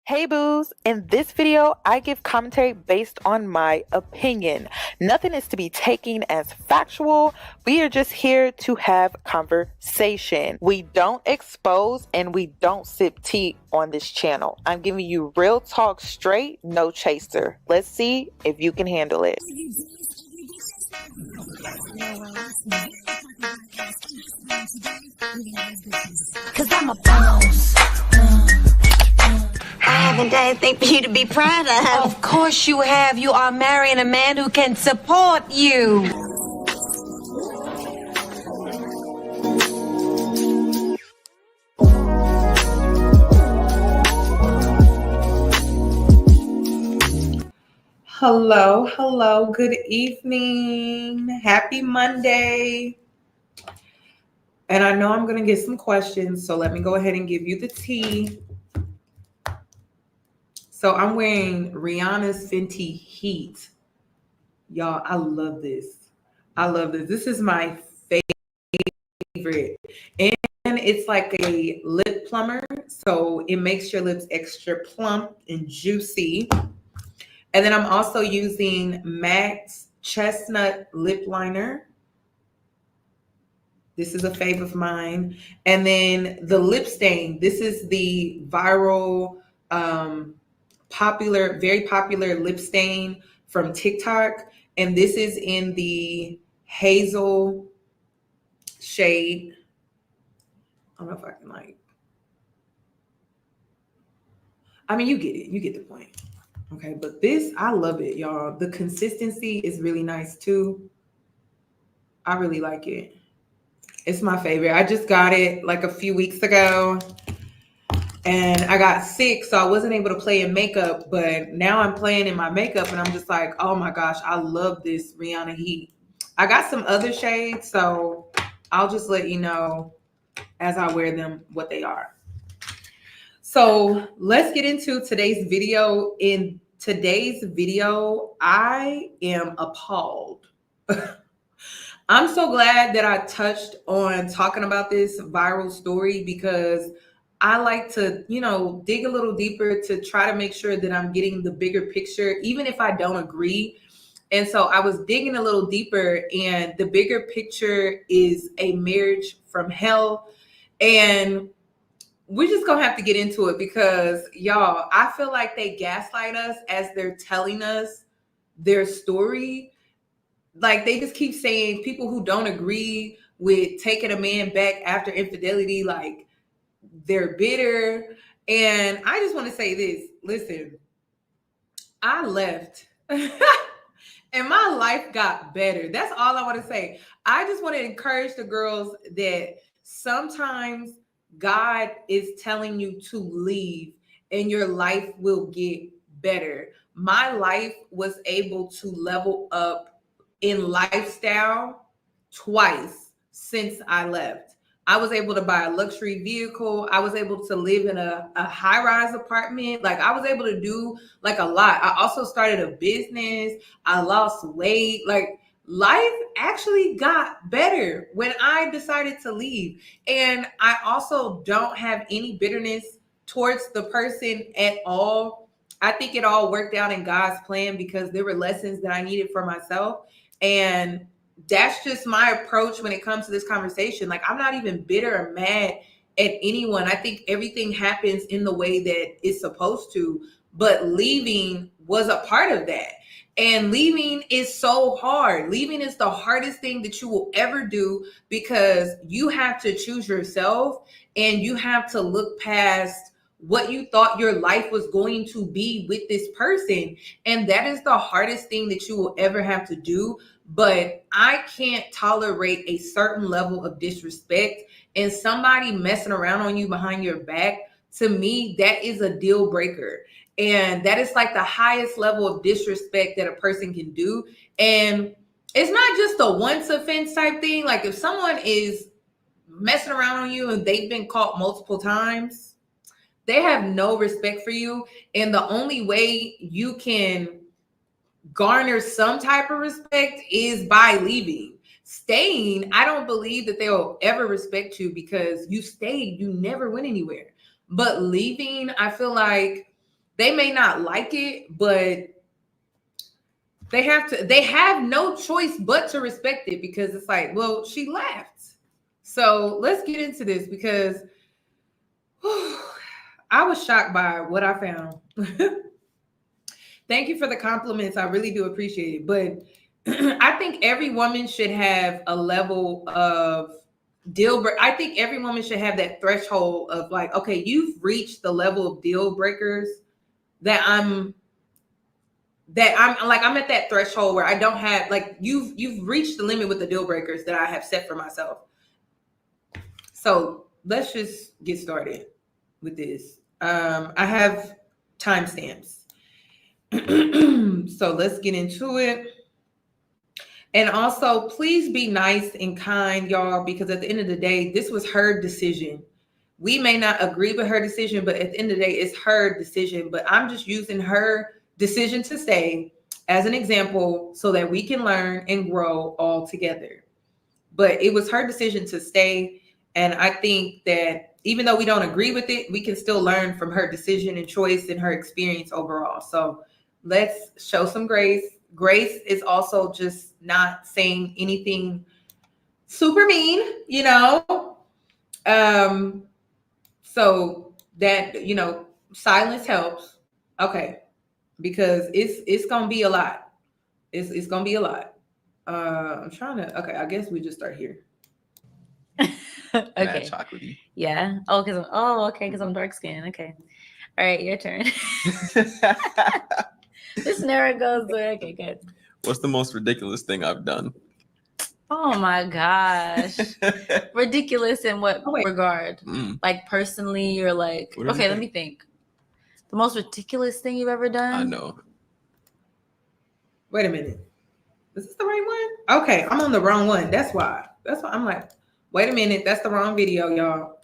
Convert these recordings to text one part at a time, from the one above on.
Hey boos, in this video, I give commentary based on my opinion. Nothing is to be taken as factual. We are just here to have conversation. We don't expose and we don't sip tea on this channel. I'm giving you real talk straight, no chaser. Let's see if you can handle it. Cause I'm a boss. I haven't done anything for you to be proud of. Of course you have. You are marrying a man who can support you. Hello, good evening. Happy Monday. And I know I'm going to get some questions, so let me go ahead and give you the tea. So I'm wearing Rihanna's Fenty Heat. Y'all, I love this. This is my favorite. And it's like a lip plumber, so it makes your lips extra plump and juicy. And then I'm also using MAC's Chestnut Lip Liner. This is a fave of mine. And then the lip stain. This is the viral, very popular lip stain from TikTok. And this is in the hazel shade. I don't know if I can you get it. You get the point. Okay, but this, I love it, y'all. The consistency is really nice too. I really like it. It's my favorite. I just got it like a few weeks ago and I got sick, so I wasn't able to play in makeup, but now I'm playing in my makeup and I'm just like, oh my gosh, I love this Rihanna Heat. I got some other shades, so I'll just let you know as I wear them what they are. So let's get into today's video. In today's video, I am appalled. I'm so glad that I touched on talking about this viral story because I like to, dig a little deeper to try to make sure that I'm getting the bigger picture, even if I don't agree. And so I was digging a little deeper, and the bigger picture is a marriage from hell. And we're just gonna have to get into it because, y'all, I feel like they gaslight us as they're telling us their story. Like, they just keep saying people who don't agree with taking a man back after infidelity, like, they're bitter. And I just want to say this. Listen, I left and my life got better. That's all I want to say. I just want to encourage the girls that sometimes God is telling you to leave and your life will get better. My life was able to level up in lifestyle twice since I left. I was able to buy a luxury vehicle. I was able to live in a high-rise apartment. Like, I was able to do like a lot. I also started a business. I lost weight. Like, life actually got better when I decided to leave. And I also don't have any bitterness towards the person at all. I think it all worked out in God's plan because there were lessons that I needed for myself. And that's just my approach when it comes to this conversation. Like, I'm not even bitter or mad at anyone. I think everything happens in the way that it's supposed to, but leaving was a part of that. And leaving is so hard. Leaving is the hardest thing that you will ever do because you have to choose yourself and you have to look past what you thought your life was going to be with this person. And that is the hardest thing that you will ever have to do. But I can't tolerate a certain level of disrespect and somebody messing around on you behind your back. To me, that is a deal breaker. And that is like the highest level of disrespect that a person can do. And it's not just a once offense type thing. Like, if someone is messing around on you and they've been caught multiple times, they have no respect for you. And the only way you can garner some type of respect is by leaving. Staying, I don't believe that they'll ever respect you because you stayed, you never went anywhere. But leaving, I feel like they may not like it, but they have no choice but to respect it, because it's like, well, she laughed. So let's get into this, because I was shocked by what I found. Thank you for the compliments. I really do appreciate it. But I think every woman should have a level of deal breaker. I think every woman should have that threshold of like, okay, you've reached the level of deal breakers that I'm at that threshold where I don't have, like, you've reached the limit with the deal breakers that I have set for myself. So let's just get started with this. I have timestamps. So let's get into it. And also, please be nice and kind, y'all, because at the end of the day, this was her decision. We may not agree with her decision, but at the end of the day, it's her decision. But I'm just using her decision to stay as an example so that we can learn and grow all together. But it was her decision to stay. And I think that even though we don't agree with it, we can still learn from her decision and choice and her experience overall. So let's show some grace. Grace is also just not saying anything super mean, you know. So that, you know, silence helps. Okay. Because it's gonna be a lot. It's gonna be a lot. I'm trying to, okay, I guess we just start here. Okay. Chocolatey. Yeah. Okay, because I'm dark skinned. Okay. All right, your turn. This never goes to, okay, good. What's the most ridiculous thing I've done? Oh my gosh. Ridiculous in what regard? Like personally, or like, okay, let me think. The most ridiculous thing you've ever done? I know. Wait a minute. Is this the right one? Okay, I'm on the wrong one. That's why I'm like, wait a minute, that's the wrong video, y'all.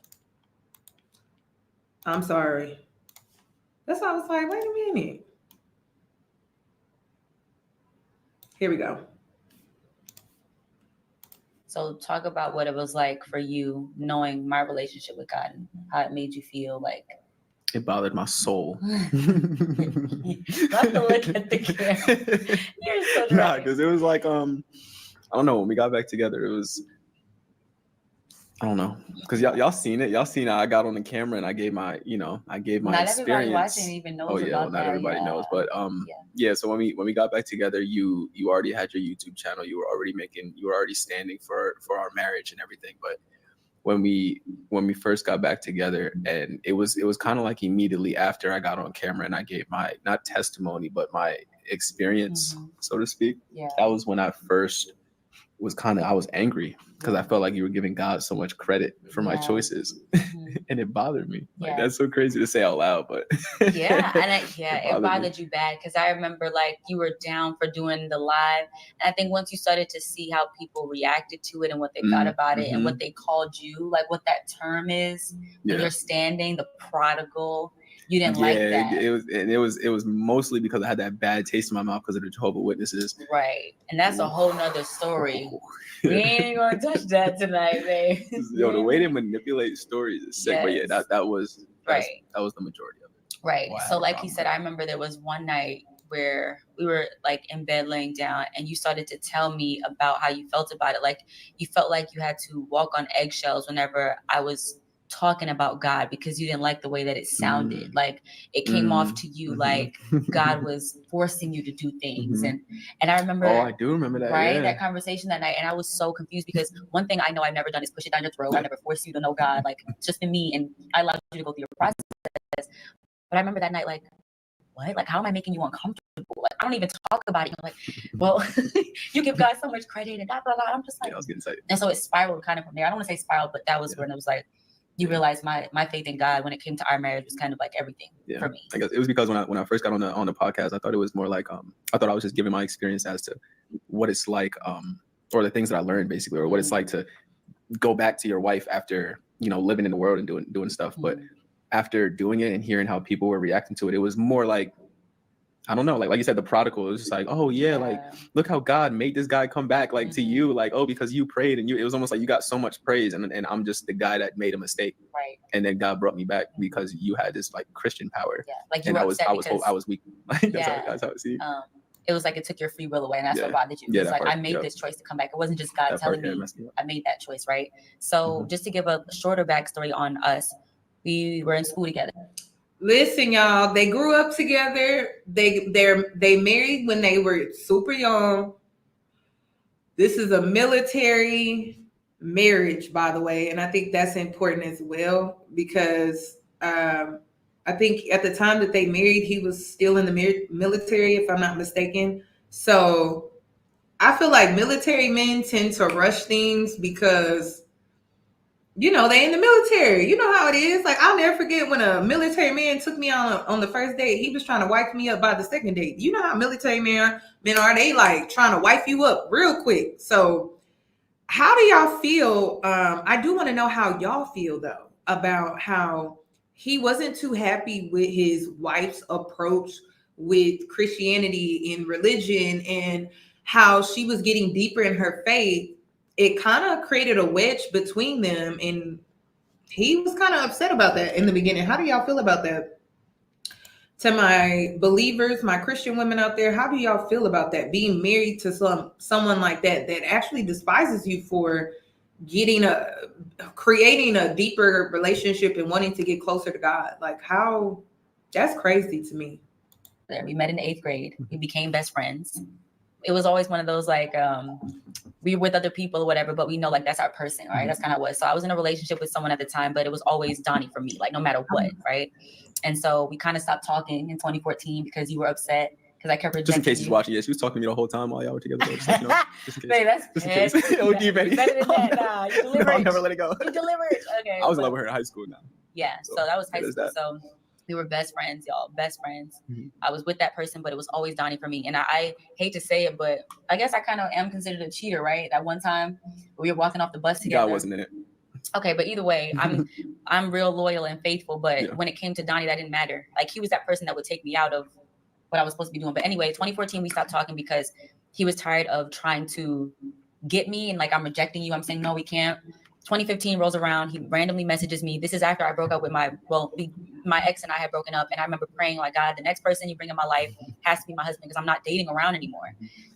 I'm sorry. That's why I was like, wait a minute. Here we go. So talk about what it was like for you knowing my relationship with God and how it made you feel. Like, it bothered my soul. Not to look at the camera. You're so dry. Nah, because it was like, I don't know, when we got back together, it was, I don't know, because y'all seen it. Y'all seen how I got on the camera and I gave my experience. Not everybody watching even knows about that. Not everybody knows, but yeah. So when we got back together, you already had your YouTube channel. You were already standing for our marriage and everything. But when we first got back together, and it was kind of like immediately after I got on camera and I gave my, not testimony, but my experience, so to speak. Yeah. That was when I first was I was angry because I felt like you were giving God so much credit for my choices, and it bothered me. Like, that's so crazy to say out loud, but yeah, and it bothered you bad, because I remember like you were down for doing the live, and I think once you started to see how people reacted to it and what they thought about it and what they called you, like what that term is, when you're standing, the prodigal. You didn't like that. It was mostly because I had that bad taste in my mouth because of the Jehovah's Witnesses. Right. And that's a whole nother story. We ain't gonna touch that tonight, babe. Yo, the way they manipulate stories is sick. Yes. But yeah, that was the majority of it. Right. So like he said, I remember there was one night where we were like in bed laying down and you started to tell me about how you felt about it. Like you felt like you had to walk on eggshells whenever I was talking about God, because you didn't like the way that it sounded. Like it came off to you like God was forcing you to do things. And I remember, I do remember that, right? That conversation that night. And I was so confused, because one thing I know I've never done is push it down your throat. I never forced you to know God. Like it's just been me, and I allowed you to go through your process. But I remember that night, like, what? Like, how am I making you uncomfortable? Like, I don't even talk about it. I'm like, well, you give God so much credit and blah, blah, blah. I'm just like, I was getting excited. And so it spiraled kind of from there. I don't want to say spiraled, but that was when it was like, you realize my faith in God when it came to our marriage was kind of like everything for me. I guess it was because when I first got on the podcast, I thought it was more like I thought I was just giving my experience as to what it's like, or the things that I learned basically, or what it's like to go back to your wife after living in the world and doing stuff. But after doing it and hearing how people were reacting to it, it was more like I don't know, like you said, the prodigal, it was just like, oh yeah, like look how God made this guy come back, like to you, like, oh, because you prayed, and it was almost like you got so much praise, and I'm just the guy that made a mistake, right? And then God brought me back because you had this like Christian power, like you and were I was weak. That's how it seemed. It was like it took your free will away, and that's what bothered you. Yeah, it's like part, I made this choice to come back. It wasn't just God telling me I made that choice, right? So just to give a shorter backstory on us, we were in school together. Listen, y'all, they grew up together. They married when they were super young. This is a military marriage, by the way, and I think that's important as well because I think at the time that they married, he was still in the military, if I'm not mistaken. So I feel like military men tend to rush things because, you know, they in the military. You know how it is. Like, I'll never forget when a military man took me on the first date. He was trying to wipe me up by the second date. You know how military men are. They like trying to wipe you up real quick. So how do y'all feel? I do want to know how y'all feel, though, about how he wasn't too happy with his wife's approach with Christianity and religion and how she was getting deeper in her faith. It kind of created a wedge between them, and he was kind of upset about that in the beginning. How do y'all feel about that? To my believers, my Christian women out there, how do y'all feel about that? Being married to someone like that actually despises you for creating a deeper relationship and wanting to get closer to God. Like, how? That's crazy to me. We met in 8th grade. We became best friends. It was always one of those like we were with other people or whatever, but we know like that's our person, right? That's kind of what. So I was in a relationship with someone at the time, but it was always Donnie for me, like no matter what, right? And so we kind of stopped talking in 2014 because you were upset because I kept rejecting. Just in case he's watching, she was talking to me the whole time while y'all were together. Just, you know, just in case. Babe, that's just in case. OD, baby. Better than that. Nah, you delivered. No, I'll never let it go. You delivered. Okay. I was in love with her in high school now. Yeah, so that was high school. So we were best friends, y'all. Best friends. I was with that person, but it was always Donnie for me. And I hate to say it, but I guess I kind of am considered a cheater, right? That one time we were walking off the bus together. God wasn't in it. Okay, but either way, I'm real loyal and faithful. But when it came to Donnie, that didn't matter. Like he was that person that would take me out of what I was supposed to be doing. But anyway, 2014 we stopped talking because he was tired of trying to get me and like I'm rejecting you. I'm saying no, we can't. 2015 rolls around. He randomly messages me. This is after I broke up with my ex and I had broken up. And I remember praying like, God, the next person you bring in my life has to be my husband because I'm not dating around anymore.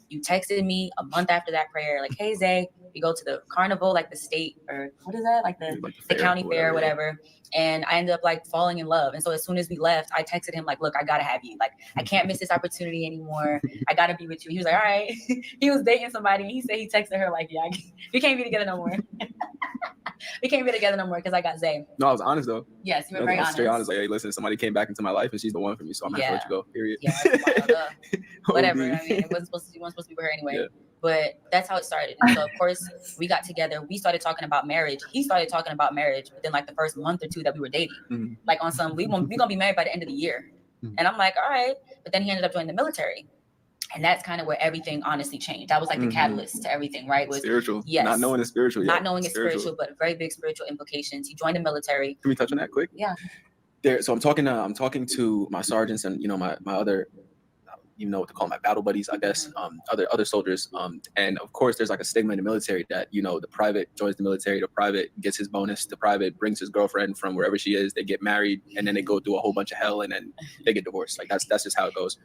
You texted me a month after that prayer, like, hey, Zay, we go to the carnival, like the state or what is that? Like the county fair or whatever. And I ended up like falling in love. And so as soon as we left, I texted him like, look, I got to have you. Like, I can't miss this opportunity anymore. I got to be with you. He was like, all right. He was dating somebody. And he said he texted her like, yeah, we can't be together no more. We can't be together no more because I got Zay. No, I was honest though. Yes, you were very honest. Straight honest. Like, hey, listen, somebody came back into my life and she's the one for me, so I'm not gonna let you go. Period. Yeah, whatever. I mean, it wasn't supposed to be with her anyway. Yeah. But that's how it started. And so of course we got together. We started talking about marriage. He started talking about marriage within like the first month or two that we were dating. Like on some, we gonna be married by the end of the year. And I'm like, all right. But then he ended up joining the military. And that's kind of where everything honestly changed. That was like the catalyst to everything, right? Was spiritual. Yes. Not knowing it's spiritual. Not knowing it's spiritual, but very big spiritual implications. He joined the military. Can we touch on that quick? Yeah. So I'm talking to my sergeants and, you know, my other, you know what to call my battle buddies, I guess, other soldiers. And of course there's like a stigma in the military that, you know, the private joins the military, the private gets his bonus, the private brings his girlfriend from wherever she is, they get married, and then they go through a whole bunch of hell and then they get divorced. Like that's just how it goes.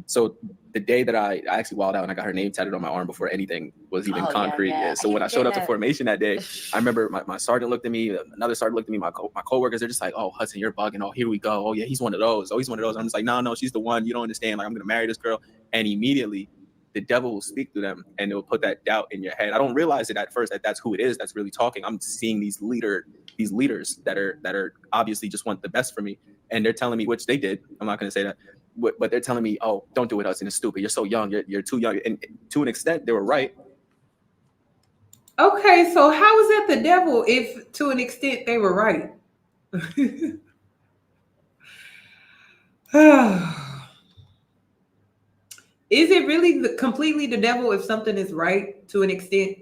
So the day that I actually wilded out and I got her name tatted on my arm before anything was even concrete. Yeah. So when I showed up to formation that day, I remember my sergeant looked at me, another sergeant looked at me, my coworkers, they're just like, oh, Hudson, you're bugging. Oh, here we go. Oh yeah, he's one of those. Oh, he's one of those. I'm just like, no, she's the one. You don't understand. Like, I'm going to marry this girl. And immediately the devil will speak through them and it will put that doubt in your head. I don't realize it at first that that's who it is that's really talking. I'm seeing these leaders that are obviously just want the best for me. And they're telling me, which they did. I'm not going to say that. But they're telling me, oh, don't do it, Hudson. It's stupid. You're so young. You're too young. And to an extent, they were right. Okay, so how is that the devil if to an extent they were right? Is it really completely the devil if something is right to an extent?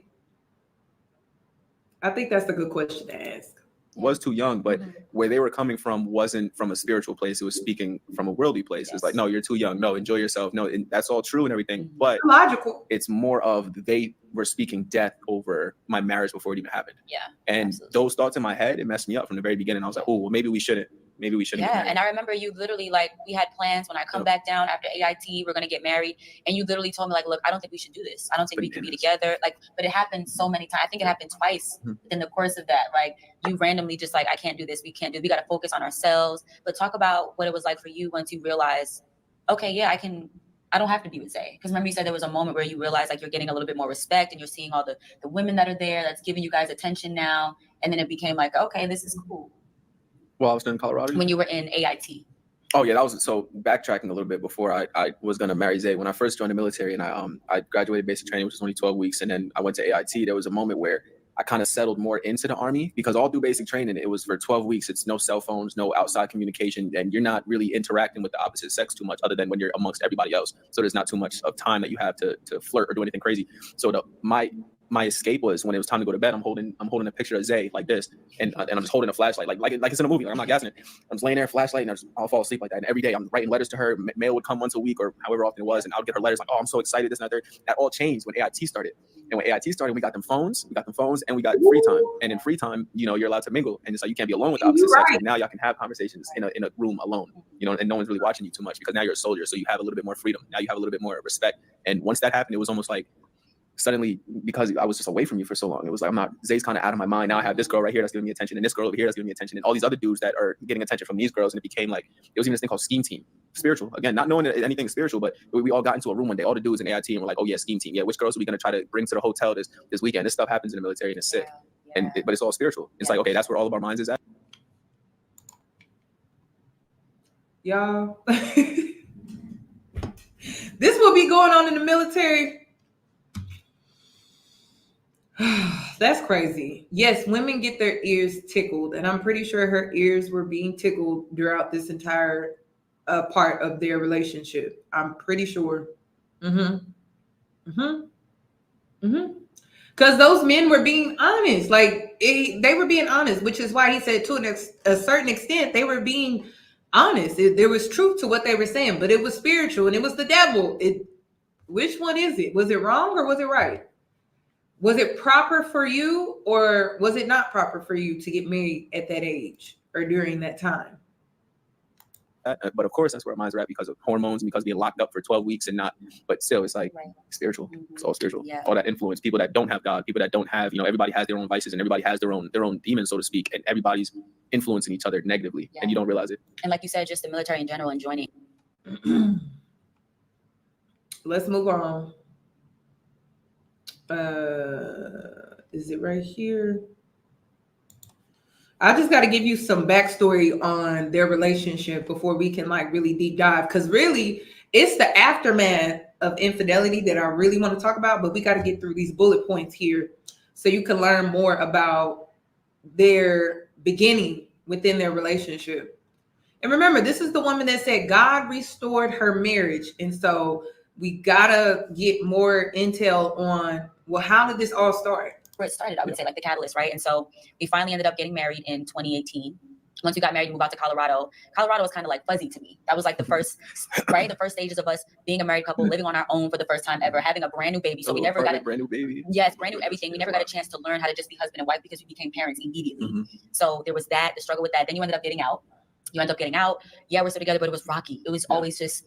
I think that's a good question to ask. was too young, but where they were coming from wasn't from a spiritual place. It was speaking from a worldly place. It's like, no, you're too young. No, enjoy yourself. No, and that's all true and everything. But logical. It's more of they were speaking death over my marriage before it even happened. Yeah. And those thoughts in my head, it messed me up from the very beginning. I was like, oh, well, maybe we shouldn't. Maybe we shouldn't. Yeah, and I remember you literally like we had plans when I come back down after AIT, we're gonna get married, and you literally told me like, look, I don't think we should do this. I don't think we could be together. Like, but it happened so many times. I think it happened twice in the course of that. Like, you randomly just like, I can't do this. We can't do. We got to focus on ourselves. But talk about what it was like for you once you realized, okay, yeah, I can. I don't have to be with Zay. Because remember you said there was a moment where you realized like you're getting a little bit more respect and you're seeing all the women that are there that's giving you guys attention now, and then it became like, okay, this is cool. Well, I was in Colorado. When you were in AIT. Oh yeah, that was so backtracking a little bit before I was gonna marry Zay. When I first joined the military and I graduated basic training, which was only 12 weeks, and then I went to AIT. There was a moment where I kind of settled more into the Army because all through basic training, it was for 12 weeks. It's no cell phones, no outside communication, and you're not really interacting with the opposite sex too much, other than when you're amongst everybody else. So there's not too much of time that you have to flirt or do anything crazy. So my escape was when it was time to go to bed. I'm holding a picture of Zay like this, and I'm just holding a flashlight like it's in a movie. Like, I'm not gassing it. I'm just laying there, flashlight, and I'll fall asleep like that. And every day I'm writing letters to her. Mail would come once a week or however often it was, and I would get her letters like, oh, I'm so excited, this and that. That all changed when AIT started. And when AIT started, we got them phones, and we got free time. And in free time, you're allowed to mingle, and it's like you can't be alone with the opposite sex. So now y'all can have conversations in a room alone, and no one's really watching you too much because now you're a soldier, so you have a little bit more freedom. Now you have a little bit more respect. And once that happened, it was almost like suddenly, because I was just away from you for so long, it was like Zay's kind of out of my mind. Now I have this girl right here that's giving me attention, and this girl over here that's giving me attention, and all these other dudes that are getting attention from these girls. And it became like, it was even this thing called scheme team. Spiritual. Again, not knowing that anything spiritual, but we all got into a room one day, all the dudes in AIT, and we're like, oh yeah, scheme team. Yeah, which girls are we going to try to bring to the hotel this weekend? This stuff happens in the military and it's sick. Yeah. But it's all spiritual. It's like, okay, that's where all of our minds is at. Y'all. This will be going on in the military. That's crazy. Yes, women get their ears tickled, and I'm pretty sure her ears were being tickled throughout this entire part of their relationship. I'm pretty sure. Because those men were being honest. Like, they were being honest, which is why he said to a certain extent, they were being honest. There was truth to what they were saying, but it was spiritual and it was the devil. Which one is it? Was it wrong or was it right? Was it proper for you or was it not proper for you to get married at that age or during that time? But of course, that's where our minds are at because of hormones and because being locked up for 12 weeks and not, but still, it's like spiritual. It's all spiritual. Yeah. All that influence, people that don't have God, people that don't have, everybody has their own vices and everybody has their own demons, so to speak, and everybody's influencing each other negatively and you don't realize it. And like you said, just the military in general and joining. Let's move on. Is it right here? I just got to give you some backstory on their relationship before we can really deep dive, because really it's the aftermath of infidelity that I really want to talk about, but we got to get through these bullet points here so you can learn more about their beginning within their relationship. And remember, this is the woman that said God restored her marriage. And so we got to get more intel on, well, how did this all start? Where it started, I would say, like the catalyst, right? And so we finally ended up getting married in 2018. Once we got married, we moved out to Colorado. Colorado was kind of like fuzzy to me. That was like the first, right? The first stages of us being a married couple, living on our own for the first time ever, having a brand new baby. So we never got a brand new baby. Yes, brand new everything. We never got a chance to learn how to just be husband and wife because we became parents immediately. So there was that, the struggle with that. Then you ended up getting out. Yeah, we're still together, but it was rocky. It was always just,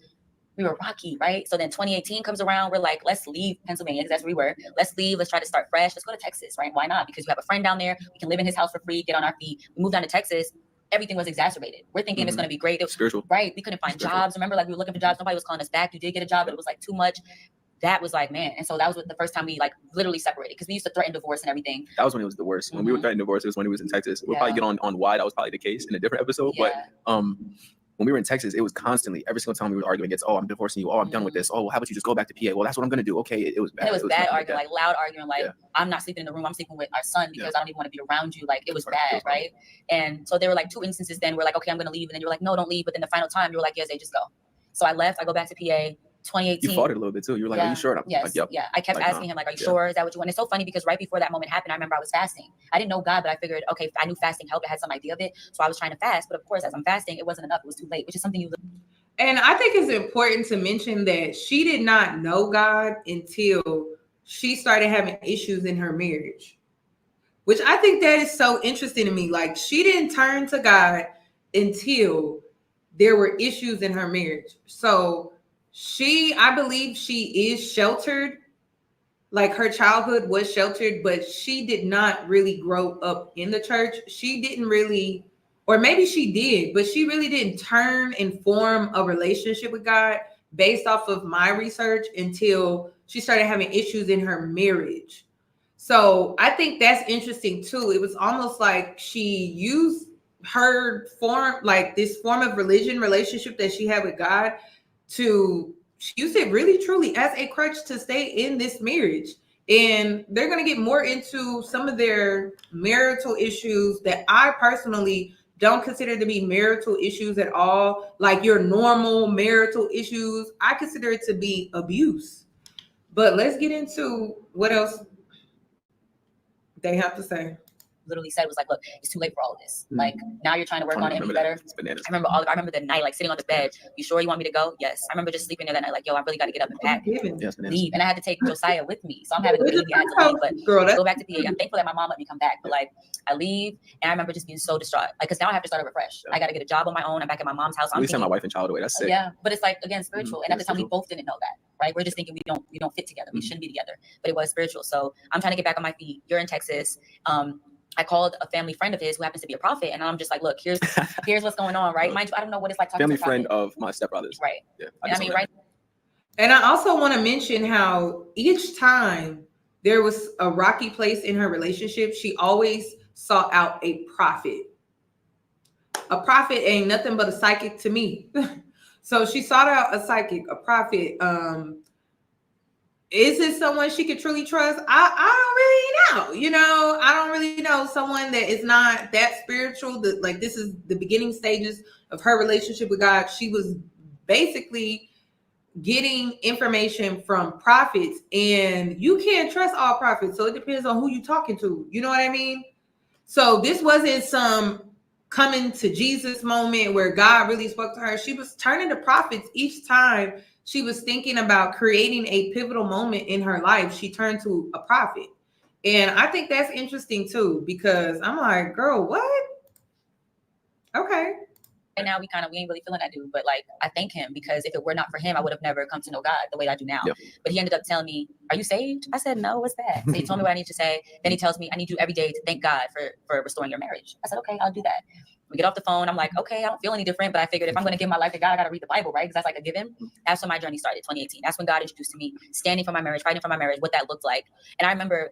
we were rocky, right? So then 2018 comes around. We're like, let's leave Pennsylvania because that's where we were. Let's leave. Let's try to start fresh. Let's go to Texas, right? Why not? Because you have a friend down there. We can live in his house for free, get on our feet. We moved down to Texas. Everything was exacerbated. We're thinking it's going to be great. It was spiritual, right? We couldn't find jobs. Remember, we were looking for jobs. Nobody was calling us back. You did get a job, but it was too much. That was man. And so that was the first time we literally separated because we used to threaten divorce and everything. That was when it was the worst. When we were threatening divorce, it was when he was in Texas. We'll probably get on why that was probably the case in a different episode. But when we were in Texas, it was constantly, every single time we were arguing against, oh, I'm divorcing you. Oh, I'm done with this. Oh, well, how about you just go back to PA? Well, that's what I'm going to do. Okay. It was bad. And it was bad arguing, loud arguing, I'm not sleeping in the room. I'm sleeping with our son because I don't even want to be around you. It was bad, right? And so there were 2 instances then where okay, I'm going to leave. And then you're like, no, don't leave. But then the final time you were like, yes, they just go. So I left. I go back to PA. 2018. You fought it a little bit too. You were like, "Are you sure?" And I'm yes, like, "Yep." Yeah. I kept like, asking him, like, "Are you sure? Is that what you want?" It's so funny because right before that moment happened, I remember I was fasting. I didn't know God, but I figured, okay, I knew fasting helped. I had some idea of it, so I was trying to fast. But of course, as I'm fasting, it wasn't enough. It was too late, which is something you. And I think it's important to mention that she did not know God until she started having issues in her marriage, which I think that is so interesting to me. Like, she didn't turn to God until there were issues in her marriage. So I believe she is sheltered. Like, her childhood was sheltered, but she did not really grow up in the church. She didn't really, or maybe she did, but she really didn't turn and form a relationship with God based off of my research until she started having issues in her marriage. So I think that's interesting too. It was almost like she used her form, like this form of religion relationship that she had with God, to use it really truly as a crutch to stay in this marriage. And they're going to get more into some of their marital issues that I personally don't consider to be marital issues at all, like your normal marital issues. I consider it to be abuse. But let's get into what else they have to say. Literally said was like, look, it's too late for all of this. Like, now you're trying to work on it and be better. I remember the night, like sitting on the bed. You sure you want me to go? Yes. I remember just sleeping there that night, like, yo, I really got to get up and pack, leave. And I had to take Josiah with me. So I'm having to leave. I had to leave, but go back to PA. I'm thankful that my mom let me come back. But like, I leave, and I remember just being so distraught. Like, because now I have to start over fresh. I got to get a job on my own. I'm back at my mom's house. At least send my wife and child away. That's sick. Yeah, but it's like, again, spiritual. And at the time, we both didn't know that, right? We're just thinking we don't fit together. We shouldn't be together. But it was spiritual. So I'm trying to get back on my feet. You're in Texas. I called a family friend of his who happens to be a prophet, and I'm just like, look, here's what's going on, right? Mind you, I don't know what it's like talking family to a prophet. Friend of my stepbrothers. Right. Yeah. Right. And I also want to mention how each time there was a rocky place in her relationship, she always sought out a prophet. A prophet ain't nothing but a psychic to me. So she sought out a psychic, a prophet. Is it someone she could truly trust? I don't really know. I don't really know someone that is not that spiritual. That, like, this is the beginning stages of her relationship with God. She was basically getting information from prophets, and you can't trust all prophets. So it depends on who you're talking to. You know what I mean? So this wasn't some coming to Jesus moment where God really spoke to her. She was turning to prophets each time she was thinking about creating a pivotal moment in her life. She turned to a prophet. And I think that's interesting too, because I'm like, girl, what? Okay. And now we ain't really feeling that dude, but like, I thank him, because if it were not for him, I would have never come to know God the way I do now. Yep. But he ended up telling me, "Are you saved?" I said, "No, what's that?" So he told me what I need to say. Then he tells me, "I need you every day to thank God for restoring your marriage." I said, "Okay, I'll do that." We get off the phone. I'm like, okay, I don't feel any different, but I figured if I'm going to give my life to God, I got to read the Bible, right? Because that's like a given. That's when my journey started, 2018. That's when God introduced to me standing for my marriage, fighting for my marriage, what that looked like. And I remember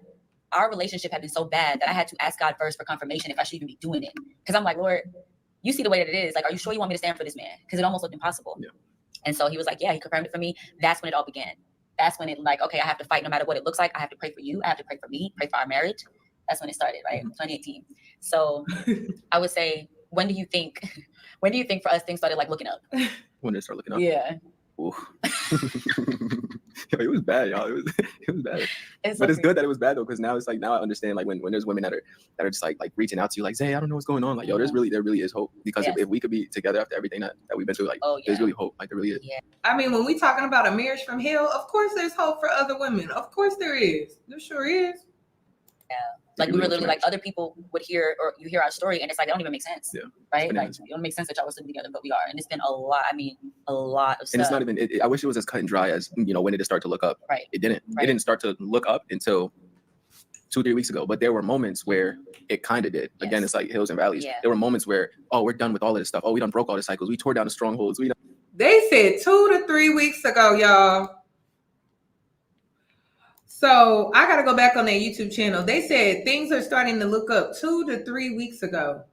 our relationship had been so bad that I had to ask God first for confirmation if I should even be doing it. Because I'm like, Lord, you see the way that it is. Like, are you sure you want me to stand for this man? Because it almost looked impossible. Yeah. And so he was like, yeah, he confirmed it for me. That's when it all began. That's when it, like, okay, I have to fight no matter what it looks like. I have to pray for you. I have to pray for me, pray for our marriage. That's when it started, right? 2018. So I would say, when do you think for us things started like looking up? When they start looking up? Yeah. Yo, it was bad, y'all. It was bad. But it's okay. good that it was bad though, because now it's like, now I understand, like when there's women that are just like reaching out to you, like, Zay, I don't know what's going on. Like, yo, there really is hope, because if we could be together after everything that we've been through, like, there's really hope. Like, there really is. Yeah. I mean, when we talking about a marriage from hell, of course there's hope for other women. Of course there is. There sure is. Yeah. Like, we were literally like, other people would hear, or you hear our story, and it's like, it don't even make sense. Yeah. Right? Like, it don't make sense that y'all were living together, but we are. And it's been a lot of stuff. And it's not even, I wish it was as cut and dry as, when did it start to look up? Right. It didn't. Right. It didn't start to look up until 2-3 weeks ago. But there were moments where it kind of did. Again, it's like hills and valleys. Yeah. There were moments where, oh, we're done with all of this stuff. Oh, we done broke all the cycles. We tore down the strongholds. They said 2 to 3 weeks ago, y'all. So I got to go back on their YouTube channel. They said things are starting to look up 2 to 3 weeks ago.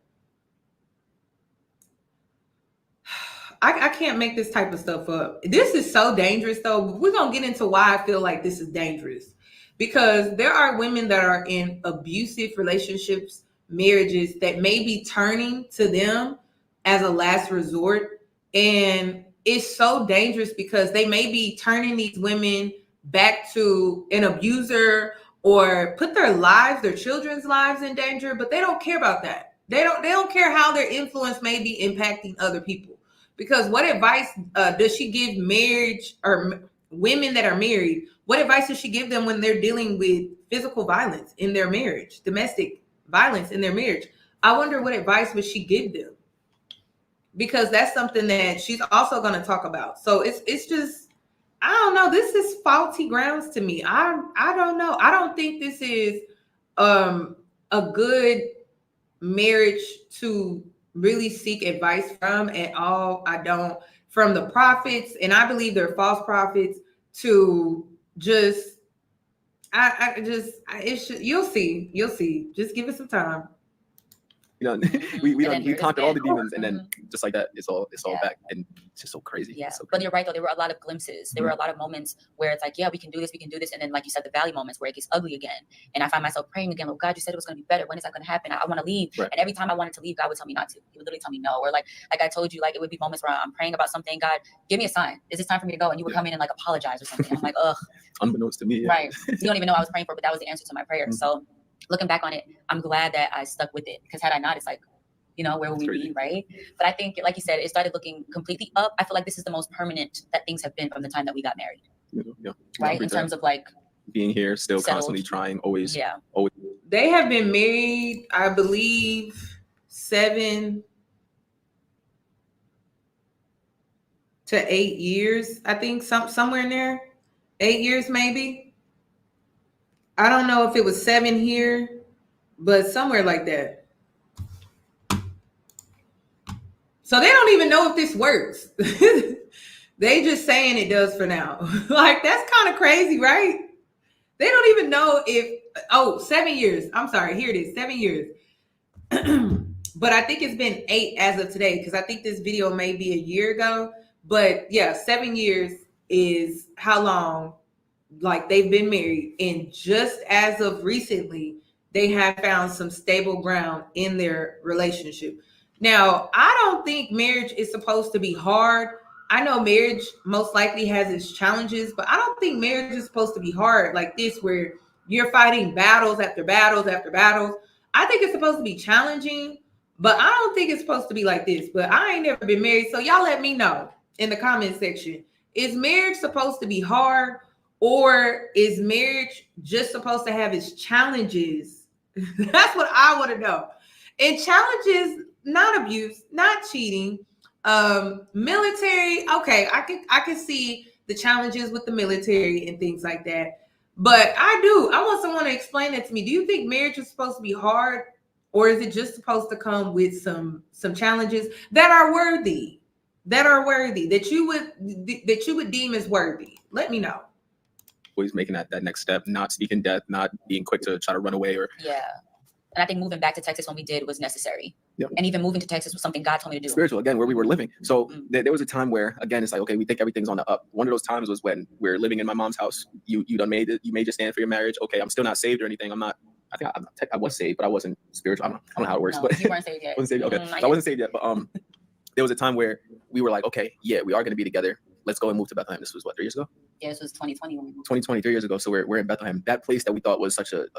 I can't make this type of stuff up. This is so dangerous, though. We're going to get into why I feel like this is dangerous. Because there are women that are in abusive relationships, marriages, that may be turning to them as a last resort. And is so dangerous because they may be turning these women back to an abuser or put their lives, their children's lives in danger, but they don't care about that. They don't care how their influence may be impacting other people. Because what advice does she give marriage or women that are married? What advice does she give them when they're dealing with physical violence in their marriage, domestic violence in their marriage? I wonder what advice would she give them? Because that's something that she's also going to talk about. So it's just, I don't know. This is faulty grounds to me. I don't know. I don't think this is a good marriage to really seek advice from at all. I don't. From the prophets, and I believe they're false prophets, to just, it's just, you'll see. Just give it some time. We conquered all the demons, and then just like that, it's all back, and it's just so crazy. Yeah, so crazy. But you're right though. There were a lot of glimpses. There were a lot of moments where it's like, yeah, we can do this, and then like you said, the valley moments where it gets ugly again. And I find myself praying again, oh God, you said it was going to be better. When is that going to happen? I want to leave. Right. And every time I wanted to leave, God would tell me not to. He would literally tell me no. Or like I told you, like it would be moments where I'm praying about something. God, give me a sign. Is it time for me to go? And you would come in and like apologize or something. I'm like, ugh. Unbeknownst to me. Yeah. Right. You don't even know I was praying for, but that was the answer to my prayer. So looking back on it, I'm glad that I stuck with it, because had I not, it's like, where would we be, right? But I think, like you said, it started looking completely up. I feel like this is the most permanent that things have been from the time that we got married. Yeah. Right? In terms of like being here, still settled. Constantly trying, always. Yeah. Always. They have been married, I believe, 7 to 8 years. I think somewhere in there, 8 years maybe. I don't know if it was 7 here, but somewhere like that. So they don't even know if this works. They just saying it does for now. Like, that's kind of crazy, right? They don't even know if, 7 years. I'm sorry, here it is, 7 years. But I think it's been 8 as of today, because I think this video may be a year ago. But yeah, 7 years is how long like they've been married. And just as of recently, they have found some stable ground in their relationship. Now, I don't think marriage is supposed to be hard. I know marriage most likely has its challenges, but I don't think marriage is supposed to be hard like this, where you're fighting battles after battles after battles. I think it's supposed to be challenging, but I don't think it's supposed to be like this. But I ain't never been married, so y'all let me know in the comment section. Is marriage supposed to be hard, or is marriage just supposed to have its challenges? That's what I want to know. And challenges, not abuse, not cheating, military. Okay, I can see the challenges with the military and things like that. But I want someone to explain that to me. Do you think marriage is supposed to be hard, or is it just supposed to come with some challenges that are worthy, that you would deem as worthy? Let me know. Always making that next step, not speaking death, not being quick to try to run away or. Yeah. And I think moving back to Texas when we did was necessary. Yep. And even moving to Texas was something God told me to do. Spiritual, again, where we were living. So there was a time where, again, it's like, okay, we think everything's on the up. One of those times was when we're living in my mom's house. You made your stand for your marriage. Okay, I'm still not saved or anything. I was saved, but I wasn't spiritual. I don't know how it works. No, but you weren't saved yet. I wasn't saved yet. Okay. So I wasn't saved yet. But there was a time where we were like, okay, yeah, we are going to be together. Let's go and move to Bethlehem. This was what, 3 years ago? Yeah, this was 2020 when we moved. 2020, 3 years ago. So we're in Bethlehem. That place that we thought was such an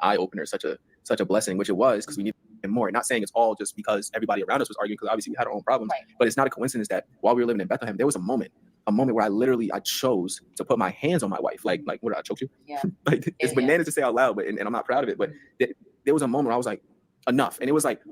eye opener, such a blessing, which it was, because we needed more. Not saying it's all just because everybody around us was arguing, because obviously we had our own problems. Right. But it's not a coincidence that while we were living in Bethlehem, there was a moment where I chose to put my hands on my wife. Like what did I choke you? Yeah. Like, it's bananas to say out loud, but and I'm not proud of it. But there was a moment where I was like, enough. And it was like,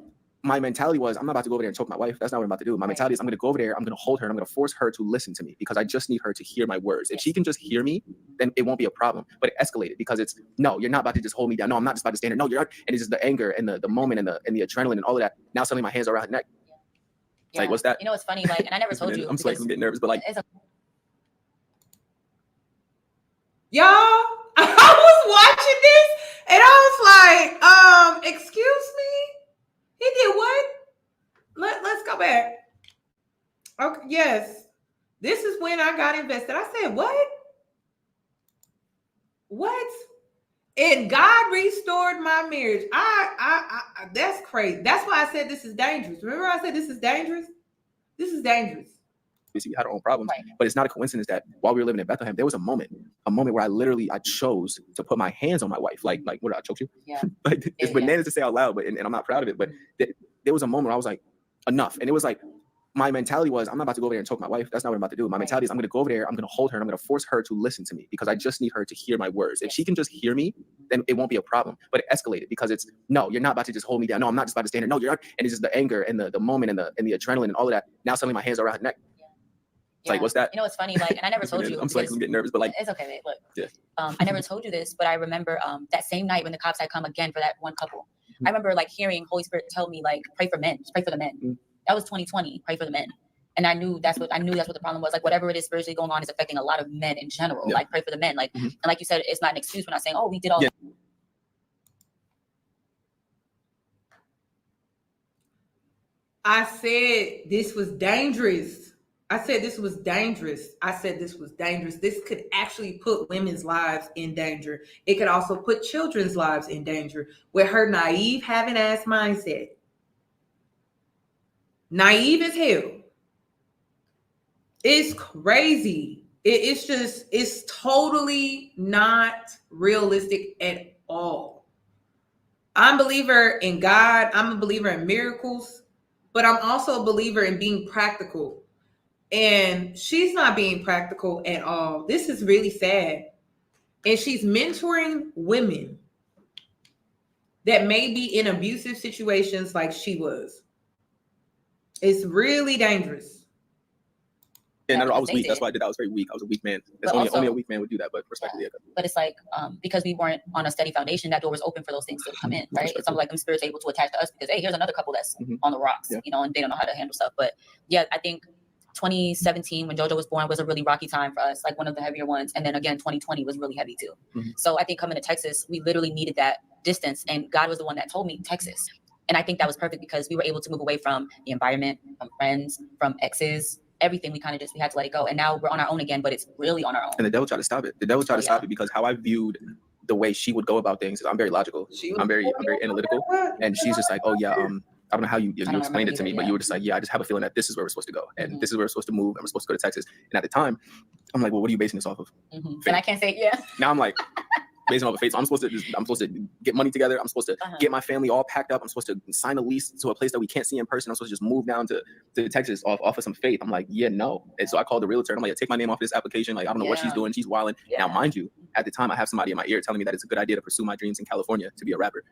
my mentality was, I'm not about to go over there and choke my wife. That's not what I'm about to do. My mentality is, I'm going to go over there, I'm going to hold her, and I'm going to force her to listen to me, because I just need her to hear my words. If she can just hear me, then it won't be a problem. But it escalated, because it's, no, you're not about to just hold me down. No, I'm not just about to stand here. No, you're not. And it's just the anger and the moment and the adrenaline and all of that. Now suddenly my hands are around her neck. It's like, what's that? You know, it's funny, like, and I never told you. I'm sweating, I'm getting nervous, but like. Y'all, I was watching this and I was like, excuse me? He did what? Let's go back. Okay, yes. This is when I got invested. I said, what? What? And God restored my marriage. I that's crazy. That's why I said this is dangerous. Remember I said this is dangerous? This is dangerous. we had our own problems. Right. But it's not a coincidence that while we were living in Bethlehem, there was a moment where I chose to put my hands on my wife. Like what did I choke you? Yeah. Like it's bananas to say out loud, but and I'm not proud of it. But there was a moment where I was like, enough. And it was like, my mentality was, I'm not about to go over there and choke my wife. That's not what I'm about to do. My mentality is, I'm going to go over there, I'm going to hold her, and I'm going to force her to listen to me because I just need her to hear my words. If she can just hear me, then it won't be a problem. But it escalated because it's, no, you're not about to just hold me down. No, I'm not just about to stand there. No, you're not. And it's just the anger and the moment and the adrenaline and all of that. Now suddenly my hands are around her neck. It's like, what's that? You know, it's funny. Like, and I never told you. I'm sorry, I'm getting nervous, but like, it's okay, babe. Look, yeah. I never told you this, but I remember that same night when the cops had come again for that one couple. I remember like hearing Holy Spirit tell me like, pray for men, just pray for the men. That was 2020. Pray for the men. And I knew that's what the problem was. Like whatever it is spiritually going on is affecting a lot of men in general. Yeah. Like pray for the men. Like and like you said, it's not an excuse. We're not saying, oh, we did all. Yeah. I said this was dangerous. I said this was dangerous. This could actually put women's lives in danger. It could also put children's lives in danger with her naive, having ass mindset. Naive as hell. It's crazy. It's totally not realistic at all. I'm a believer in God. I'm a believer in miracles, but I'm also a believer in being practical. And she's not being practical at all. This is really sad. And she's mentoring women that may be in abusive situations like she was. It's really dangerous. Yeah, no, I was weak. That's why I did that. I was very weak. I was a weak man. Only a weak man would do that, but respectfully. Yeah. But it's like, because we weren't on a steady foundation, that door was open for those things to come in, right? It's like them spirits able to attach to us because, hey, here's another couple that's on the rocks, you know, and they don't know how to handle stuff. But yeah, I think 2017, when JoJo was born, was a really rocky time for us, like one of the heavier ones. And then again, 2020 was really heavy too. So I think coming to Texas, we literally needed that distance. And God was the one that told me Texas. And I think that was perfect because we were able to move away from the environment, from friends, from exes, everything. We had to let it go. And now we're on our own again, but it's really on our own. And the devil tried to stop it. Stop it because how I viewed the way she would go about things is I'm very logical. I'm very analytical. And she's just like, oh yeah, I don't know how you explained it to me, but you were just like, yeah, I just have a feeling that this is where we're supposed to go. And this is where we're supposed to move. And we're supposed to go to Texas. And at the time, I'm like, well, what are you basing this off of? And I can't say, yeah. Now I'm like, based on faith. So I'm supposed to get money together. I'm supposed to get my family all packed up. I'm supposed to sign a lease to a place that we can't see in person. I'm supposed to just move down to Texas off of some faith. I'm like, yeah, no. And so I called the realtor. I'm like, take my name off this application. Like, I don't know what she's doing. She's wilding. Now, mind you, at the time I have somebody in my ear telling me that it's a good idea to pursue my dreams in California to be a rapper.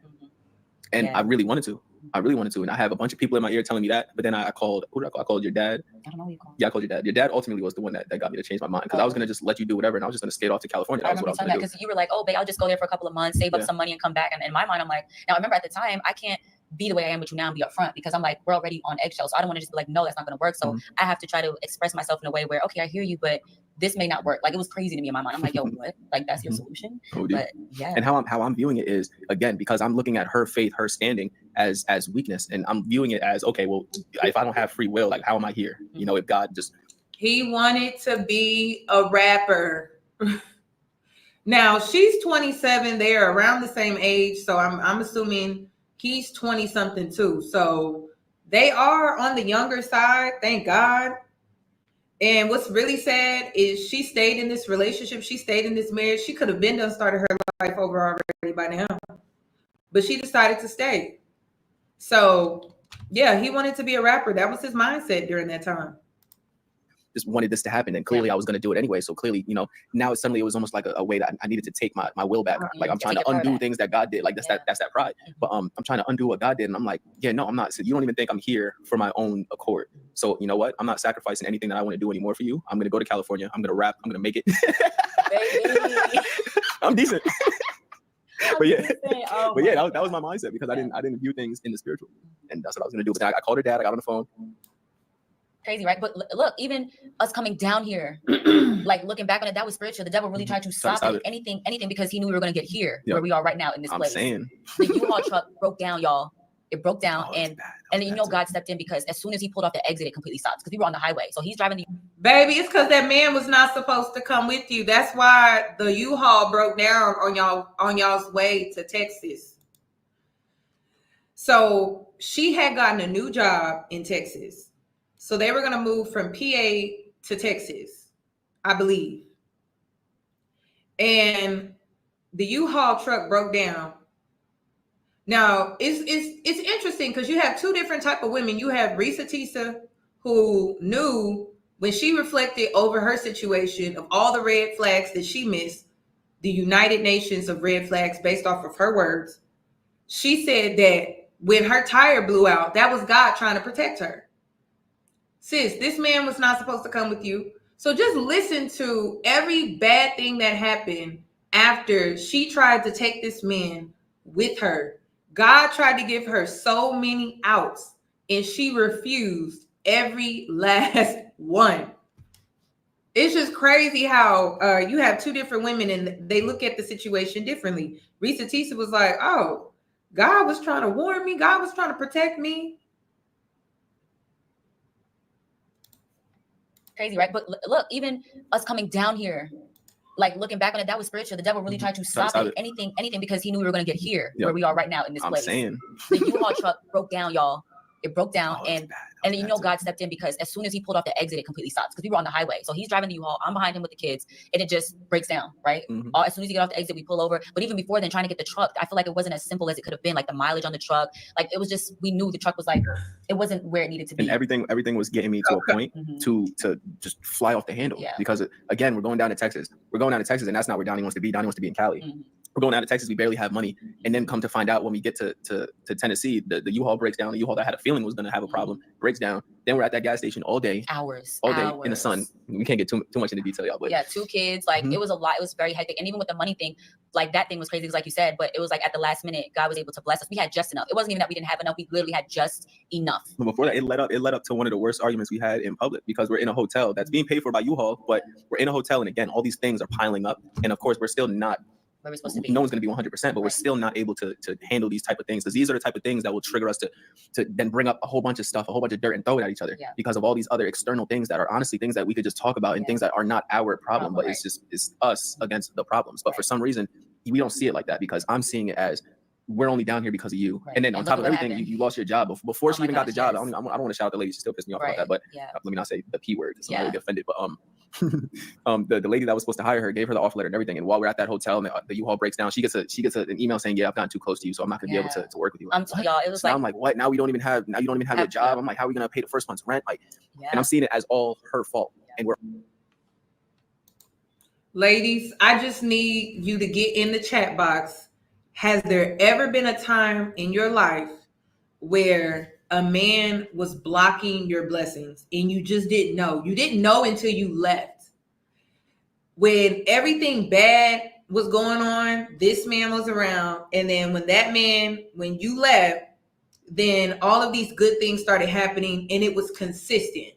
And I really wanted to. And I have a bunch of people in my ear telling me that. But then I called, who did I call? I called your dad. I don't know who you called. Yeah, I called your dad. Your dad ultimately was the one that got me to change my mind because I was going to just let you do whatever. And I was just going to skate off to California. That was what I was going to do. Because you were like, oh, babe, I'll just go there for a couple of months, save up some money and come back. And in my mind, I'm like, now remember at the time, I can't be the way I am with you now and be upfront because I'm like, we're already on eggshells. So I don't want to just be like, no, that's not going to work. So I have to try to express myself in a way where, okay, I hear you, but this may not work. Like it was crazy to me in my mind. I'm like, yo, what? Like that's your solution? But yeah. And how I'm viewing it is, again, because I'm looking at her faith, her standing as weakness. And I'm viewing it as, okay, well, if I don't have free will, like how am I here? You know, if God just... He wanted to be a rapper. Now she's 27. They are around the same age. So I'm assuming he's 20 something too. So they are on the younger side. Thank God. And what's really sad is she stayed in this relationship. She stayed in this marriage. She could have been done started her life over already by now, but she decided to stay. So yeah, he wanted to be a rapper. That was his mindset during that time. Just wanted this to happen, and clearly I was going to do it anyway. So clearly, you know, now it was almost like a way that I needed to take my will back. Like I'm trying to undo things that God did. Like that's that pride. But I'm trying to undo what God did, and I'm like, yeah, no, I'm not. So you don't even think I'm here for my own accord. So you know what? I'm not sacrificing anything that I want to do anymore for you. I'm going to go to California. I'm going to rap. I'm going to make it. I'm decent. But yeah, that was my mindset because I didn't view things in the spiritual, and that's what I was going to do. But I called her dad. I got on the phone. Crazy, right? But look, even us coming down here, like looking back on it, that was spiritual. The devil really tried to stop it, anything, because he knew we were going to get here where we are right now in this place. Saying. The U-Haul truck broke down, y'all. It broke down, and you know God stepped in because as soon as he pulled off the exit, it completely stopped because we were on the highway. So he's driving. Baby, it's because that man was not supposed to come with you. That's why the U-Haul broke down on y'all's way to Texas. So she had gotten a new job in Texas. So they were going to move from PA to Texas, I believe. And the U-Haul truck broke down. Now, it's interesting because you have two different type of women. You have Risa Tisa, who knew when she reflected over her situation of all the red flags that she missed, the United Nations of red flags based off of her words. She said that when her tire blew out, that was God trying to protect her. Sis, this man was not supposed to come with you. So just listen to every bad thing that happened after she tried to take this man with her. God tried to give her so many outs, and she refused every last one. It's just crazy how you have two different women and they look at the situation differently. Risa Tisa was like, oh, God was trying to warn me. God was trying to protect me. Crazy, right? But look, even us coming down here, like looking back on it, that was spiritual. The devil really tried to stop it, anything, because he knew we were going to get here where we are right now in this place. The U-Haul truck broke down, y'all. It broke down, and then God stepped in because as soon as he pulled off the exit, it completely stops because we were on the highway. So he's driving the U-Haul, I'm behind him with the kids, and it just breaks down, right? As soon as you get off the exit, we pull over. But even before then, trying to get the truck, I feel like it wasn't as simple as it could have been. Like the mileage on the truck, like it was just, we knew the truck was like, it wasn't where it needed to be. And everything was getting me to a point to just fly off the handle. Because again, we're going down to Texas. And that's not where Donnie wants to be. Donnie wants to be in Cali. We're going out to Texas. We barely have money. And then come to find out when we get to Tennessee, the U-Haul breaks down. The U-Haul that I had a feeling was going to have a problem breaks down. Then we're at that gas station all day. Hours in the sun. We can't get too much into detail, y'all. But yeah, 2 kids. Like it was a lot. It was very hectic. And even with the money thing, like that thing was crazy because like you said, but it was like at the last minute, God was able to bless us. We had just enough. It wasn't even that we didn't have enough. We literally had just enough. But before that, it led up to one of the worst arguments we had in public because we're in a hotel that's being paid for by U-Haul, but we're in a hotel. And again, all these things are piling up. And of course, we're still not where we're supposed to be. No one's going to be 100%, but we're still not able to handle these type of things because these are the type of things that will trigger us to then bring up a whole bunch of stuff, a whole bunch of dirt and throw it at each other because of all these other external things that are honestly things that we could just talk about and things that are not our problem, but it's us against the problems. But for some reason, we don't see it like that because I'm seeing it as we're only down here because of you. And then on top of everything, you lost your job before she even got the job. I don't want to shout out the lady. She still pissed me off about that, but let me not say the P word. So I'm really offended, but the lady that was supposed to hire her gave her the offer letter and everything. And while we're at that hotel and the U-Haul breaks down, she gets an email saying, "Yeah, I've gotten too close to you, so I'm not gonna be able to work with you." Y'all, it was so I'm like, what? Now you don't even have your job. I'm like, how are we gonna pay the first month's rent? Like, and I'm seeing it as all her fault. And we're ladies, I just need you to get in the chat box. Has there ever been a time in your life where a man was blocking your blessings and you just didn't know? You didn't know until you left. When everything bad was going on, this man was around. And then when you left, then all of these good things started happening and it was consistent.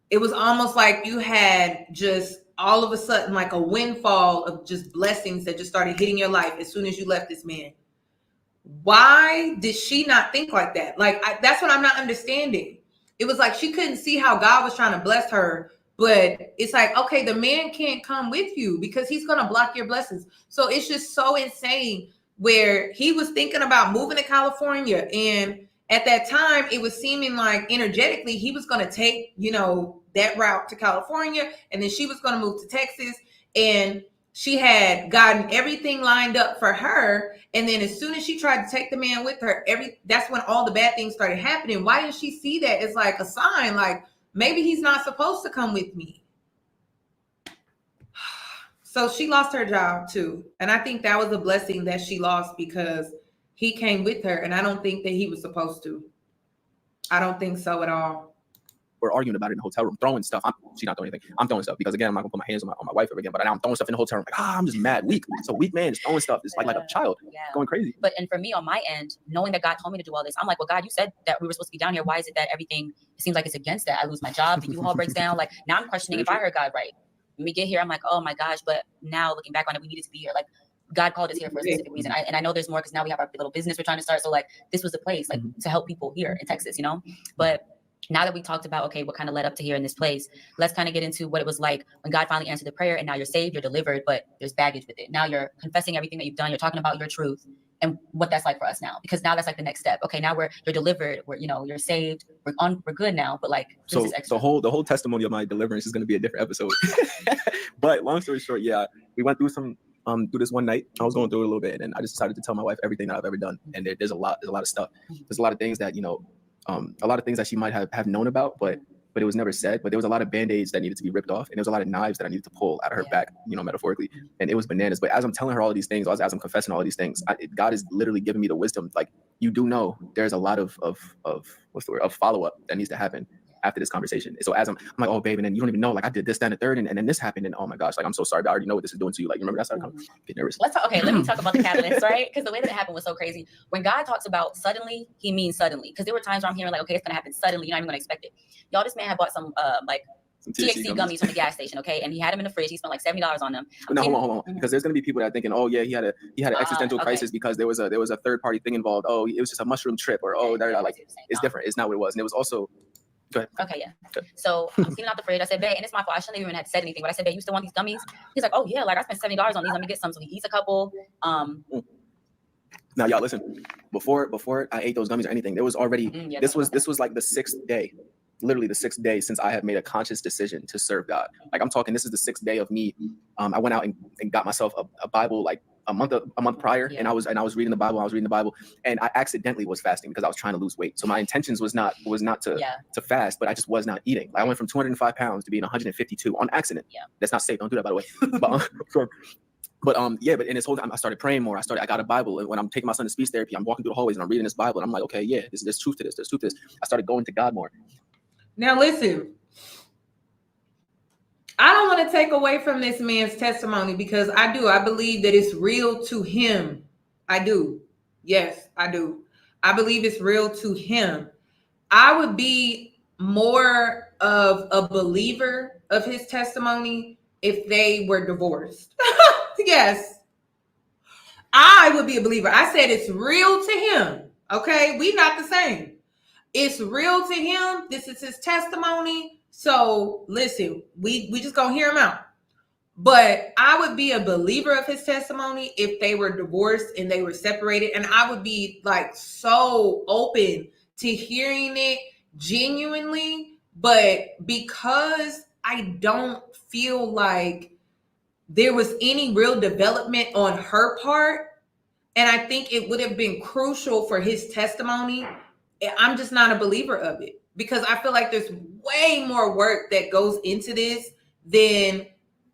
It was almost like you had just all of a sudden like a windfall of just blessings that just started hitting your life as soon as you left this man. Why did she not think like that? That's what I'm not understanding. It was like she couldn't see how God was trying to bless her, but it's like, okay, the man can't come with you because he's going to block your blessings. So it's just so insane where he was thinking about moving to California. And at that time, it was seeming like energetically he was going to take, that route to California, and then she was going to move to Texas, and she had gotten everything lined up for her. And then as soon as she tried to take the man with her, that's when all the bad things started happening. Why didn't she see that as like a sign? Like maybe he's not supposed to come with me. So she lost her job too. And I think that was a blessing that she lost because he came with her. And I don't think that he was supposed to. I don't think so at all. We're arguing about it in the hotel room, throwing stuff. She's not throwing anything. I'm throwing stuff because again, I'm not gonna put my hands on my wife ever again. But now I'm throwing stuff in the hotel room. Like, I'm just mad, weak. So weak man just throwing stuff. It's like a child going crazy. But and for me on my end, knowing that God told me to do all this, I'm like, well, God, you said that we were supposed to be down here. Why is it that everything seems like it's against that? I lose my job. The U-Haul breaks down. Like now I'm questioning if I heard God right. When we get here, I'm like, oh my gosh. But now looking back on it, we needed to be here. Like God called us here for a specific reason. And I know there's more because now we have our little business we're trying to start. So like this was the place like to help people here in Texas, But now that we talked about, okay, what kind of led up to here in this place, let's kind of get into what it was like when God finally answered the prayer and now you're saved, you're delivered, but there's baggage with it. Now you're confessing everything that you've done. You're talking about your truth. and what that's like for us now, because now that's like the next step. Okay, now you're delivered, you're saved, we're good now, but like this so is extra. the whole testimony of my deliverance is going to be a different episode. But long story short, yeah, we went through through this one night. I was going through it a little bit, and I just decided to tell my wife everything that I've ever done. And there's a lot of stuff. There's a lot of things that a lot of things that she might have known about, but it was never said. But there was a lot of band-aids that needed to be ripped off, and there was a lot of knives that I needed to pull out of her back, metaphorically. And it was bananas. But as I'm telling her all of these things, as I'm confessing all of these things, God is literally giving me the wisdom. Like, you do know there's a lot of what's the word, of follow-up that needs to happen after this conversation. So as I'm like, oh babe, and then you don't even know, like, I did this, that, and the third, and then this happened, and oh my gosh, like, I'm so sorry, but I already know what this is doing to you. Like, remember, that's how I get nervous. Let me talk about the catalyst, right? Because the way that it happened was so crazy. When God talks about suddenly, he means suddenly. Because there were times where I'm hearing like, okay, it's gonna happen suddenly, you're not even gonna expect it. Y'all, this man had bought some THC gummies from the gas station, okay, and he had them in the fridge. He spent like $70 on them. No, hold on, because there's gonna be people that are thinking, oh yeah, he had an existential crisis because there was a third party thing involved. Oh, it was just a mushroom trip, or it's different. It's not what it was, and it was also. Go ahead. Okay, yeah. Good. So I'm cleaning out the fridge. I said, babe, and it's my fault. I shouldn't even have said anything, but I said, babe, you still want these gummies? He's like, oh yeah, like I spent $70 on these. Let me get some. So he eats a couple. Now y'all listen. Before I ate those gummies or anything, there was already this was like the 6th day. Literally the 6th day since I have made a conscious decision to serve God. Like, I'm talking, this is the 6th day of me. I went out and got myself a Bible like a month prior, and I was reading the Bible, and I accidentally was fasting because I was trying to lose weight. So my intentions was not to fast, but I just was not eating. Like, I went from 205 pounds to being 152 on accident. Yeah, that's not safe. Don't do that, by the way. But but in this whole time, I started praying more. I got a Bible, and when I'm taking my son to speech therapy, I'm walking through the hallways and I'm reading this Bible, and I'm like, okay, yeah, there's truth to this. There's truth to this. I started going to God more. Now listen, I don't want to take away from this man's testimony, because I believe that it's real to him. I do. Yes, I do. I believe it's real to him. I would be more of a believer of his testimony if they were divorced. Yes, I would be a believer. I said it's real to him. Okay, we not the same. It's real to him. This is his testimony. So listen, we just gonna hear him out. But I would be a believer of his testimony if they were divorced and they were separated. And I would be like so open to hearing it genuinely. But because I don't feel like there was any real development on her part, and I think it would have been crucial for his testimony, I'm just not a believer of it, because I feel like there's way more work that goes into this than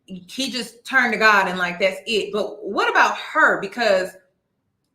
he just turned to God and like, that's it. But what about her? Because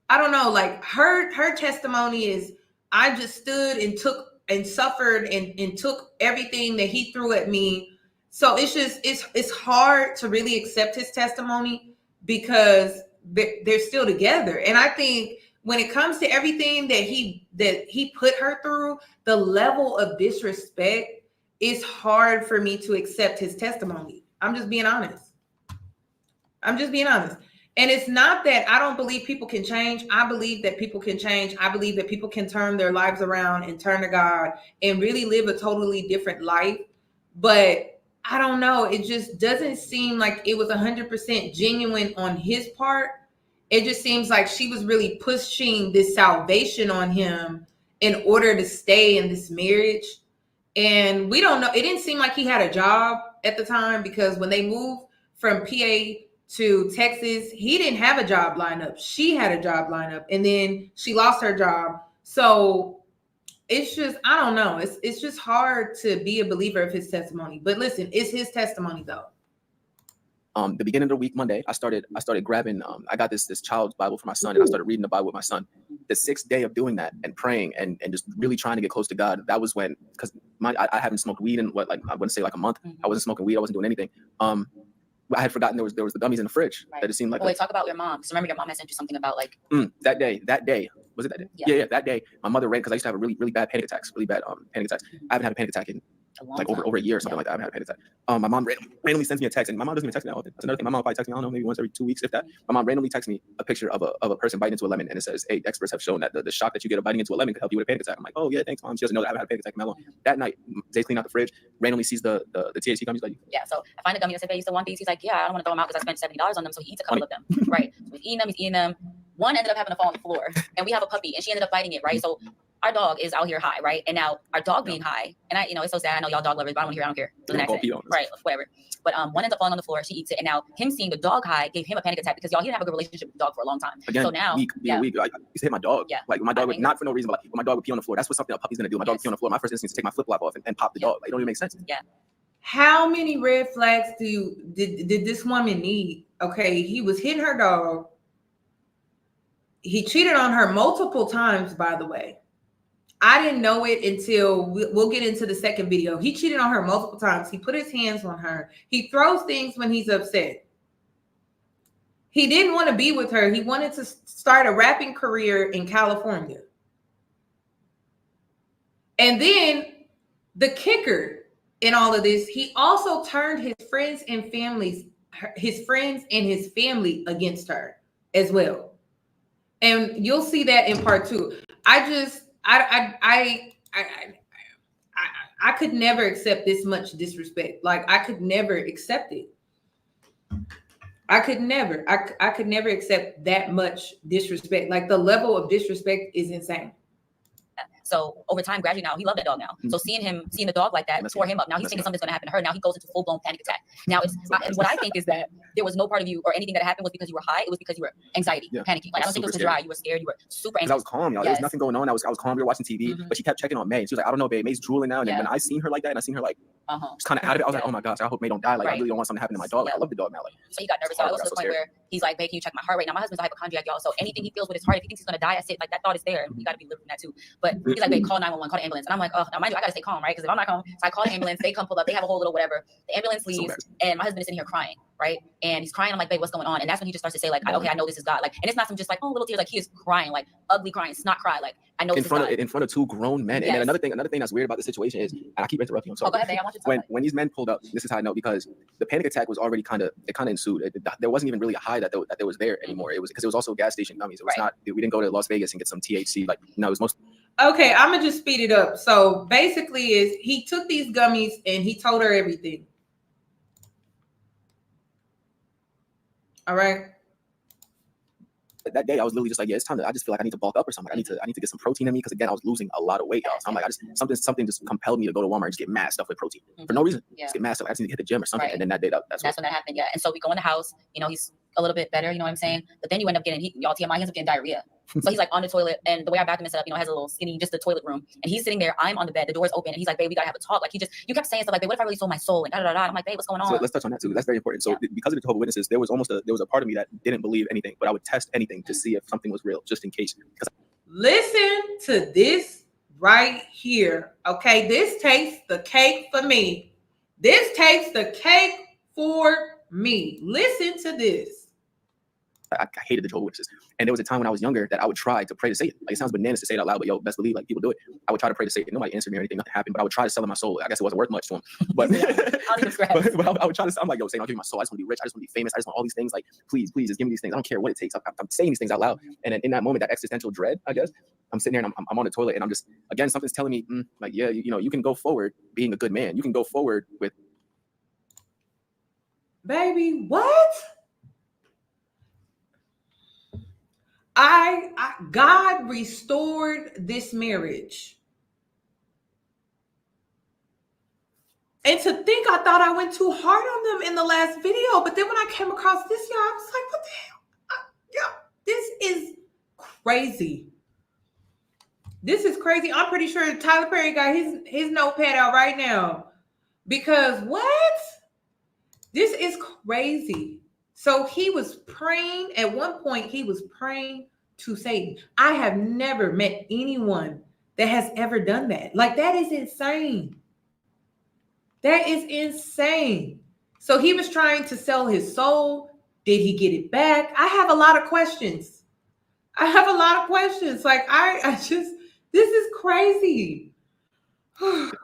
I don't know, like her testimony is, I just stood and took and suffered and took everything that he threw at me. So it's hard to really accept his testimony because they're still together. And I think when it comes to everything that he put her through, the level of disrespect, is hard for me to accept his testimony. I'm just being honest. And it's not that I don't believe people can change. I believe that people can change. I believe that people can turn their lives around and turn to God and really live a totally different life. But I don't know. It just doesn't seem like it was 100% genuine on his part. It just seems like she was really pushing this salvation on him in order to stay in this marriage. And we don't know. It didn't seem like he had a job at the time, because when they moved from PA to Texas, he didn't have a job lined up. She had a job lined up, and then she lost her job. So it's just, I don't know. It's just hard to be a believer of his testimony. But listen, it's his testimony though. The beginning of the week, Monday, I started grabbing, I got this child's Bible for my son, and I started reading the Bible with my son. The 6th day of doing that and praying and just really trying to get close to God, that was when, because I haven't smoked weed in I wouldn't say like a month. I wasn't smoking weed. I wasn't doing anything. I had forgotten there was the gummies in the fridge. Right. That it seemed like. Wait, talk about your mom. Because remember, your mom had sent you something about like. That day. Was it that day? Yeah, that day. My mother ran, because I used to have really bad panic attacks. I haven't had a panic attack in like over a year or something like that. I haven't had a panic attack. My mom randomly sends me a text, and my mom doesn't even text me that often. That's another thing. My mom probably texts me, I don't know, maybe once every 2 weeks, if that. My mom randomly texts me a picture of a person biting into a lemon, and it says, "Hey, experts have shown that the shock that you get of biting into a lemon can help you with a panic attack." I'm like, "Oh yeah, thanks, mom." She doesn't know that I haven't had a panic attack in that long. That night, Zay's cleaning out the fridge, randomly sees the THC gummies. Like, yeah, so I find the gummies. I said, "Hey, you still want these?" He's like, "Yeah, I don't want to throw them out because I spent $70 on them." So he eats a couple of them. Right. So he's eating them. one ended up having to fall on the floor, and we have a puppy, and she ended up biting it, right? So our dog is out here high, right? And now our dog being high, and it's so sad. I know y'all dog lovers, but I don't want to hear. I don't care. It was an accident, right? Whatever. But one ends up falling on the floor. She eats it, and now him seeing the dog high gave him a panic attack because y'all he didn't have a good relationship with the dog for a long time. Again, so now, weak. Like, I used to hit my dog. Yeah. Like my dog would not for no reason, but like, my dog would pee on the floor. That's what something a puppy's gonna do. My dog would pee on the floor. My first instinct is to take my flip flop off and pop the dog. Like, it don't even make sense. Yeah. How many red flags did this woman need? Okay, he was hitting her dog. He cheated on her multiple times, by the way. I didn't know it until we'll get into the second video. He cheated on her multiple times. He put his hands on her. He throws things when he's upset. He didn't want to be with her. He wanted to start a rapping career in California. And then the kicker in all of this, he also turned his friends and his family against her as well. And you'll see that in part 2. I could never accept this much disrespect. Like, I could never accept it. I could never accept that much disrespect. Like, the level of disrespect is insane. So over time, gradually now, he loved that dog now. So seeing the dog like that tore him up. Now he's thinking something's going to happen to her. Now he goes into full-blown panic attack. Now what I think is that there was no part of you or anything that happened was because you were high. It was because you were anxiety, panicking. Like, I don't think it was because you were high. You were scared. You were super anxious. I was calm, y'all. There was nothing going on. I was calm. We were watching TV, but she kept checking on May. She was like, I don't know, babe. May's drooling now. And then when I seen her like that, and I seen her like just kind of out of it, I was like, oh my gosh, I hope May don't die. Like, I really don't want something to happen to my dog. Like, I love the dog now. Like, so he got nervous. So I was to the point where he's like, babe, can you check my heart rate? Now my husband's a hypochondriac, y'all. So anything he feels with his heart, if he thinks he's gonna die, that's it. Like, that thought is there, and we got to be living that too. But he's like, babe, call 911, call the ambulance. And I'm like, oh, now mind you, I gotta stay calm, right? Because if I'm not calm, so I call the ambulance, they come pull up, they have a whole little whatever. The ambulance leaves, and my husband is sitting here crying, right? And he's crying. I'm like, babe, what's going on? And that's when he just starts to say, like, okay, I know this is God. Like, and it's not some just like, oh, little tears. Like, he is crying, like ugly crying, snot cry. Like, I know in front of 2 grown men. Yes. And then another thing that's weird about the situation is, and I keep interrupting. I'm sorry. Go ahead, babe. I want you to when these men pulled up, this is how I know, because the panic attack was already kind of ensued. There wasn't even really a high that there was there anymore. It was because it was also gas station gummies. It was not. We didn't go to Las Vegas and get some THC. Like, no, it was most. Okay, I'm gonna just speed it up. So basically, is he took these gummies and he told her everything. All right. That day, I was literally just like, yeah, it's time to. I just feel like I need to bulk up or something. I need to get some protein in me because again, I was losing a lot of weight. So I'm like, something just compelled me to go to Walmart and just get mad stuff with protein for no reason. Yeah. Just get mad stuff. I just need to hit the gym or something. Right. And then that day, that's when that happened. Yeah. And so we go in the house. He's a little bit better. You know what I'm saying? But then you end up getting y'all TMI. He ends up getting diarrhea. So he's like on the toilet, and the way our bathroom is set up, has a little skinny, just the toilet room. And he's sitting there. I'm on the bed. The door's open, and he's like, "Babe, we gotta have a talk." Like, you kept saying stuff like, "Babe, what if I really sold my soul?" And da da da. I'm like, "Babe, what's going on?" So let's touch on that too. That's very important. So because of the Jehovah's Witnesses, there was a part of me that didn't believe anything, but I would test anything to see if something was real, just in case. Listen to this right here. Okay, this takes the cake for me. This takes the cake for me. Listen to this. I hated the Jehovah's Witnesses. And there was a time when I was younger that I would try to pray to Satan. Like, it sounds bananas to say it out loud, but yo, best believe, like, people do it. I would try to pray to Satan. Nobody answered me or anything, nothing happened, but I would try to sell my soul. I guess it wasn't worth much to him. But, but I would try to, I'm like, yo, Satan, I'll give you my soul. I just want to be rich. I just want to be famous. I just want all these things. Like, please, just give me these things. I don't care what it takes. I'm saying these things out loud. And then in that moment, that existential dread, I guess, I'm sitting there and I'm on the toilet and I'm just, again, something's telling me, like, yeah, you can go forward being a good man. You can go forward with. Baby, what? God restored this marriage. And to think I thought I went too hard on them in the last video, but then when I came across this, y'all, I was like, what the hell? This is crazy. This is crazy. I'm pretty sure Tyler Perry got his notepad out right now. Because what? This is crazy. So he was praying. At one point, he was praying to Satan. I have never met anyone that has ever done that. Like, that is insane. That is insane. So he was trying to sell his soul. Did he get it back? I have a lot of questions. Like, this is crazy.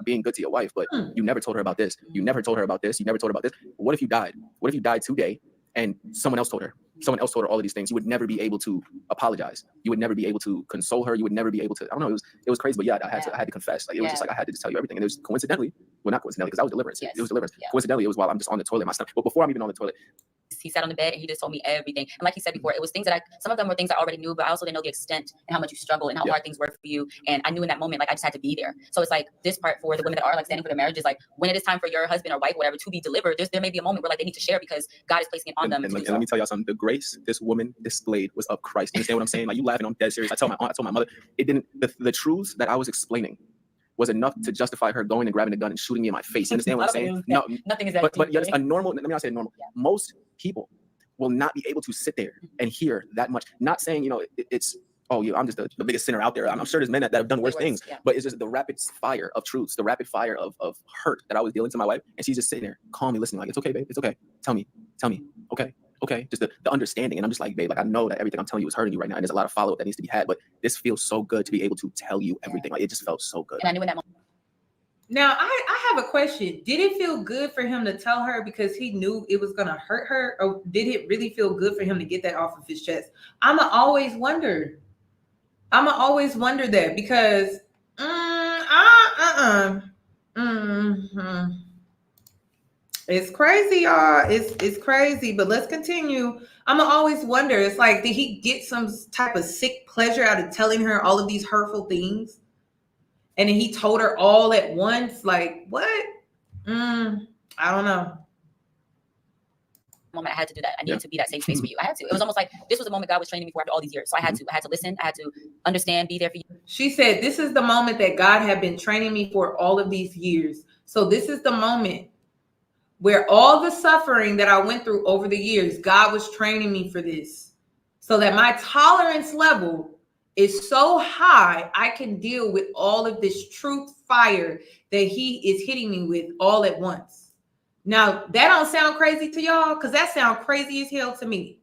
Being good to your wife, but you never told her about this. You never told her about this. You never told her about this. What if you died? What if you died today and someone else told her? Someone else told her all of these things. You would never be able to apologize. You would never be able to console her. You would never be able to. I don't know. It was crazy, but yeah, I had to confess. Like, it was just like I had to just tell you everything. And it was coincidentally, well, not coincidentally, because I was deliverance. Yes. It was deliverance. Yeah. Coincidentally, it was while I'm just on the toilet, my stomach. But before I'm even on the toilet, he sat on the bed and he just told me everything. And like he said before, it was things that some of them were things I already knew, but I also didn't know the extent and how much you struggle and how hard things were for you. And I knew in that moment, like I just had to be there. So it's like this part for the women that are like standing for their marriage is like when it is time for your husband or wife, or whatever, to be delivered, there may be a moment where like they need to share because God is placing it on them. And let me tell y'all something. The grace this woman displayed was of Christ. You understand what I'm saying? Like you laughing, I'm dead serious. I told my aunt, I told my mother, it didn't. The truths that I was explaining was enough to justify her going and grabbing a gun and shooting me in my face. You understand what I'm saying? No, nothing is that. But yes, a normal. Let me not say normal. Yeah. Most people will not be able to sit there and hear that much. Not saying, you know, it's, oh, I'm just the biggest sinner out there. I'm sure there's men that have done worse things, but it's just the rapid fire of truths, the rapid fire of hurt that I was dealing to my wife. And she's just sitting there calmly listening, like, it's okay, babe, it's okay. Tell me, okay. Just the understanding. And I'm just like, babe, like, I know that everything I'm telling you is hurting you right now. And there's a lot of follow-up that needs to be had, but this feels so good to be able to tell you everything. Like, it just felt so good. And I knew in that moment. Now, I have a question. Did it feel good for him to tell her because he knew it was going to hurt her? Or did it really feel good for him to get that off of his chest? I'ma always wonder that because it's crazy, y'all. It's crazy, but let's continue. I'ma always wonder. It's like, did he get some type of sick pleasure out of telling her all of these hurtful things? And then he told her all at once, like, what? I don't know. Moment I had to do that. I needed to be that safe space for you. I had to. It was almost like this was the moment God was training me for after all these years. So I had to listen. I had to understand, be there for you. She said, this is the moment that God had been training me for all of these years. So this is the moment where all the suffering that I went through over the years, God was training me for this. So that my tolerance level is so high, I can deal with all of this truth fire that he is hitting me with all at once. Now, that don't sound crazy to y'all, because that sounds crazy as hell to me.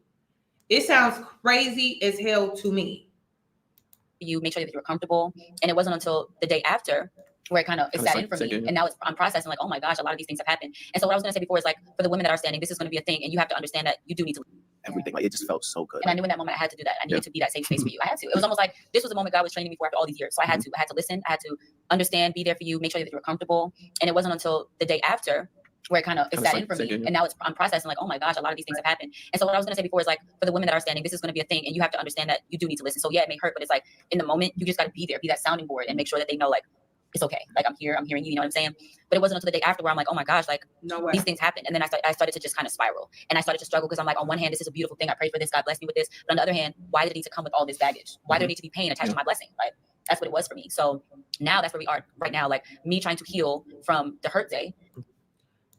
It sounds crazy as hell to me. You make sure that you're comfortable. And it wasn't until the day after where it sat in for me. And now I'm processing like, oh my gosh, a lot of these things have happened. And so what I was going to say before is like, for the women that are standing, this is going to be a thing. And you have to understand that you do need to everything. Like, it just felt so good. And I knew in that moment I had to do that. I needed to be that safe space for you. I had to. It was almost like this was the moment God was training me for after all these years. So I had to listen. I had to understand, be there for you, make sure that you were comfortable. And it wasn't until the day after where it sat in for me. And now I'm processing like, oh my gosh, a lot of these things have happened. And so what I was going to say before is like, for the women that are standing, this is going to be a thing. And you have to understand that you do need to listen. So yeah, it may hurt, but it's like in the moment, you just got to be there, be that sounding board and make sure that they know like, it's okay. Like I'm here, I'm hearing you, you know what I'm saying? But it wasn't until the day after where I'm like, oh my gosh, like these things happen. And then I started to just kind of spiral. And I started to struggle because I'm like, on one hand, this is a beautiful thing. I prayed for this. God bless me with this. But on the other hand, why did it need to come with all this baggage? Why did there need to be pain attached to my blessing? Like that's what it was for me. So now that's where we are right now. Like me trying to heal from the hurt day.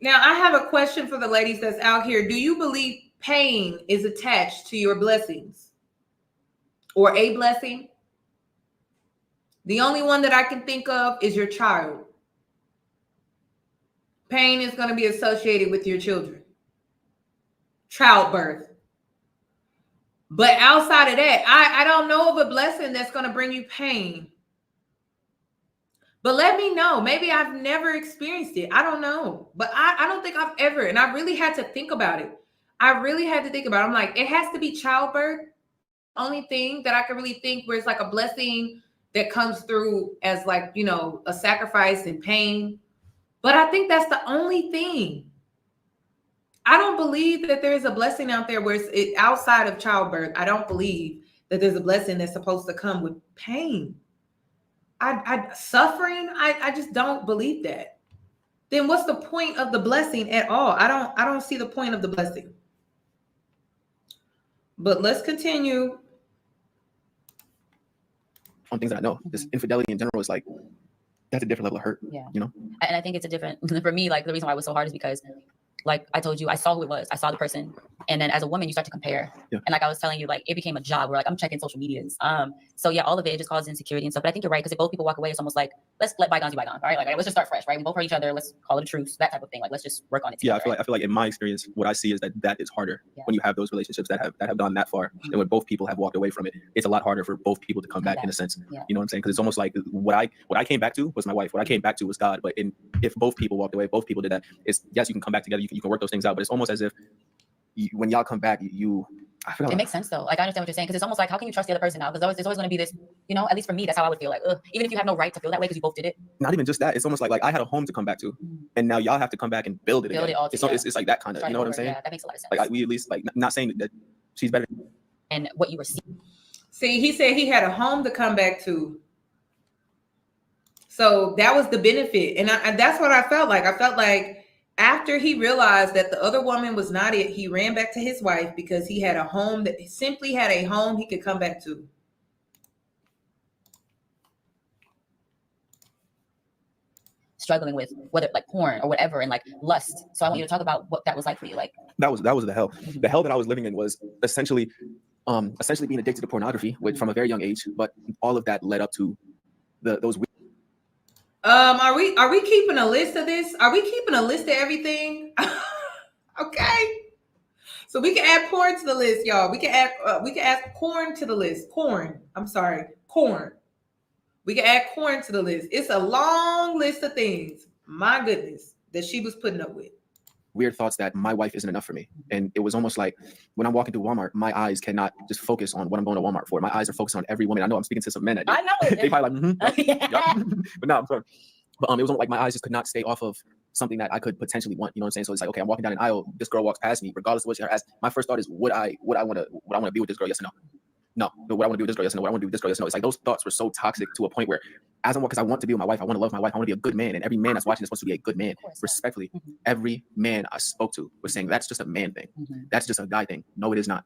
Now I have a question for the ladies that's out here. Do you believe pain is attached to your blessings or a blessing? The only one that I can think of is your child. Pain is going to be associated with your children. Childbirth. But outside of that, I don't know of a blessing that's going to bring you pain. But let me know. Maybe I've never experienced it. I don't know. But I don't think I've ever. And I really had to think about it. I'm like, it has to be childbirth. Only thing that I can really think where it's like a blessing that comes through as like, you know, a sacrifice and pain. But I think that's the only thing. I don't believe that there is a blessing out there where it's outside of childbirth. I don't believe that there's a blessing that's supposed to come with pain. Suffering, I just don't believe that. Then what's the point of the blessing at all? I don't see the point of the blessing. But let's continue. On things that I know, this infidelity in general is like, that's a different level of hurt. Yeah. You know? And I think it's a different, for me, like the reason why it was so hard is because like I told you, I saw who it was. I saw the person. And then as a woman, you start to compare. Yeah. And like I was telling you, like it became a job where like I'm checking social medias. So yeah, all of it just caused insecurity and stuff. But I think you're right, because if both people walk away, it's almost like, let's let bygones be bygones, right? Like let's just start fresh, right? We both hurt each other. Let's call it a truce, that type of thing. Like let's just work on it together. Yeah, I feel like in my experience, what I see is that is harder when you have those relationships that have gone that far. And when both people have walked away from it, it's a lot harder for both people to come back in a sense. Yeah. You know what I'm saying? Because it's almost like what I came back to was my wife. What I came back to was God. But if both people walked away, both people did that, it's yes, you can come back together. You can work those things out. But it's almost as if when y'all come back, you It makes sense though. Like I understand what you're saying because it's almost like how can you trust the other person now? Because there's always going to be this, you know. At least for me, that's how I would feel. Like, even if you have no right to feel that way because you both did it. Not even just that. It's almost like I had a home to come back to, and now y'all have to come back and build it again. All together. It's like that kind of. You know what I'm saying? Yeah, that makes a lot of sense. Like we at least like not saying that she's better. And what you were seeing. See, he said he had a home to come back to. So that was the benefit, and that's what I felt like. I felt like. After he realized that the other woman was not it, he ran back to his wife because he had a home that simply had a home he could come back to. Struggling with whether like porn or whatever and like lust. So I want you to talk about what that was like for you. Like that was the hell. The hell that I was living in was essentially being addicted to pornography, which from a very young age. But all of that led up to those. Are we keeping a list of this? Are we keeping a list of everything? Okay. So we can add porn to the list, y'all. We can add corn to the list. Corn. We can add corn to the list. It's a long list of things. My goodness, that she was putting up with. Weird thoughts that my wife isn't enough for me. And it was almost like when I'm walking through Walmart, my eyes cannot just focus on what I'm going to Walmart for. My eyes are focused on every woman. I know I'm speaking to some men that I know it. they probably like, yeah. But no, I'm sorry. But it was like my eyes just could not stay off of something that I could potentially want. You know what I'm saying? So it's like, okay, I'm walking down an aisle, this girl walks past me, regardless of what she has. My first thought is, would I want to be with this girl? Yes or no? No. Would I want to be with this girl? Yes or no? Would I want to be with this girl? Yes or no? It's like those thoughts were so toxic to a point where because I want to be with my wife, I want to love my wife, I want to be a good man. And every man that's watching is supposed to be a good man. Respectfully, every man I spoke to was saying that's just a man thing. That's just a guy thing. No, it is not.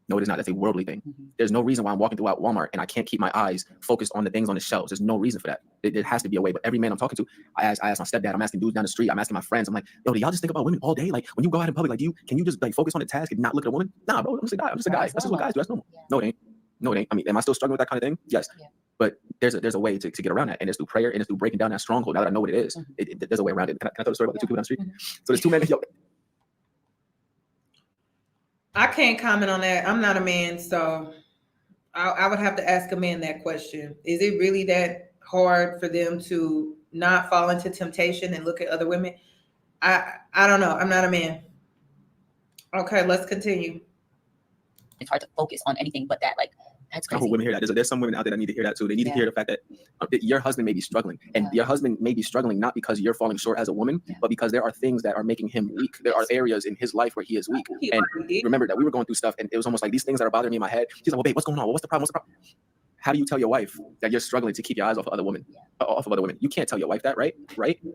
No, it is not. That's a worldly thing. There's no reason why I'm walking throughout Walmart and I can't keep my eyes focused on the things on the shelves. There's no reason for that. There has to be a way. But every man I'm talking to, I ask my stepdad, I'm asking dudes down the street, I'm asking my friends, I'm like, yo, do y'all just think about women all day? Like when you go out in public, like can you just like focus on the task and not look at a woman? Nah, bro, I'm just a guy. That's just what guys do. That's normal. No, it ain't. No, it ain't. I mean, am I still struggling with that kind of thing? Yes. Yeah. But there's a way to get around that, and it's through prayer, and it's through breaking down that stronghold. Now that I know what it is, there's a way around it. Can I tell the story about the two people down the street? So there's two men. I can't comment on that. I'm not a man, so I would have to ask a man that question. Is it really that hard for them to not fall into temptation and look at other women? I don't know. I'm not a man. Okay, let's continue. It's hard to focus on anything but that. Like, that's crazy. I hope women hear that. There's some women out there that need to hear that too. They need to hear the fact that your husband may be struggling, and your husband may be struggling not because you're falling short as a woman, but because there are things that are making him weak. There are areas in his life where he is weak. And remember that we were going through stuff, and it was almost like these things that are bothering me in my head. She's like, "Well, babe, what's going on? What's the problem? How do you tell your wife that you're struggling to keep your eyes off of other women? You can't tell your wife that, right?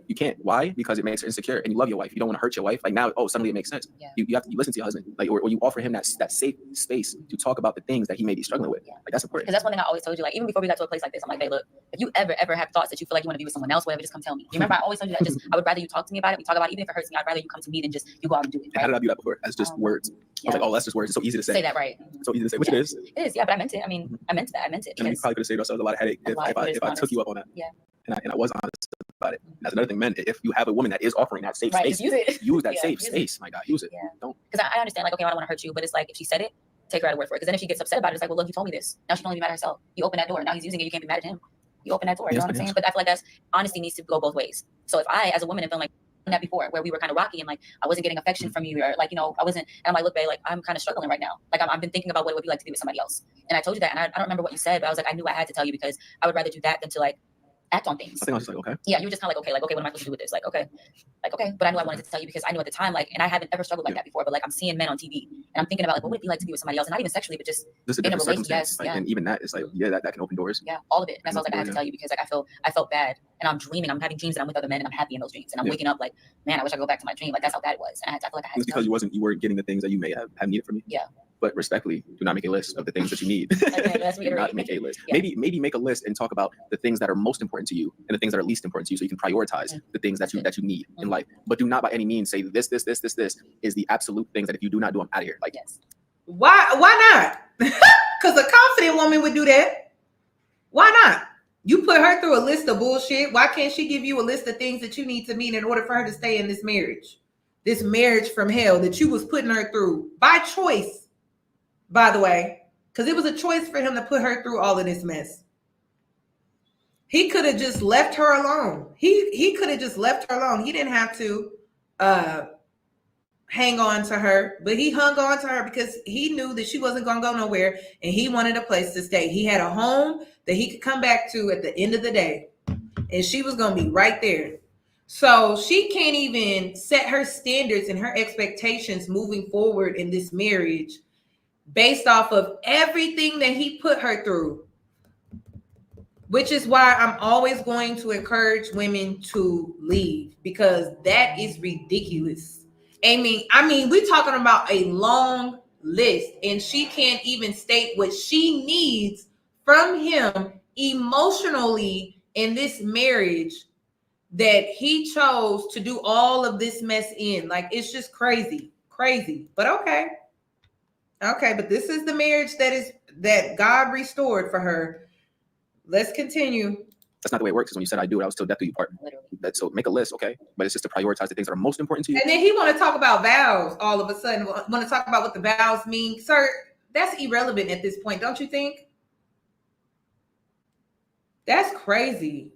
You can't. Why? Because it makes her insecure, and you love your wife. You don't want to hurt your wife. Like now, suddenly it makes sense. Yeah. You have to listen to your husband, like, or you offer him that safe space to talk about the things that he may be struggling with. Like that's important. Because that's one thing I always told you. Like even before we got to a place like this, I'm like, hey, look, if you ever have thoughts that you feel like you want to be with someone else, whatever, just come tell me. You remember I always told you that. I would rather you talk to me about it. We talk about it, even if it hurts me. I'd rather you come to me than just you go out and do it. Right? And how did I do that before? As just words. I was like, that's just words. It's so easy to say. Say that right. So easy to say, which it is. It is, yeah, but I meant it. I mean, I meant that. I meant it. And we probably could have saved ourselves a lot of headache if I took you up on that. Yeah. And I was honest about it. That's another thing, men. If you have a woman that is offering that safe space, use that safe space. My God, use it. Yeah. Don't. Because I understand, like, okay, I don't want to hurt you, but it's like if she said it, take her at her word for it. Because then if she gets upset about it, it's like, well, look, you told me this. Now she can only be mad at herself. You open that door. Now he's using it. You can't be mad at him. You open that door. You know what I'm saying? But I feel like that's honesty needs to go both ways. So if I, as a woman, am feeling like that before, where we were kind of rocky and like I wasn't getting affection from you, or like, you know, I wasn't, and I'm like, look, babe, like I'm kind of struggling right now. Like I've been thinking about what it would be like to be with somebody else. And I told you that, and I don't remember what you said, but I was like, I knew I had to tell you because I would rather do that than to like act on things. I think I was just like, okay. Yeah, you were just kind of like, okay, what am I supposed to do with this? Like, okay. But I knew I wanted to tell you because I knew at the time, like, and I haven't ever struggled like that before, but like I'm seeing men on TV and I'm thinking about like, what would it be like to be with somebody else? And not even sexually, but just in a relationship. Yes, like, and even that is like, that can open doors. Yeah, all of it. And so I was like, I had to tell you because like I felt bad, and I'm dreaming. I'm having dreams that I'm with other men, and I'm happy in those dreams. And I'm waking up like, man, I wish I could go back to my dream. Like that's how bad it was. And I feel like I had to. Because you weren't getting the things that you may have needed from me. Yeah. But respectfully, do not make a list of the things that you need. Do not make a list. Yeah. Maybe make a list and talk about the things that are most important to you and the things that are least important to you, so you can prioritize the things that you need in life. But do not by any means say this is the absolute things that if you do not do, I'm out of here. Like yes. Why not? Because a confident woman would do that. Why not? You put her through a list of bullshit. Why can't she give you a list of things that you need to meet in order for her to stay in this marriage? This marriage from hell that you was putting her through by choice. By the way, because it was a choice for him to put her through all of this mess. He could have just left her alone. He could have just left her alone. He didn't have to hang on to her, but he hung on to her because he knew that she wasn't going to go nowhere and he wanted a place to stay. He had a home that he could come back to at the end of the day, and she was going to be right there. So she can't even set her standards and her expectations moving forward in this marriage based off of everything that he put her through, which is why I'm always going to encourage women to leave, because that is ridiculous. I mean, we're talking about a long list, and she can't even state what she needs from him emotionally in this marriage that he chose to do all of this mess in. Like, it's just crazy. But okay, but this is the marriage that God restored for her. Let's continue. That's not the way it works. Because when you said I do it, I was still death do you part. So make a list, okay? But it's just to prioritize the things that are most important to you. And then he want to talk about vows all of a sudden. Want to talk about what the vows mean. Sir, that's irrelevant at this point, don't you think? That's crazy.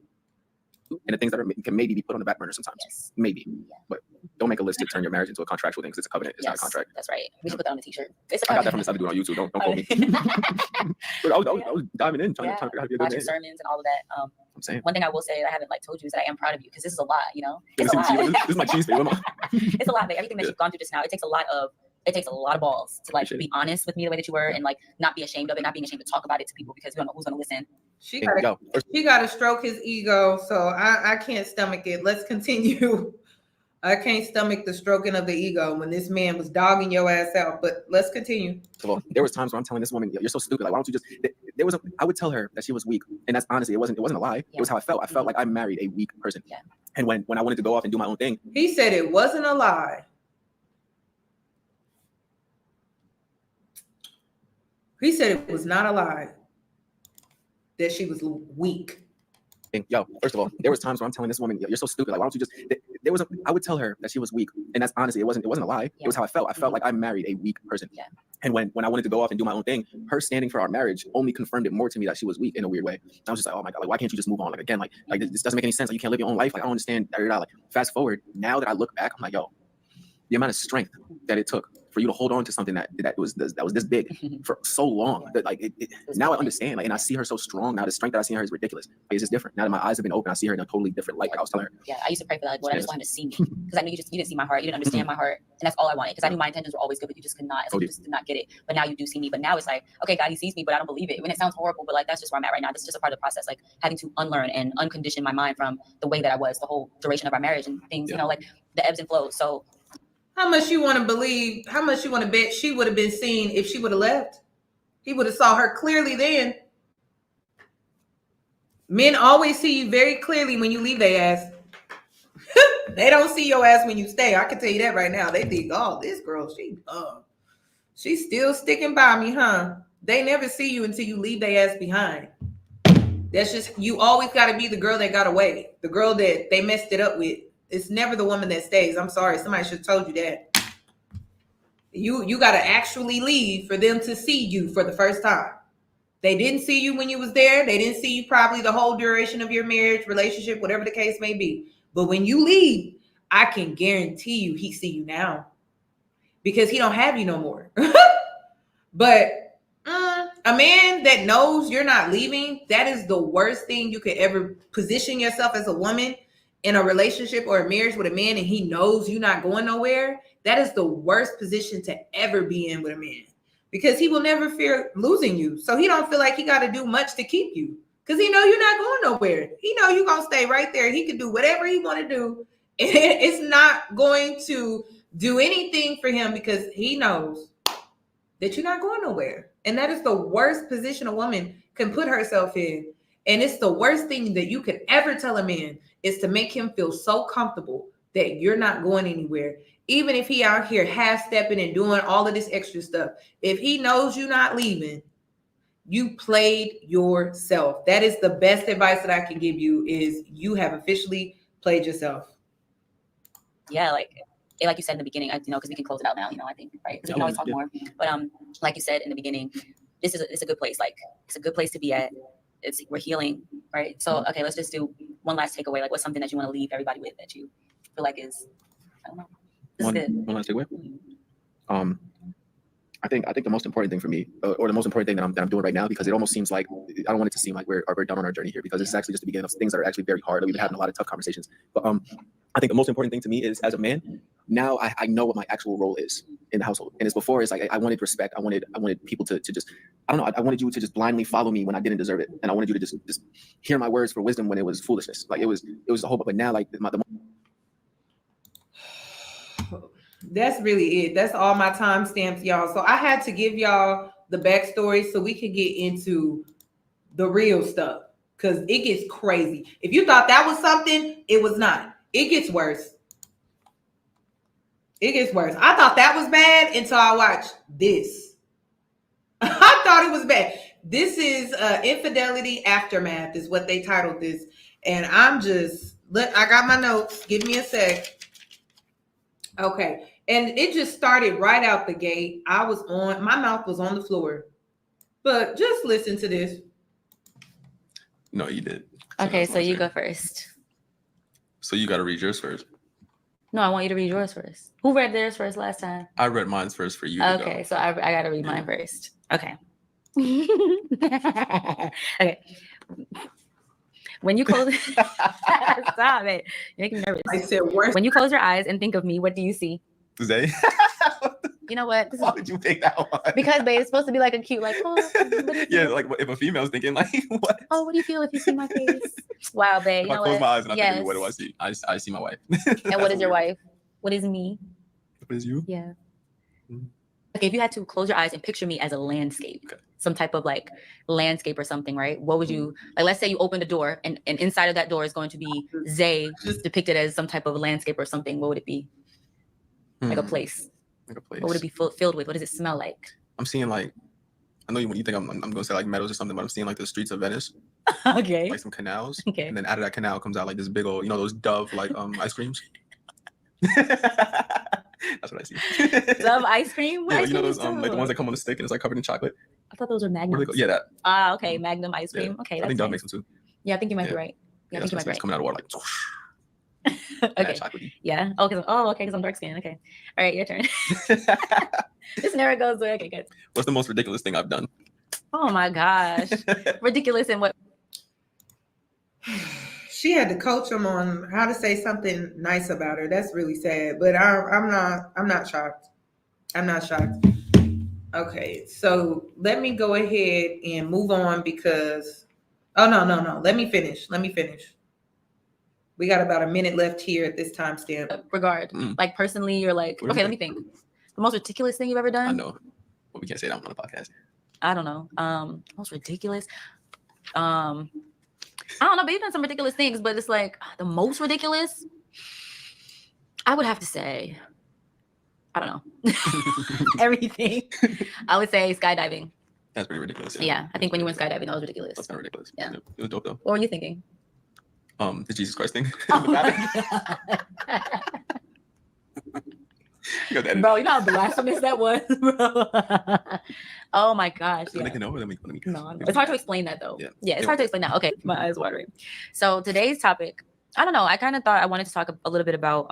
And the things that can maybe be put on the back burner sometimes. Yes. Maybe. Yeah. But don't make a list to turn your marriage into a contractual thing, because it's a covenant. It's not a contract. That's right. We should put that on a t-shirt. I got that from this other dude on YouTube. Don't quote me. But I was diving in, trying to figure out how to be a good watching man. sermons and all of that. I'm saying. One thing I will say that I haven't told you is that I am proud of you, because this is a lot, It's a lot. This is my cheese face. It's a lot, but everything that you've gone through just now, it takes a lot of balls to be honest with me the way that you were, and not be ashamed of it, not being ashamed to talk about it to people, because we don't know who's gonna listen. She got to stroke his ego, so I can't stomach it. Let's continue. I can't stomach the stroking of the ego when this man was dogging your ass out. But let's continue. So there was times where I'm telling this woman, "You're so stupid. Like, why don't you just?" I would tell her that she was weak, and that's honestly, it wasn't a lie. Yeah. It was how I felt. I felt like I married a weak person. Yeah. And when I wanted to go off and do my own thing, he said it wasn't a lie. He said it was not a lie that she was weak. First of all, there was times where I'm telling this woman, "You're so stupid. Like, why don't you just?" I would tell her that she was weak, and that's honestly, it wasn't a lie. Yeah. It was how I felt. I felt like I married a weak person. Yeah. And when I wanted to go off and do my own thing, her standing for our marriage only confirmed it more to me that she was weak in a weird way. I was just like, oh my God, why can't you just move on? Again, this doesn't make any sense. You can't live your own life. I don't understand. Fast forward, now that I look back, I'm like, the amount of strength that it took for you to hold on to something that was this big for so long. That now I understand. And I see her so strong now. The strength that I see in her is ridiculous. It's just different. Now that my eyes have been open, I see her in a totally different light. I was telling her. Yeah, I used to pray for that. Lord, I just wanted to see me, because I knew you didn't see my heart. You didn't understand my heart, and that's all I wanted. Because I knew my intentions were always good, but you just could not. You just did not get it. But now you do see me. But now it's like, okay, God, He sees me, but I don't believe it. When it sounds horrible, but that's just where I'm at right now. This is just a part of the process. Having to unlearn and uncondition my mind from the way that I was the whole duration of our marriage and things. Yeah. The ebbs and flows. So. How much you want to believe? How much you want to bet she would have been seen if she would have left? He would have saw her clearly then. Men always see you very clearly when you leave their ass. They don't see your ass when you stay. I can tell you that right now. They think, oh, this girl, she's still sticking by me, huh? They never see you until you leave their ass behind. That's just, you always got to be the girl that got away, the girl that they messed it up with. It's never the woman that stays. I'm sorry. Somebody should have told you that. You got to actually leave for them to see you for the first time. They didn't see you when you was there. They didn't see you probably the whole duration of your marriage, relationship, whatever the case may be. But when you leave, I can guarantee you he see you now, because he don't have you no more. But a man that knows you're not leaving, that is the worst thing you could ever position yourself as a woman in a relationship or a marriage with a man, and he knows you're not going nowhere. That is the worst position to ever be in with a man, because he will never fear losing you. So he don't feel like he got to do much to keep you, because he know you're not going nowhere. He know you're going to stay right there. He can do whatever he want to do. And it's not going to do anything for him, because he knows that you're not going nowhere. And that is the worst position a woman can put herself in. And it's the worst thing that you could ever tell a man, is to make him feel so comfortable that you're not going anywhere. Even if he out here half-stepping and doing all of this extra stuff, if he knows you're not leaving, you played yourself. That is the best advice that I can give you, is you have officially played yourself. Yeah, like you said in the beginning, because we can close it out now, I think, right? Because we can always talk more. But like you said in the beginning, it's a good place. It's a good place to be at. We're healing, right? So, okay, let's just do one last takeaway. What's something that you want to leave everybody with that you feel like is, I don't know. This is good. one last takeaway. I think the most important thing for me, or the most important thing that I'm doing right now, because it almost seems like I don't want it to seem like we're done on our journey here, because it's actually just the beginning of things that are actually very hard. We've been having a lot of tough conversations, but I think the most important thing to me is, as a man, now I know what my actual role is in the household. And it's before, it's like I wanted respect. I wanted people to just, I don't know, I wanted you to just blindly follow me when I didn't deserve it, and I wanted you to just hear my words for wisdom when it was foolishness. Like it was the whole. But now, like That's really it. That's all my timestamps, y'all. So I had to give y'all the backstory so we could get into the real stuff, because it gets crazy. If you thought that was something, it was not. It gets worse. It gets worse. I thought that was bad until I watched this. I thought it was bad. This is Infidelity Aftermath is what they titled this. And I'm just, I got my notes. Give me a sec. Okay. And it just started right out the gate. My mouth was on the floor. But just listen to this. No, you did. Okay, so you go first. So you got to read yours first. No, I want you to read yours first. Who read theirs first last time? I read mine first for you. Okay, so I got to read mine first. Okay. Okay. When you close, stop it. You're making me nervous. I said worse. When you close your eyes and think of me, what do you see? Zay. You know what? Why did you pick that one? Because babe, it's supposed to be like a cute, like, oh, what do you Yeah, feel? like if a female's thinking, like, what? Oh, what do you feel if you see my face? Wow, babe. If You I know close what? my eyes and I Yes. think, what do I see? I see my wife. And what is your wife? What is me? What is you? Yeah. Mhm. Okay, if you had to close your eyes and picture me as a landscape, Okay. some type of like landscape or something, right? What would you like? Let's say you open the door, and inside of that door is going to be Zay depicted as some type of landscape or something. What would it be? Like a place. Like a place. What would it be filled with? What does it smell like? I'm seeing like, I know you think I'm going to say like meadows or something, but I'm seeing like the streets of Venice, Okay. like some canals. Okay. And then out of that canal comes out like this big old, those Dove like ice creams. That's what I see. Love ice cream? What Yeah, ice cream those is like the Dove? ones that come on the stick and it's like covered in chocolate. I thought those were What do they magnums. call? Yeah, that. Ah, okay, Magnum ice Yeah. cream. Okay, I that's think Dove nice. makes them too. Yeah, I think you might Yeah. be right. Yeah, I That's think you might what be it's coming out of water like. right. Okay. Chocolatey. Yeah. Oh, because I'm dark skinned. Okay. All right, your turn. This never goes away. Okay, good. What's the most ridiculous thing I've done? Oh my gosh. Ridiculous in what? She had to coach him on how to say something nice about her. That's really sad. But I'm not shocked. I'm not shocked. Okay, so let me go ahead and move on because no. Let me finish. We got about a minute left here at this timestamp. Regard. Mm. Like personally, you're like, What do okay, you let me think. The most ridiculous thing you've ever done? I know. But we can't say that on the podcast. I don't know. Most ridiculous. I don't know, but you've done some ridiculous things, but it's like the most ridiculous. I would have to say, I don't know. Everything. I would say skydiving. That's pretty ridiculous. Yeah, I think when you went skydiving, that was ridiculous. That's kind of ridiculous. Yeah. It was dope though. What were you thinking? The Jesus Christ thing. Oh my God. You got that. Bro, you know how blasphemous that was, bro. Oh my gosh. Let Yeah. me know. Let me. No, it's hard to explain that though. Yeah. It's hard to explain that. Okay, my eyes watering. So today's topic, I don't know. I kind of thought I wanted to talk a little bit about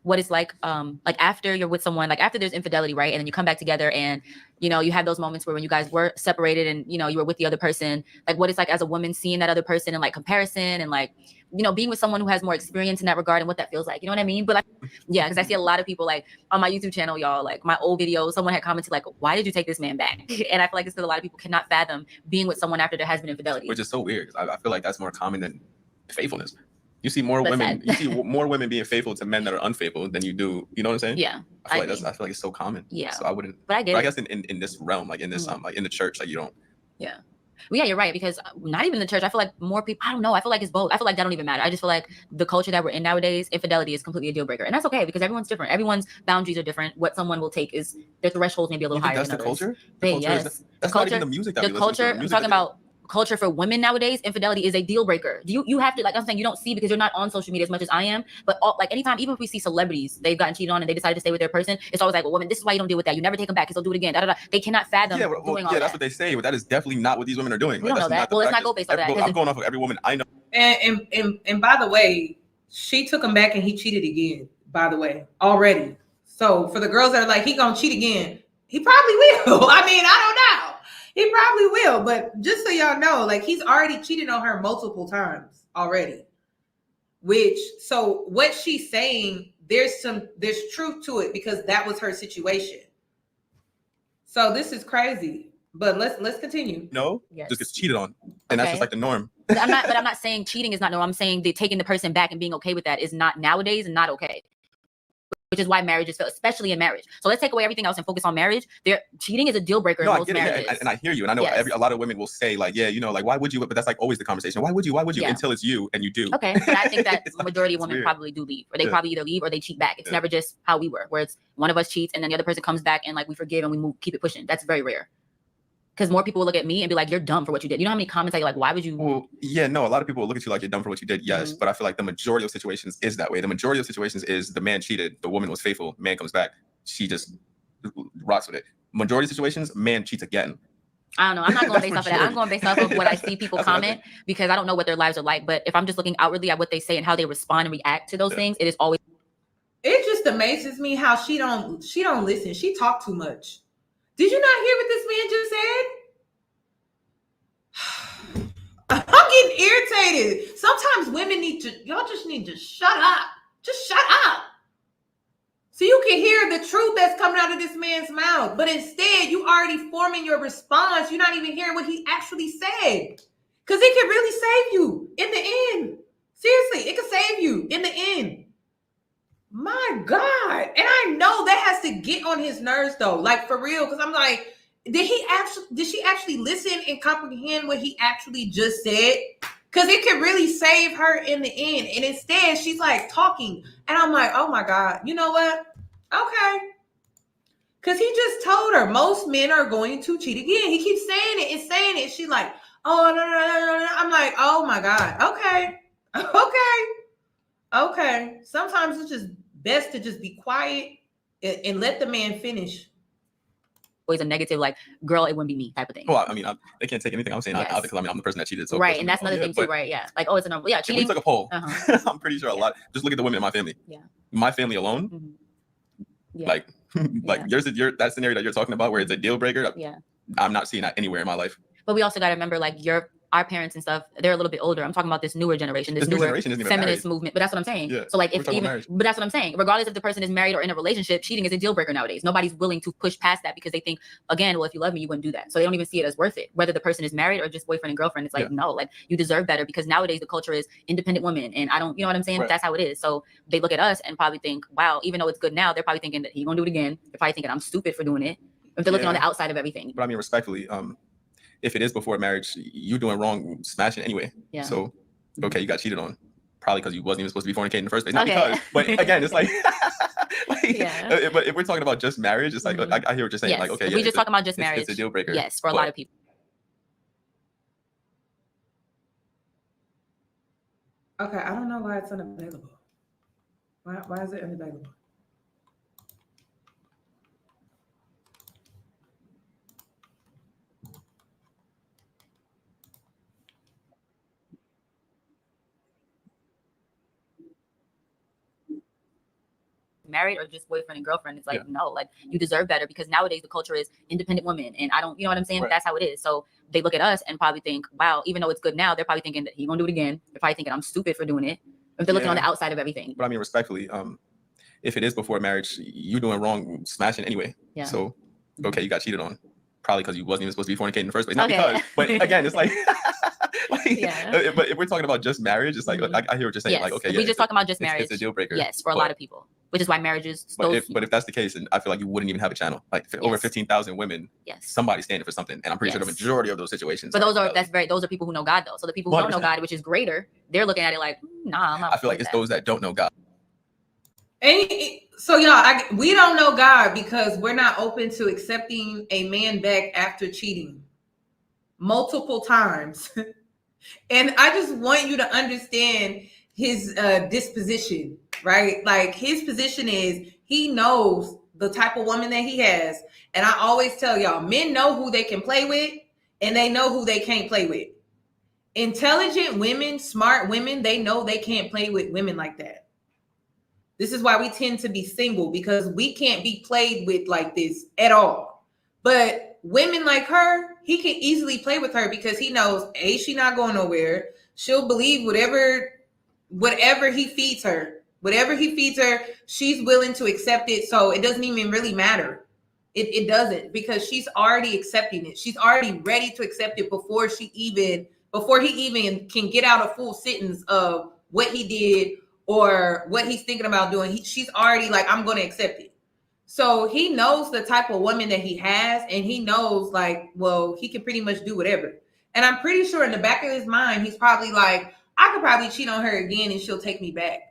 what it's like after you're with someone, like after there's infidelity, right? And then you come back together and you have those moments where when you guys were separated and you were with the other person, like what it's like as a woman seeing that other person and like comparison and like being with someone who has more experience in that regard and what that feels like. You know what I mean? But like, yeah, because I see a lot of people like on my YouTube channel, y'all, like my old videos, someone had commented like, why did you take this man back? And I feel like it's because a lot of people cannot fathom being with someone after there has been infidelity. Which is so weird because I feel like that's more common than faithfulness. You see more That's women. sad. You see more women being faithful to men that are unfaithful than you do. You know what I'm saying? Yeah. I feel like it's so common. Yeah. So I wouldn't. But I get But I it. guess in this realm, like in this like in the church, like you don't. Yeah. Well, yeah, you're right. Because not even the church. I feel like more people, I don't know. I feel like it's both. I feel like that don't even matter. I just feel like the culture that we're in nowadays, infidelity is completely a deal breaker. And that's okay because everyone's different. Everyone's boundaries are different. What someone will take is their thresholds maybe a little You think higher that's the than others. culture? Hey, culture yes. That's The not culture- even the music that The we listen to. culture, I'm talking about culture for women nowadays, infidelity is a deal breaker. You have to, like I'm saying, you don't see because you're not on social media as much as I am. But like anytime, even if we see celebrities, they've gotten cheated on and they decided to stay with their person, it's always like, well, woman, this is why you don't deal with that. You never take them back because they'll do it again. Da, da, da. They cannot fathom doing all that's that. what they say, but that is definitely not what these women are doing. We don't know that. Well, let's not go based on that. I'm going off of every woman I know. And by the way, she took him back and he cheated again, by the way, already. So for the girls that are like, he gonna cheat again, he probably will. I mean, I don't know. He probably will. But just so y'all know, like, he's already cheated on her multiple times already. So what she's saying, there's truth to it because that was her situation. So this is crazy. But let's continue. No, Yes. just gets cheated on, and that's just like the norm. But I'm not saying cheating is not normal. I'm saying that taking the person back and being okay with that is not nowadays and not okay. Which is why marriage is failed, especially in marriage. So let's take away everything else and focus on marriage. Cheating is a deal breaker in most marriages. Yeah, and I hear you, and I know a lot of women will say like, yeah, you know, like, why would you? But that's like always the conversation. Why would you? Yeah. Until it's you and you do. Okay, but I think that the majority of it's women weird. probably do leave, or they probably either leave or they cheat back. It's never just how we were, where it's one of us cheats and then the other person comes back and like we forgive and we keep it pushing. That's very rare. Because more people will look at me and be like, you're dumb for what you did. You know how many comments I get like, why would you? Well, yeah, no, a lot of people will look at you like you're dumb for what you did. Yes, but I feel like the majority of situations is that way. The majority of situations is the man cheated, the woman was faithful, man comes back, she just rocks with it. Majority of situations, man cheats again. I don't know. I'm not going based off of that. I'm going based off of what I see people comment because I don't know what their lives are like. But if I'm just looking outwardly at what they say and how they respond and react to those things, it is always. It just amazes me how she don't listen. She talk too much. Did you not hear what this man just said? I'm getting irritated. Sometimes women y'all just need to shut up. Just shut up. So you can hear the truth that's coming out of this man's mouth. But instead, you already forming your response. You're not even hearing what he actually said. Because it can really save you in the end. Seriously, it can save you in the end. My God. And I know that has to get on his nerves though. Like for real. Because I'm like, did she actually listen and comprehend what he actually just said? Because it could really save her in the end. And instead, she's like talking. And I'm like, oh my God, you know what? Okay. Because he just told her most men are going to cheat again. He keeps saying it and saying it. She's like, oh, no. I'm like, oh my God. Okay. Sometimes it's just best to just be quiet and let the man finish. Always a negative, like, girl, it wouldn't be me type of thing. Well, I mean, they can't take anything I'm saying out because I mean, I'm the person that cheated. So right, and that's another thing too, right? Yeah, like, oh, it's a normal. Yeah, cheating. If we took a poll, I'm pretty sure a lot. Just look at the women in my family. Yeah, my family alone. Yeah. Like that scenario that you're talking about, where it's a deal breaker. Yeah, I'm not seeing that anywhere in my life. But we also got to remember, like, our parents and stuff, they're a little bit older. I'm talking about this newer generation, this newer feminist movement. But that's what I'm saying. Yeah. So like, but that's what I'm saying. Regardless if the person is married or in a relationship, cheating is a deal breaker nowadays. Nobody's willing to push past that because they think, again, well, if you love me, you wouldn't do that. So they don't even see it as worth it. Whether the person is married or just boyfriend and girlfriend, it's like, no, like, you deserve better because nowadays the culture is independent women. And I don't, you know what I'm saying? Right. That's how it is. So they look at us and probably think, wow, even though it's good now, they're probably thinking that he's going to do it again. They're probably thinking I'm stupid for doing it. If they're looking on the outside of everything. But I mean, respectfully, if it is before marriage, you're doing wrong, smashing anyway. Yeah. So, okay, you got cheated on, probably because you wasn't even supposed to be fornicating in the first place. Not because, but again, it's like, but if we're talking about just marriage, it's like, I hear what you're saying. Yes. Like, okay, we're just talking about just marriage. It's a deal breaker. Yes, for a lot of people. Okay, I don't know why it's unavailable. Why is it unavailable? Married or just boyfriend and girlfriend, it's like, no, like, you deserve better because nowadays the culture is independent women and I don't, you know what I'm saying? Right. That's how it is. So they look at us and probably think, wow, even though it's good now, they're probably thinking that he's gonna do it again. They're probably thinking I'm stupid for doing it. If they're looking on the outside of everything. But I mean, respectfully, if it is before marriage, you're doing wrong, smashing anyway. Yeah. So okay, you got cheated on, probably because you wasn't even supposed to be fornicating in the first place. Not because, but again, it's like, but if we're talking about just marriage, it's like, I hear what you're saying. Yes. Like, okay, we're just talking about just marriage. It's a deal breaker. Yes, for a lot of people, which is why marriages. But if that's the case, then I feel like you wouldn't even have a channel. Like over 15,000 women, somebody's standing for something, and I'm pretty sure the majority of those situations. But those are people who know God though. So the people who don't know God, which is greater, they're looking at it like, nah, I'm not. I feel like it's those that don't know God. And so y'all, we don't know God because we're not open to accepting a man back after cheating multiple times. And I just want you to understand his disposition, right? Like, his position is he knows the type of woman that he has. And I always tell y'all, men know who they can play with and they know who they can't play with. Intelligent women, smart women, they know they can't play with women like that. This is why we tend to be single, because we can't be played with like this at all. But women like her, he can easily play with her because he knows, A, she not going nowhere. She'll believe whatever he feeds her. Whatever he feeds her, she's willing to accept it. So it doesn't even really matter. It doesn't, because she's already accepting it. She's already ready to accept it before he even can get out a full sentence of what he did or what he's thinking about doing. She's already like, I'm going to accept it. So he knows the type of woman that he has, and he knows like, well, he can pretty much do whatever. And I'm pretty sure in the back of his mind, he's probably like, I could probably cheat on her again and she'll take me back.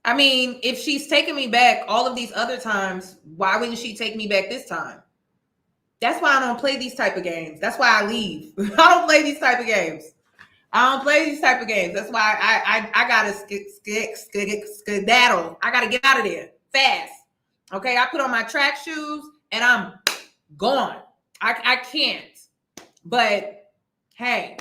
I mean, if she's taking me back all of these other times, why wouldn't she take me back this time? That's why I don't play these type of games. That's why I leave. I don't play these type of games. That's why I gotta skedaddle. I gotta get out of there fast. Okay, I put on my track shoes and I'm gone. I can't. But hey,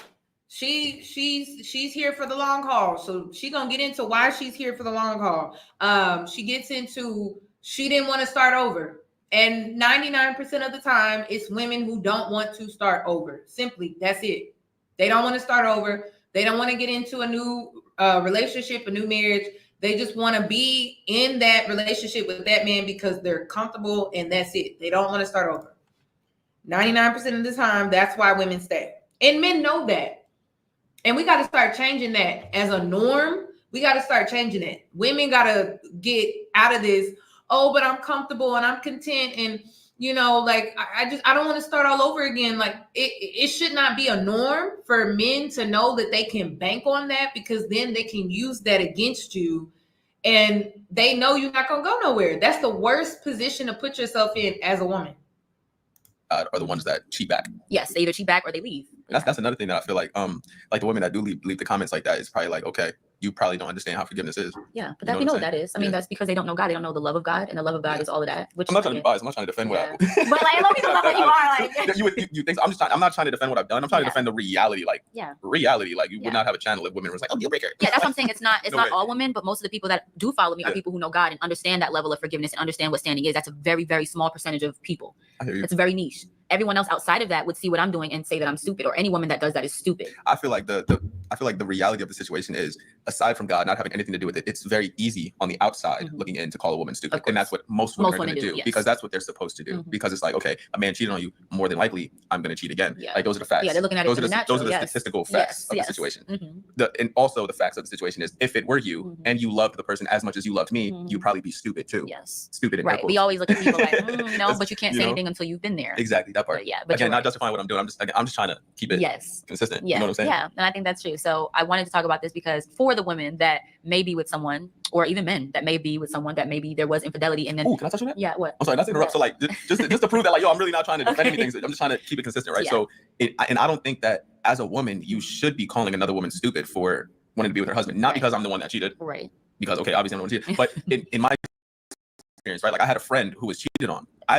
she's here for the long haul. So she gonna get into why she's here for the long haul. She gets into she didn't want to start over. And 99% of the time, it's women who don't want to start over. Simply, that's it. They don't want to start over. They don't want to get into a new relationship, a new marriage. They just want to be in that relationship with that man because they're comfortable, and that's it. They don't want to start over. 99% of the time, that's why women stay. And men know that. And we got to start changing that as a norm. We got to start changing it. Women got to get out of this, oh, but I'm comfortable and I'm content. And, you know, like, I don't want to start all over again. Like, it should not be a norm for men to know that they can bank on that, because then they can use that against you. And they know you're not going to go nowhere. That's the worst position to put yourself in as a woman. Are the ones that cheat back. Yes, they either cheat back or they leave. That's another thing that I feel like the women that do leave the comments like that is probably like, okay, you probably don't understand how forgiveness is. Yeah, but that, you know what that is. I mean, that's because they don't know God. They don't know the love of God, and the love of God is all of that. Which I'm not trying to be biased. I'm not trying to defend what I but like, a lot of people love what you are. Like, you think so? I'm not trying to defend what I've done. I'm trying to defend the reality. Like, reality. Like, you would not have a channel if women was like, oh, deal breaker. Yeah, that's what I'm saying. It's not all women, but most of the people that do follow me are people who know God and understand that level of forgiveness and understand what standing is. That's a very, very small percentage of people. I hear you. It's very niche. Everyone else outside of that would see what I'm doing and say that I'm stupid, or any woman that does that is stupid. I feel like the reality of the situation is, aside from God not having anything to do with it, it's very easy on the outside looking in to call a woman stupid. And that's what most women are going to do, because that's what they're supposed to do. Because it's like, okay, a man cheated on you, more than likely I'm going to cheat again. Like, those are the facts. Yeah, they're looking at those it are natural, those are the statistical facts of the situation. Mm-hmm. And also the facts of the situation is, if it were you and you loved the person as much as you loved me, you'd probably be stupid too. Yes. Stupid and right. We always look at people like, no, but you can't say anything until you've been there. Exactly, that part. But yeah, but again, not justifying what I'm doing. I'm just trying to keep it consistent. Yeah. You know what I'm saying? Yeah, and I think that's true. So I wanted to talk about this because for the women that may be with someone, or even men that may be with someone that maybe there was infidelity, and then can I touch on that? Yeah, what? I'm sorry, not to interrupt. So like, just to prove that, like, yo, I'm really not trying to defend anything. I'm just trying to keep it consistent, right? So, and I don't think that as a woman you should be calling another woman stupid for wanting to be with her husband, not because I'm the one that cheated, right? Because obviously I'm the one cheated, but in my experience, right? Like, I had a friend who was cheated on. By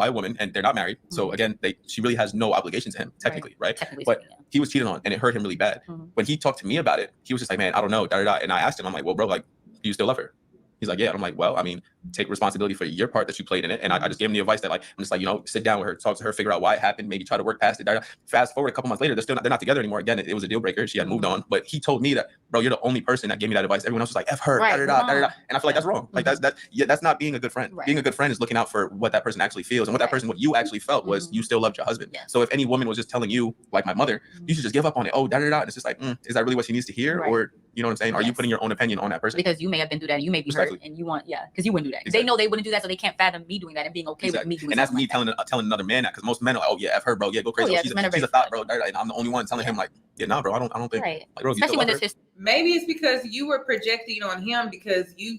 a woman, and they're not married. So again, she really has no obligation to him, technically, right? But he was cheated on, and it hurt him really bad. When he talked to me about it, he was just like, man, I don't know, And I asked him, I'm like, well, bro, like, do you still love her? He's like, yeah. And I'm like, well, I mean, take responsibility for your part that you played in it. And I just gave him the advice that, like, I'm just like, sit down with her, talk to her, figure out why it happened, maybe try to work past it. Fast forward a couple months later, they're not together anymore. Again, it was a deal breaker. She had moved on, but he told me that, bro, you're the only person that gave me that advice. Everyone else was like, F her, And I feel like that's wrong. Like, that's not being a good friend. Being a good friend is looking out for what that person actually feels, and what you actually felt was you still loved your husband. So if any woman was just telling you, like my mother, you should just give up on it. Oh, and it's just like, is that really what she needs to hear? Or, you know what I'm saying? Are you putting your own opinion on that person? Because you may have been through that, and you may be hurt, and you want, because you wouldn't do that. They know they wouldn't do that, so they can't fathom me doing that and being okay with me doing that. And that's me telling another man that, because most men are like, oh yeah, F her, bro, yeah, go crazy. She's a thought, bro. And I'm the only one telling him, like, yeah, nah, bro, I don't think. Like, bro, especially when there's maybe it's because you were projecting on him because you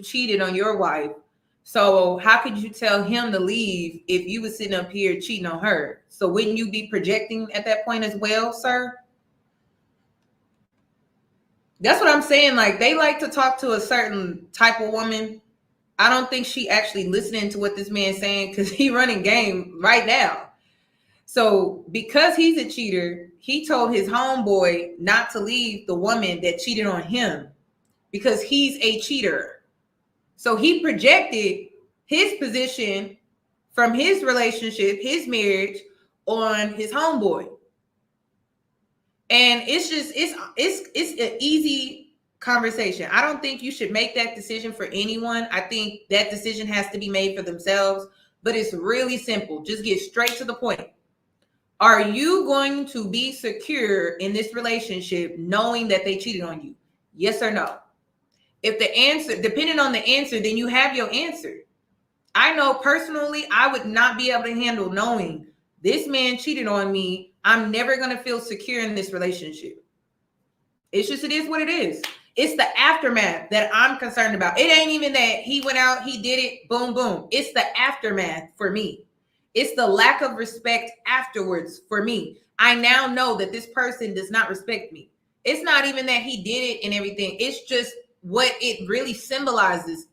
cheated on your wife. So how could you tell him to leave if you were sitting up here cheating on her? So wouldn't you be projecting at that point as well, sir? That's what I'm saying. Like, they like to talk to a certain type of woman. I don't think she actually listening to what this man's saying, because he running game right now. So because he's a cheater, he told his homeboy not to leave the woman that cheated on him, because he's a cheater. So he projected his position from his relationship, his marriage, on his homeboy. And it's just, it's an easy conversation. I don't think you should make that decision for anyone. I think that decision has to be made for themselves, but it's really simple. Just get straight to the point. Are you going to be secure in this relationship knowing that they cheated on you? Yes or no? If the answer, depending on the answer, then you have your answer. I know personally, I would not be able to handle knowing this man cheated on me. I'm never going to feel secure in this relationship. It's just, it is what it is. It's the aftermath that I'm concerned about. It ain't even that he went out, he did it, boom, boom. It's the aftermath for me. It's the lack of respect afterwards for me. I now know that this person does not respect me. It's not even that he did it and everything. It's just what it really symbolizes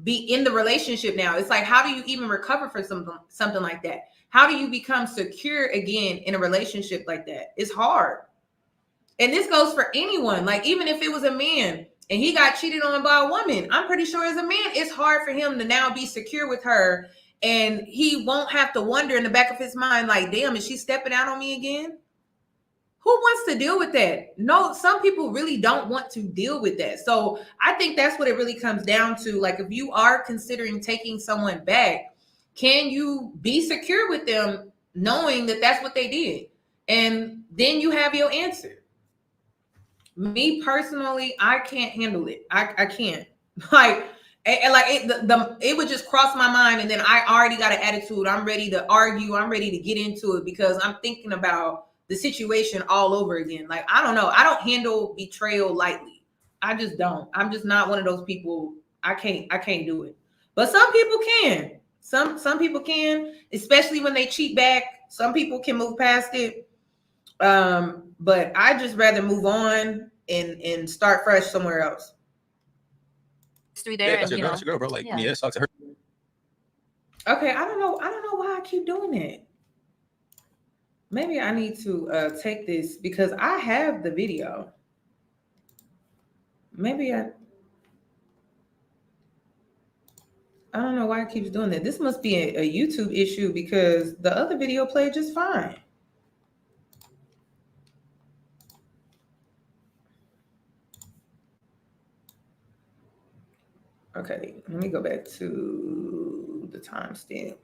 be in the relationship now. It's like, how do you even recover from something like that? How do you become secure again in a relationship like that? It's hard. And this goes for anyone. Like, even if it was a man and he got cheated on by a woman, I'm pretty sure as a man, it's hard for him to now be secure with her. And he won't have to wonder in the back of his mind, like, damn, is she stepping out on me again? Who wants to deal with that? No, some people really don't want to deal with that. So I think that's what it really comes down to. Like, if you are considering taking someone back, can you be secure with them knowing that that's what they did? And then you have your answer. Me personally, I can't handle it. I can't. It would just cross my mind, and then I already got an attitude. I'm ready to argue. I'm ready to get into it because I'm thinking about the situation all over again. Like, I don't know. I don't handle betrayal lightly. I just don't. I'm just not one of those people. I can't do it. But some people can. Some people can, especially when they cheat back. Some people can move past it. But I just rather move on and start fresh somewhere else. There, yeah, that's your girl, bro. Like, yeah, talk to her. Okay, I don't know why I keep doing it. Maybe I need to take this because I have the video. Maybe I don't know why it keeps doing that. This must be a YouTube issue because the other video played just fine. Okay, let me go back to the timestamp.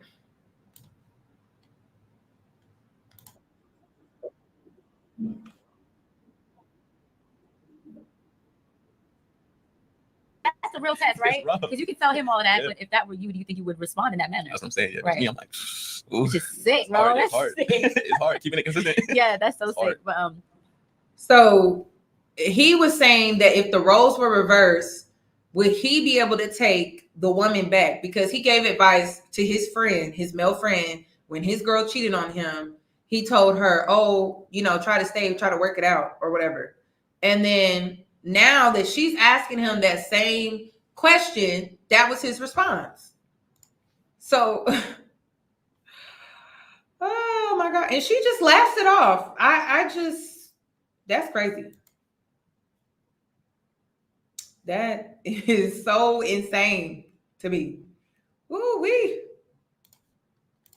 That's a real test, right? Because you can tell him all of that, but if that were you, do you think you would respond in that manner? That's what I'm saying. Yeah, right. Me, I'm like, ooh, it's just sick, bro. It's hard. It's hard keeping it consistent. Yeah, that's so sick. But so he was saying that if the roles were reversed, would he be able to take the woman back? Because he gave advice to his friend, his male friend, when his girl cheated on him. He told her, oh, try to work it out or whatever. And then now that she's asking him that same question, that was his response. So, oh my God. And she just laughs it off. That's crazy. That is so insane to me. Woo-wee.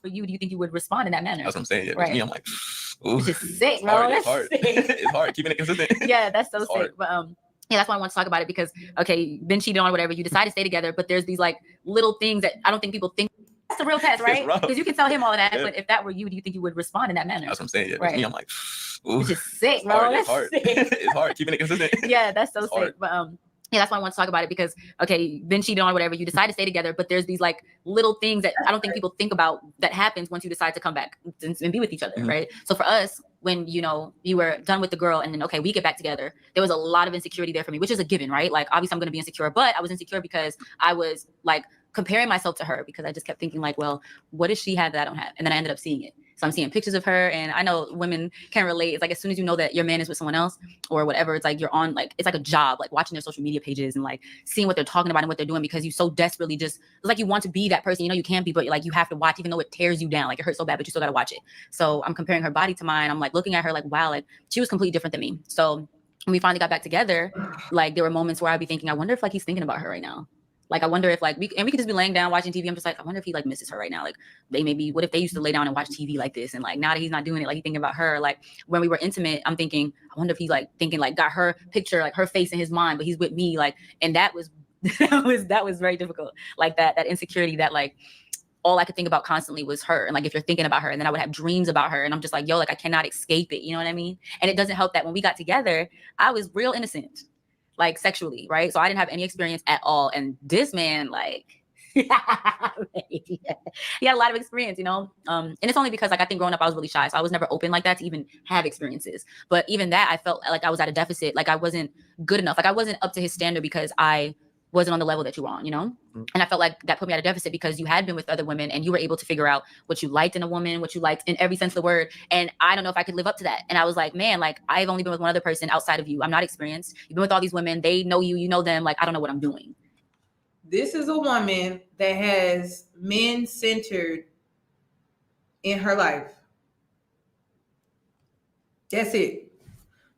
For you, do you think you would respond in that manner? That's what I'm saying. Yeah, right. Me, I'm like, ooh, it's just sick, bro. It's hard. It's hard keeping it consistent. Yeah, that's so sick. But yeah, that's why I want to talk about it because been cheated on or whatever, you decide to stay together, but there's these like little things that I don't think people think. That's a real test, right? Because you can tell him all of that, but if that were you, do you think you would respond in that manner? That's what I'm saying. Yeah, right. Me, I'm like, ooh, it's just sick, bro. It's hard. It's hard keeping it consistent. Yeah, that's so sick. But yeah, that's why I want to talk about it because been cheated on or whatever, you decide to stay together, but there's these like little things that I don't think people think about that happens once you decide to come back and be with each other, right? So for us, when you were done with the girl and then we get back together, there was a lot of insecurity there for me, which is a given, right? Like obviously I'm going to be insecure, but I was insecure because I was like comparing myself to her because I just kept thinking like, well, what does she have that I don't have? And then I ended up seeing it. So I'm seeing pictures of her, and I know women can relate. It's like as soon as you know that your man is with someone else or whatever, it's like you're on like it's like a job, like watching their social media pages and like seeing what they're talking about and what they're doing because you so desperately it's like you want to be that person. You can't be, but like you have to watch, even though it tears you down, like it hurts so bad, but you still gotta watch it. So I'm comparing her body to mine. I'm like looking at her like, wow, like she was completely different than me. So when we finally got back together, like there were moments where I'd be thinking, I wonder if like he's thinking about her right now. Like, I wonder if like we could just be laying down watching TV. I'm just like, I wonder if he like misses her right now. Like what if they used to lay down and watch TV like this? And like, now that he's not doing it, like he's thinking about her. Like when we were intimate, I'm thinking, I wonder if he's like thinking like got her picture, like her face in his mind, but he's with me. Like, and that was very difficult. Like that insecurity that like, all I could think about constantly was her. And like, if you're thinking about her, and then I would have dreams about her. And I'm just like, yo, like I cannot escape it. You know what I mean? And it doesn't help that when we got together, I was real innocent, like sexually, right? So I didn't have any experience at all. And this man, like, he had a lot of experience, you know? And it's only because like, I think growing up, I was really shy. So I was never open like that to even have experiences. But even that, I felt like I was at a deficit. Like I wasn't good enough. Like I wasn't up to his standard because I wasn't on the level that you were on, you know? Mm-hmm. And I felt like that put me at a deficit because you had been with other women and you were able to figure out what you liked in a woman, what you liked in every sense of the word. And I don't know if I could live up to that. And I was like, man, like I've only been with one other person outside of you. I'm not experienced. You've been with all these women. They know you, you know them. Like, I don't know what I'm doing. This is a woman that has men centered in her life. That's it.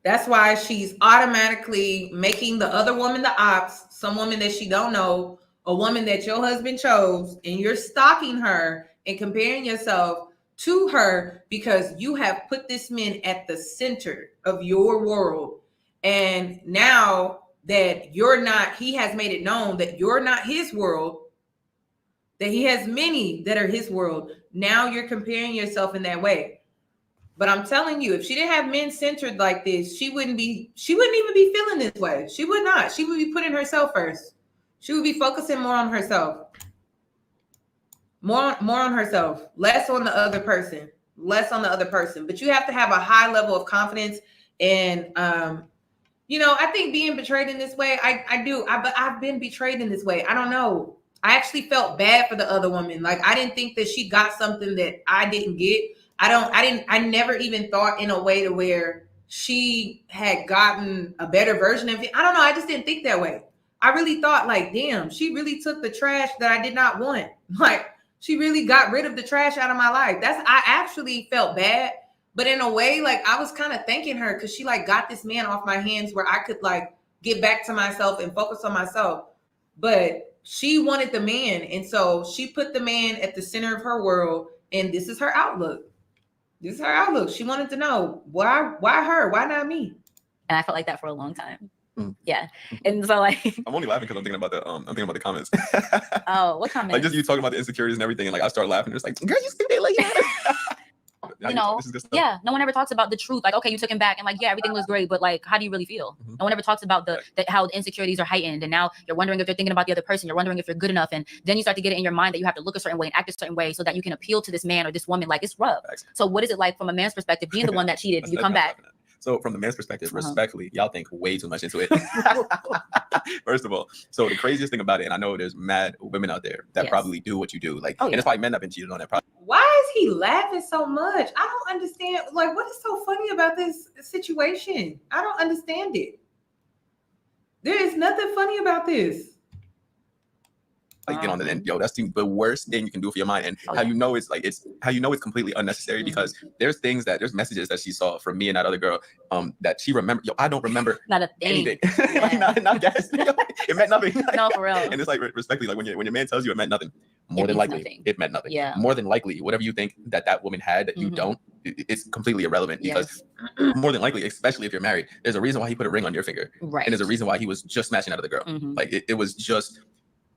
That's why she's automatically making the other woman the ops, some woman that she don't know, a woman that your husband chose, and you're stalking her and comparing yourself to her because you have put this man at the center of your world. And now that you're not, he has made it known that you're not his world, that he has many that are his world. Now you're comparing yourself in that way. But I'm telling you, if she didn't have men centered like this, she wouldn't even be feeling this way. She would not. She would be putting herself first. She would be focusing more on herself. More on herself, less on the other person. But you have to have a high level of confidence. And, you know, I think being betrayed in this way, but I've been betrayed in this way. I don't know. I actually felt bad for the other woman. Like, I didn't think that she got something that I didn't get. I never even thought in a way to where she had gotten a better version of it. I don't know. I just didn't think that way. I really thought like, damn, she really took the trash that I did not want. Like, she really got rid of the trash out of my life. I actually felt bad, but in a way, like I was kind of thanking her because she like got this man off my hands where I could like get back to myself and focus on myself. But she wanted the man. And so she put the man at the center of her world. And this is her outlook. She wanted to know why her? Why not me? And I felt like that for a long time. Yeah. And so like I'm only laughing because I'm thinking about the comments. Oh, what comments? Like just you talking about the insecurities and everything, and like I start laughing. It's like, girl, you stupid, like you know, yeah. No one ever talks about the truth. Like, okay, you took him back, and like, yeah, everything was great, but like, how do you really feel? Mm-hmm. No one ever talks about how the insecurities are heightened, and now you're wondering if you're thinking about the other person. You're wondering if you're good enough, and then you start to get it in your mind that you have to look a certain way and act a certain way so that you can appeal to this man or this woman. Like, it's rough. So, what is it like from a man's perspective, being the one that cheated? You come back. So from the man's perspective, respectfully, y'all think way too much into it. First of all, so the craziest thing about it, and I know there's mad women out there that probably do what you do, like, and it's probably men that have been cheated on that. Probably. Why is he laughing so much? I don't understand. Like, what is so funny about this situation? I don't understand it. There is nothing funny about this. Like get on the end, yo, that's the worst thing you can do for your mind, and how you know it's completely unnecessary because there's messages that she saw from me and that other girl that she remembered. Yo, I don't remember not a thing. Anything. Like, not guess. It meant nothing. No, for real. And it's like respectfly, like when your man tells you it meant nothing, more than likely it meant nothing. Yeah. More than likely, whatever you think that woman had that you don't, it's completely irrelevant because more than likely, especially if you're married, there's a reason why he put a ring on your finger, right? And there's a reason why he was just smashing out of the girl. Like it was just.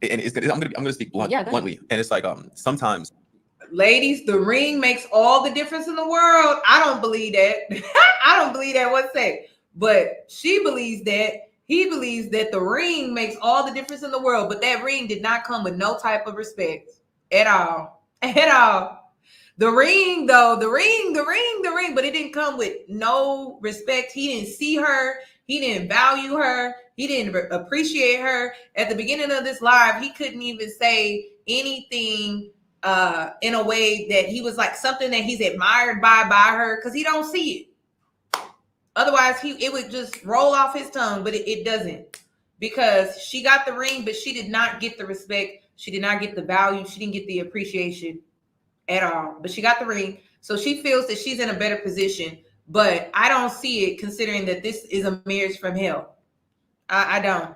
And I'm gonna speak bluntly, and it's like sometimes, ladies, the ring makes all the difference in the world. I don't believe that. I don't believe that one second. But she believes that. He believes that the ring makes all the difference in the world. But that ring did not come with no type of respect at all. At all. The ring, though, the ring, but it didn't come with no respect. He didn't see her. He didn't value her. He didn't appreciate her. At the beginning of this live, he couldn't even say anything in a way that he was like something that he's admired by her because he don't see it. Otherwise, it would just roll off his tongue, but it doesn't because she got the ring, but she did not get the respect. She did not get the value. She didn't get the appreciation at all, but she got the ring. So she feels that she's in a better position. but I don't see it considering that this is a marriage from hell. I don't.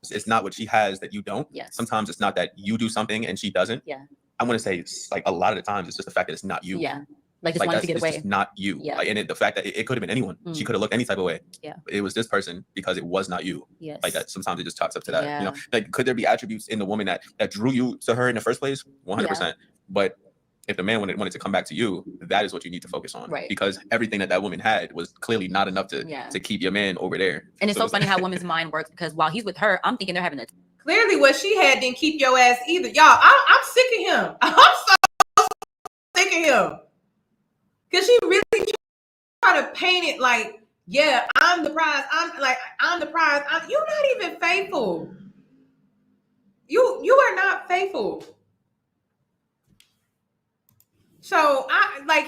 It's not what she has that you don't. Yes. Sometimes it's not that you do something and she doesn't. Yeah. I'm going to say it's like a lot of the times it's just the fact that it's not you. Yeah. Like just wanted to get it's away. Just not you. Yeah. Like, and the fact that it could have been anyone. She could have looked any type of way. Yeah. It was this person because it was not you. Yes. Like that. Sometimes it just talks up to that. Yeah. You know, like could there be attributes in the woman that drew you to her in the first place? 100%. But if the man wanted to come back to you, that is what you need to focus on. Right. Because everything that woman had was clearly not enough to keep your man over there. And it's so funny how women's mind works, because while he's with her, I'm thinking they're having a Clearly what she had didn't keep your ass either. Y'all, I'm sick of him. I'm so sick of him. Because she really trying to paint it like, yeah, I'm the prize. I'm the prize. You're not even faithful. You are not faithful. So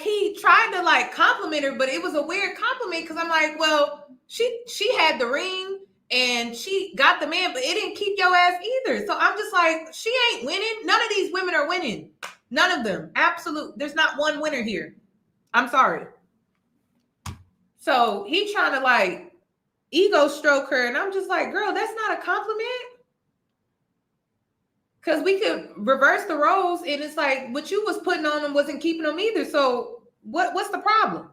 he tried to compliment her, but it was a weird compliment because I'm like, well, she had the ring and she got the man, but it didn't keep your ass either. So I'm just like, she ain't winning. None of these women are winning. None of them. Absolute. There's not one winner here. I'm sorry. So he trying to ego stroke her, and I'm just like, girl, that's not a compliment. Because we could reverse the roles, and it's like what you was putting on them wasn't keeping them either. So what's the problem?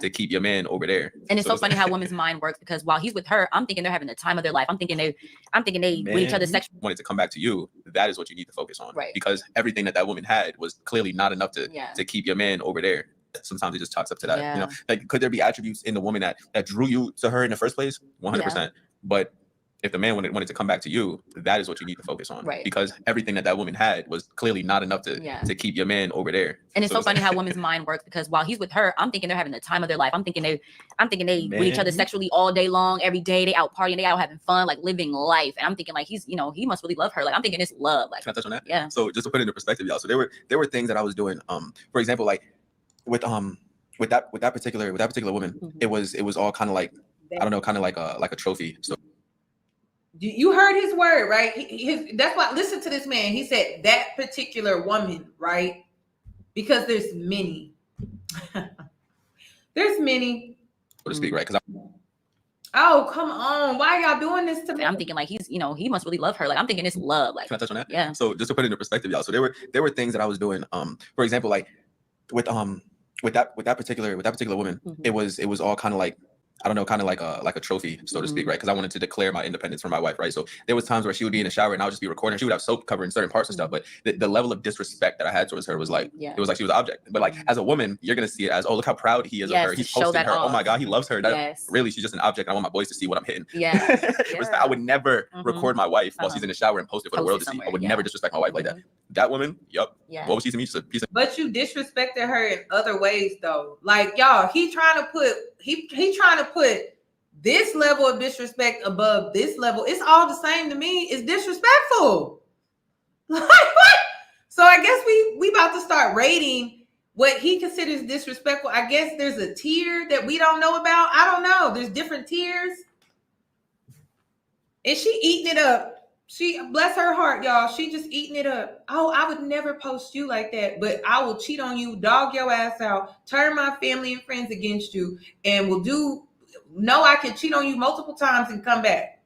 To keep your man over there. And it's so funny how women's mind works, because while he's with her, I'm thinking they're having the time of their life. I'm thinking they with each other sexually. Wanted to come back to you, that is what you need to focus on. Right. Because everything that woman had was clearly not enough to keep your man over there. Sometimes it just talks up to that. Yeah. You know, like could there be attributes in the woman that drew you to her in the first place? 100%. But if the man wanted to come back to you, that is what you need to focus on. Right. Because everything that woman had was clearly not enough to keep your man over there. And it's so funny how women's mind works, because while he's with her, I'm thinking they're having the time of their life. I'm thinking they with each other sexually all day long, every day. They out partying, they out having fun, living life. And I'm thinking he's, he must really love her. I'm thinking it's love. Can I touch on that? Yeah. So just to put it into perspective, y'all. So there were things that I was doing. For example, with that particular woman, it was all kind of I don't know, kind of like a trophy. So you heard his word, right? That's why. Listen to this man. He said that particular woman, right? Because there's many. There's many. So to speak, right? Because oh, come on. Why y'all doing this to me? I'm thinking he's, he must really love her. I'm thinking it's love. Can I touch on that? Yeah. So just to put it into perspective, y'all. So there were things that I was doing. For example, with that particular woman, it was all kind of I don't know, kind of like a trophy, so to speak, right? Because I wanted to declare my independence from my wife, right? So there was times where she would be in the shower and I would just be recording. She would have soap covering certain parts and stuff, but the level of disrespect that I had towards her was it was like she was an object. But as a woman, you're gonna see it as, oh, look how proud he is of her. He's posting her. Oh my God, he loves her. Really, she's just an object. I want my boys to see what I'm hitting. Yeah. I would never record my wife while she's in the shower and post it for the world to see. I would never disrespect my wife like that. That woman, yep. Yeah. What was she to me? She's a piece of. But you disrespected her in other ways, though. Y'all, he trying to put this level of disrespect above this level. It's all the same to me. It's disrespectful. What? So I guess we about to start rating what he considers disrespectful. I guess there's a tier that we don't know about. I don't know. There's different tiers. And she eating it up. She, bless her heart, y'all. She just eating it up. Oh, I would never post you like that, but I will cheat on you, dog your ass out, turn my family and friends against you, and I can cheat on you multiple times and come back.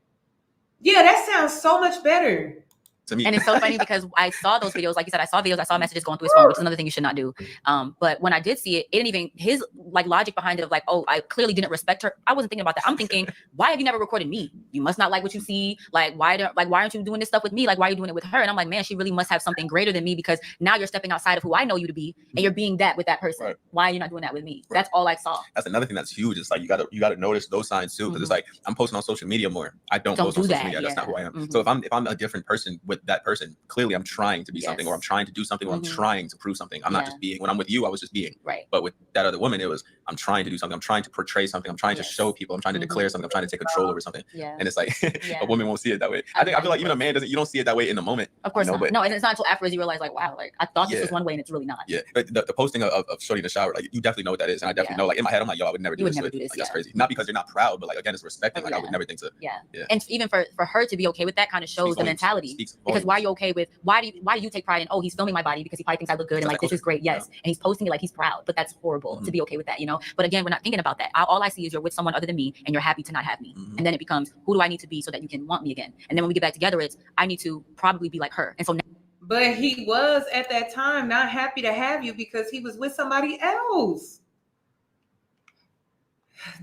Yeah, that sounds so much better. To me. And it's so funny because I saw those videos, like you said, I saw messages going through his phone, which is another thing you should not do. But when I did see it, it didn't even, his logic behind it of oh, I clearly didn't respect her. I wasn't thinking about that. I'm thinking, why have you never recorded me? You must not like what you see. Why aren't you doing this stuff with me? Why are you doing it with her? And I'm like, man, she really must have something greater than me, because now you're stepping outside of who I know you to be, and you're being that with that person. Right. Why are you not doing that with me? Right. That's all I saw. That's another thing that's huge. It's you gotta notice those signs too, because it's I'm posting on social media more. I don't post on social media. That's not who I am. So if I'm a different person with that person, clearly I'm trying to be something, or I'm trying to do something, or I'm trying to prove something. I'm not just being. When I'm with you, I was just being. Right. But with that other woman, it was I'm trying to do something. I'm trying to portray something. I'm trying to show people. I'm trying to declare something. I'm trying to take control over something. Yeah. And it's a woman won't see it that way. I feel like even a man doesn't. You don't see it that way in the moment. Of course not. But, no, and it's not until afterwards you realize wow, I thought this was one way and it's really not. Yeah. But the posting of shorty in the shower, you definitely know what that is, and I definitely know. In my head, I'm like, yo, I would never do this. That's crazy. Not because you're not proud, but again, it's respecting. I would never think so. Yeah. And even for her to be okay with that kind of shows the mentality. Speaks Because why are you okay with, why do you take pride in, oh, he's filming my body because he probably thinks I look good and like, this is great. Yes. And he's posting it like he's proud, but that's horrible to be okay with that, you know? But again, we're not thinking about that. All I see is you're with someone other than me and you're happy to not have me. And then it becomes, who do I need to be so that you can want me again? And then when we get back together, it's, I need to probably be like her. And so now, but he was at that time not happy to have you because he was with somebody else.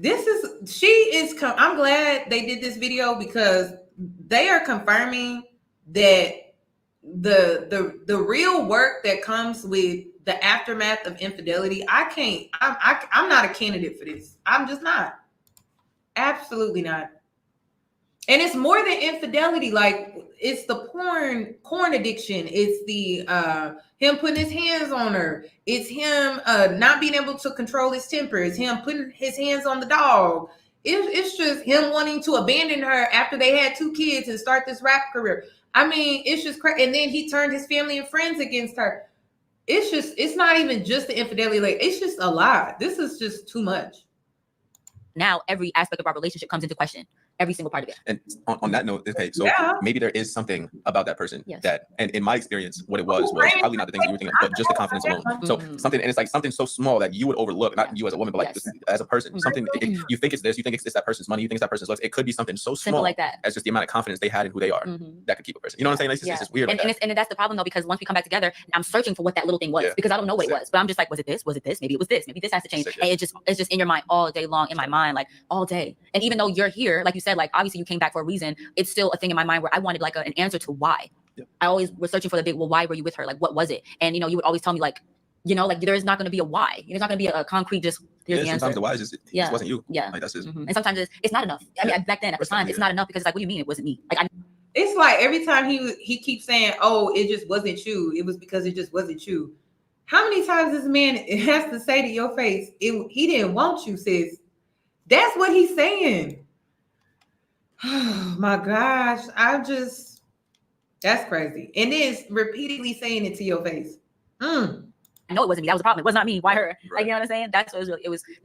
I'm glad they did this video because they are confirming that the real work that comes with the aftermath of infidelity. I'm not a candidate for this. I'm just not. Absolutely not. And it's more than infidelity. Like, it's the porn addiction. It's the him putting his hands on her. It's him not being able to control his temper. It's him putting his hands on the dog. It's just him wanting to abandon her after they had 2 kids and start this rap career. I mean, it's just crazy. And then he turned his family and friends against her. It's not even just the infidelity. Like, it's just a lot. This is just too much. Now every aspect of our relationship comes into question. Every single part of it. And on that note, okay, so maybe there is something about that person that, and in my experience, what it was probably not the things you were thinking, but just the confidence alone. So something, and it's like something so small that you would overlook, not you as a woman, but like as a person. Something you think it's this, you think it's that person's money, you think it's that person's looks. It could be something so small like that. as just the amount of confidence they had in who they are that could keep a person. You know what I'm saying? It's just weird. And that's the problem though, because once we come back together, I'm searching for what that little thing was because I don't know what it was. But I'm just like, was it this? Was it this? Maybe it was this. Maybe this has to change. And it's just in your mind all day long, in my mind, like all day. And even though you're here, like you said, like obviously you came back for a reason, it's still a thing in my mind where I wanted like an answer to why. I always was searching for the big, well, why were you with her? Like, what was it? And, you know, you would always tell me like, you know, like there's not going to be a why. There's not going to be a concrete, just here's the answer. Sometimes the why is just, it wasn't you. Yeah. Like that's just, and sometimes it's not enough. I mean, back then at the time, it's not enough because it's like, what do you mean it wasn't me? Like, it's like every time he keeps saying, oh, it just wasn't you. It was because it just wasn't you. How many times this man has to say to your face, he didn't want you, sis? That's what he's saying. Oh my gosh. That's crazy. And then repeatedly saying it to your face. I know it wasn't me. That was the problem. It was not me. Why her? Like, you know what I'm saying? That's what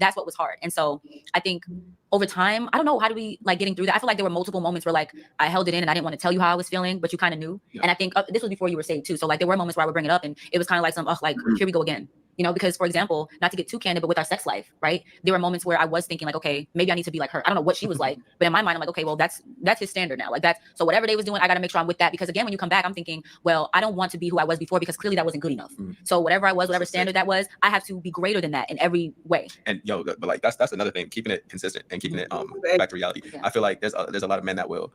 that's what was hard. And so I think over time, I don't know, how do we like getting through that? I feel like there were multiple moments where like I held it in and I didn't want to tell you how I was feeling, but you kind of knew. And I think this was before you were saved too. So like there were moments where I would bring it up and it was kind of like like, here we go again. You know, because for example, not to get too candid, but with our sex life, right? There were moments where I was thinking like, okay, maybe I need to be like her. I don't know what she was like, but in my mind, I'm like, okay, well, that's his standard now. Like so whatever they was doing, I got to make sure I'm with that. Because again, when you come back, I'm thinking, well, I don't want to be who I was before because clearly that wasn't good enough. So whatever I was, whatever standard that was, I have to be greater than that in every way. And but like that's another thing, keeping it consistent and keeping it back to reality. I feel like there's a lot of men that will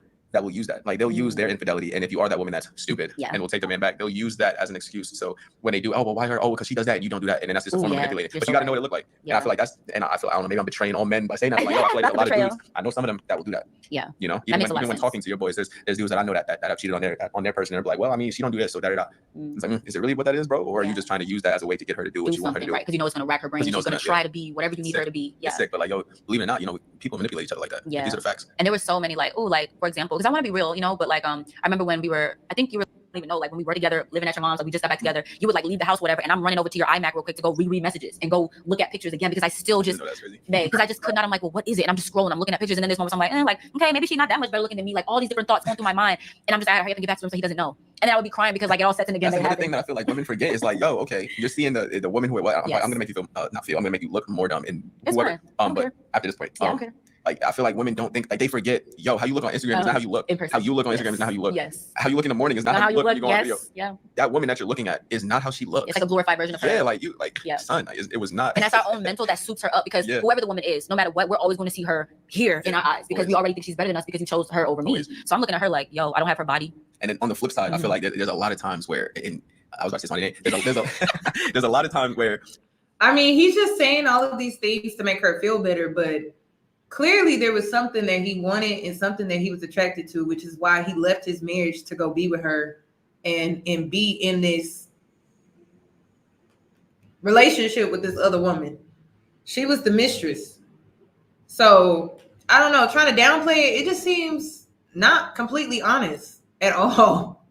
use that. Like they'll use their infidelity. And if you are that woman that's stupid and will take their man back, they'll use that as an excuse. So when they do, oh, well, why her? Oh, because she does that and you don't do that. And then that's just a form of manipulating. But you got to know what it look like. And I feel like and I don't know, maybe I'm betraying all men by saying that. But like, I feel like a lot of dudes, I know some of them that will do that. Yeah. You know, even when talking to your boys, there's dudes that I know that have cheated on their person. And they're like, well, I mean, she don't do this, so da-da-da. It's like, is it really what that is, bro? Or are you just trying to use that as a way to get her to do what you want her to do? Right, because you know it's going to rack her brain. She's going to try to be whatever you need her to be. Yeah. It's sick, but like, believe it or not, you know, people manipulate each other like that. Yeah. These are the facts. And there were so many like, for example, because I want to be real, you know, but like, I remember when I think you were, I don't even know, like when we were together, living at your mom's, like we just got back together, you would like leave the house, whatever, and I'm running over to your iMac real quick to go reread messages and go look at pictures again because I still just, because I just could not, I'm like, well, what is it? And I'm just scrolling, I'm looking at pictures, and then there's moments I'm like, okay, maybe she's not that much better looking than me, like all these different thoughts going through my mind, and I'm just, I have to get back to him so he doesn't know. And then I would be crying because like it all sets in again. That's another thing that I feel like women forget is like, okay, you're seeing the woman who, I'm gonna make you feel, I'm gonna make you look more dumb in whoever, but after this point, like I feel like women don't think, like they forget, how you look on Instagram is not how you look. How you look on Instagram is not how you look. How you look in the morning is not how you look when you go on video. That woman that you're looking at is not how she looks. It's like a glorified version of her. Son, it was not. And that's our own mental that suits her up because whoever the woman is, no matter what, we're always going to see her here in our eyes because we already think she's better than us because you chose her over me. So I'm looking at her like, I don't have her body. And then on the flip side, I feel like there's a lot of times where, I was about to say something, there's a lot of times where, I mean, he's just saying all of these things to make her feel better, but clearly there was something that he wanted and something that he was attracted to, which is why he left his marriage to go be with her and be in this relationship with this other woman. She was the mistress. So I don't know, trying to downplay it, it just seems not completely honest at all.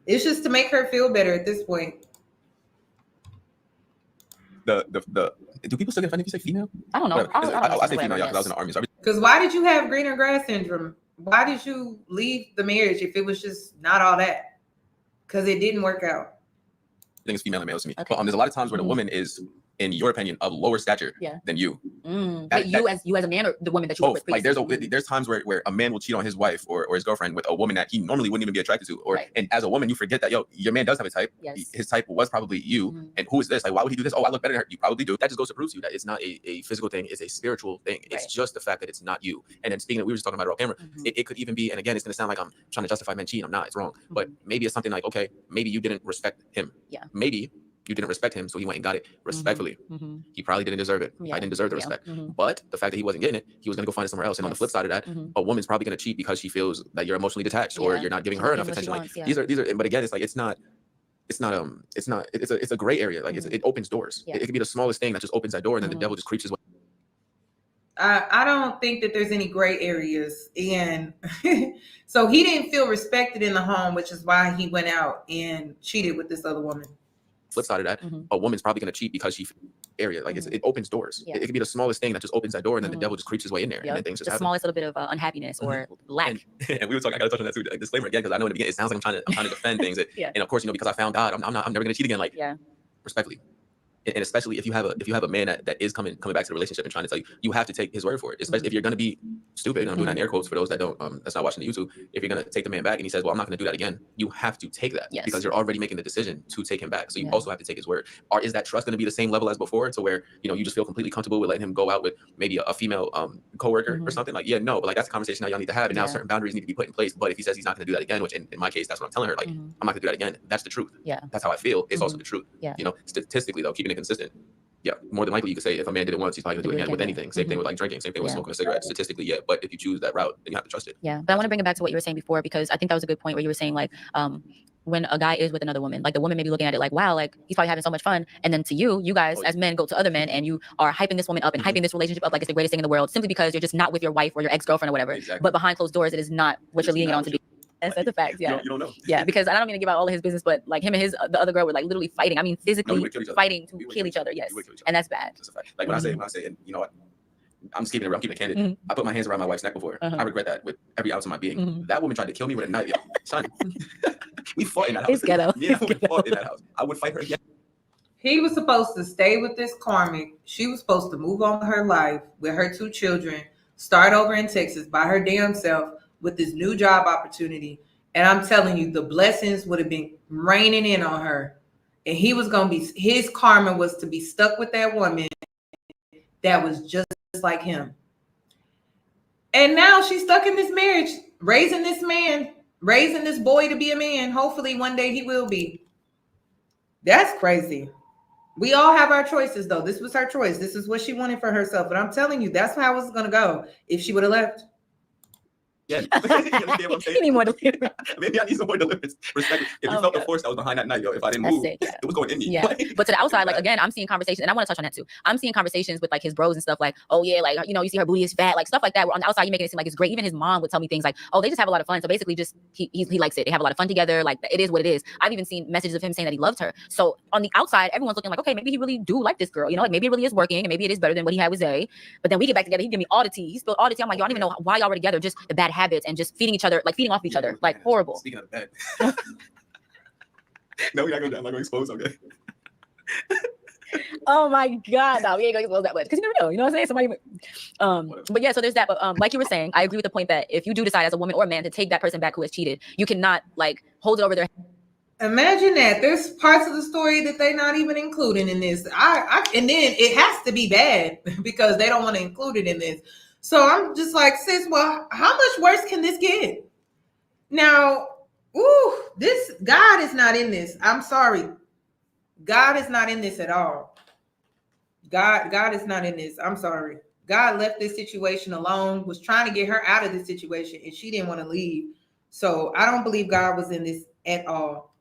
It's just to make her feel better at this point. Do people still get offended if you say female? I don't know. I say female, because I was in the army. Because why did you have greener grass syndrome Why did you leave the marriage if it was just not all that? Because it didn't work out. I think it's female and male to me. Okay. But there's a lot of times where the woman is, in your opinion, of lower stature than you. But you as a man, or the woman that you both. Like there's times where a man will cheat on his wife or his girlfriend with a woman that he normally wouldn't even be attracted to. Or and as a woman, you forget that your man does have a type. Yes. His type was probably you. And who is this? Like, why would he do this? Oh, I look better than her. You probably do. That just goes to prove to you that it's not a physical thing. It's a spiritual thing. It's just the fact that it's not you. And then speaking of, we were just talking about it off camera. It could even be, and again, it's gonna sound like I'm trying to justify men cheating. I'm not. It's wrong. But maybe it's something like, okay, maybe you didn't respect him. Yeah. Maybe you didn't respect him, so he went and got it respectfully. He probably didn't deserve it. I didn't deserve the respect. But the fact that he wasn't getting it, he was going to go find it somewhere else. And on the flip side of that, a woman's probably going to cheat because she feels that you're emotionally detached or you're not giving her enough attention. Like these are. But again, it's like it's a gray area. Like it opens doors. It could be the smallest thing that just opens that door, and then the devil just creeps his way. I don't think that there's any gray areas, and so he didn't feel respected in the home, which is why he went out and cheated with this other woman. Flip side of that, a woman's probably going to cheat because she like it opens doors. It could be the smallest thing that just opens that door, and then the devil just creeps his way in there, and then things just happen. The smallest little bit of unhappiness or lack. And we were talking. I got to touch on that too. Like, disclaimer again, because I know in the beginning it sounds like I'm trying to defend things, and of course, because I found God, I'm never going to cheat again. Like, respectfully. And especially if you have a man that is coming back to the relationship and trying to tell you, you have to take his word for it. Especially if you're going to be stupid. I'm doing that in air quotes for those that don't that's not watching the YouTube. If you're going to take the man back and he says, well, I'm not going to do that again, you have to take that because you're already making the decision to take him back. So you also have to take his word. Or is that trust going to be the same level as before, to where you just feel completely comfortable with letting him go out with maybe a female coworker or something? Like, no, but like that's a conversation that y'all need to have, and now certain boundaries need to be put in place. But if he says he's not going to do that again, which in my case, that's what I'm telling her, like I'm not going to do that again. That's the truth. That's how I feel. It's also the truth. Statistically though, keeping it consistent. More than likely you could say if a man did it once, he's probably gonna do it again with anything. Same thing with like drinking, same thing with smoking a cigarette. Statistically, but if you choose that route, then you have to trust it. But I want to bring it back to what you were saying before, because I think that was a good point where you were saying like when a guy is with another woman, like the woman may be looking at it like, wow, like he's probably having so much fun. And then to you guys as men go to other men and you are hyping this woman up and hyping this relationship up like it's the greatest thing in the world, simply because you're just not with your wife or your ex-girlfriend or whatever. Exactly. But behind closed doors, it is not what you're leading it on to be. That's a fact. You don't know. Because I don't mean to give out all of his business, but like him and the other girl were like literally fighting. I mean, physically fighting to kill each other. Yes, and that's bad. That's a fact. Like when I say, and you know what, I'm just keeping it candid. I put my hands around my wife's neck before. I regret that with every ounce of my being. That woman tried to kill me with a knife, son. We fought in that house. It's ghetto. Yeah, we fought in that house. I would fight her again. He was supposed to stay with this karmic. She was supposed to move on with her life with her 2 children, start over in Texas by her damn self with this new job opportunity. And I'm telling you, the blessings would have been raining in on her. And he was going to be, his karma was to be stuck with that woman that was just like him. And now she's stuck in this marriage, raising this man, raising this boy to be a man. Hopefully one day he will be. That's crazy. We all have our choices, though. This was her choice. This is what she wanted for herself. But I'm telling you, that's how it was going to go if she would have left. Yeah, you need more deliverance. Maybe I need some more deliverance. Respect. If you felt the force that was behind that night, if I didn't move, it was going in me. But to the outside, like again, I'm seeing conversations, and I want to touch on that too. I'm seeing conversations with like his bros and stuff, like, oh yeah, like you see her booty is fat, like stuff like that. Where on the outside, you making it seem like it's great. Even his mom would tell me things like, oh, they just have a lot of fun. So basically, just he likes it. They have a lot of fun together. Like it is what it is. I've even seen messages of him saying that he loved her. So on the outside, everyone's looking like, okay, maybe he really do like this girl. Like maybe it really is working, and maybe it is better than what he had with Zay. But then we get back together, he give me all the tea. He spilled all the tea. I'm like, y'all don't even know why y'all were together. Just the bad habits and just feeding each other, like feeding off each other, like horrible. Speaking of that, no, I'm not gonna expose. Okay. Oh my God, no, we ain't gonna expose that much because you never know. You know what I'm saying? Somebody. But yeah, so there's that. But like you were saying, I agree with the point that if you do decide as a woman or a man to take that person back who has cheated, you cannot like hold it over their. Imagine that. There's parts of the story that they're not even including in this. And then it has to be bad because they don't want to include it in this. So I'm just like, sis, well, how much worse can this get? Now, this God is not in this. I'm sorry. God is not in this at all. God is not in this. I'm sorry. God left this situation alone, was trying to get her out of this situation, and she didn't want to leave. So I don't believe God was in this at all.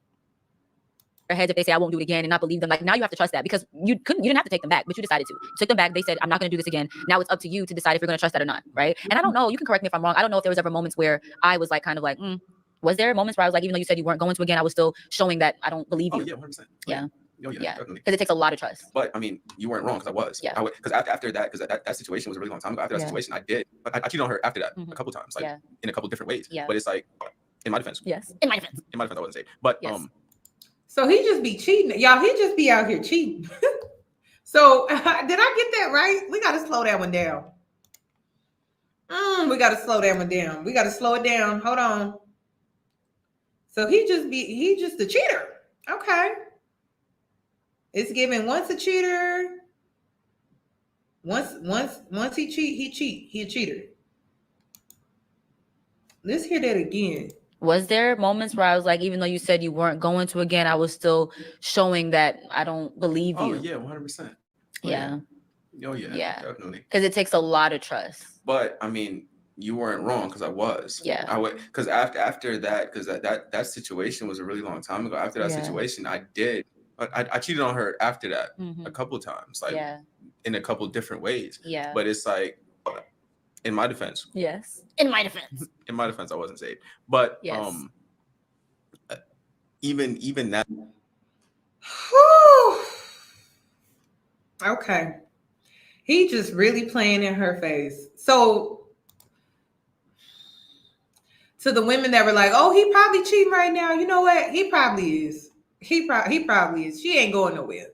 Their heads if they say I won't do it again and not believe them. Like now you have to trust that because you didn't have to take them back, but you decided to. You took them back. They said, I'm not going to do this again. Now it's up to you to decide if you're going to trust that or not. Right. And I don't know. You can correct me if I'm wrong. I don't know if there was ever moments where I was like, kind of like, was there moments where I was like, even though you said you weren't going to again, I was still showing that I don't believe you. Yeah, 100%. Yeah. Yeah, definitely. because it takes a lot of trust. But I mean, you weren't wrong because I was. Yeah. Because after that, because that situation was a really long time ago. After that situation, I cheated on her after that a couple times, like in a couple different ways. Yeah. But it's like, in my defense. Yes. In my defense, I wasn't safe. But So he just be cheating, y'all. He just be out here cheating. So did I get that right? We got to slow that one down. We got to slow that one down. We got to slow it down. Hold on. So he just a cheater. Okay. It's given once a cheater. Once he cheat. He a cheater. Let's hear that again. Was there moments where I was like, even though you said you weren't going to again, I was still showing that I don't believe you? Oh yeah, 100%. Yeah. Oh yeah, definitely. Because it takes a lot of trust. But I mean, you weren't wrong because I was. Yeah. I would because after that, because that situation was a really long time ago. After that situation, I cheated on her after that a couple of times, like in a couple different ways. Yeah. But it's like, in my defense. Yes. In my defense. In my defense, I wasn't saved. But even that. Okay. He just really playing in her face. So to the women that were like, oh, he probably cheating right now. You know what? He probably is. He probably is. She ain't going nowhere.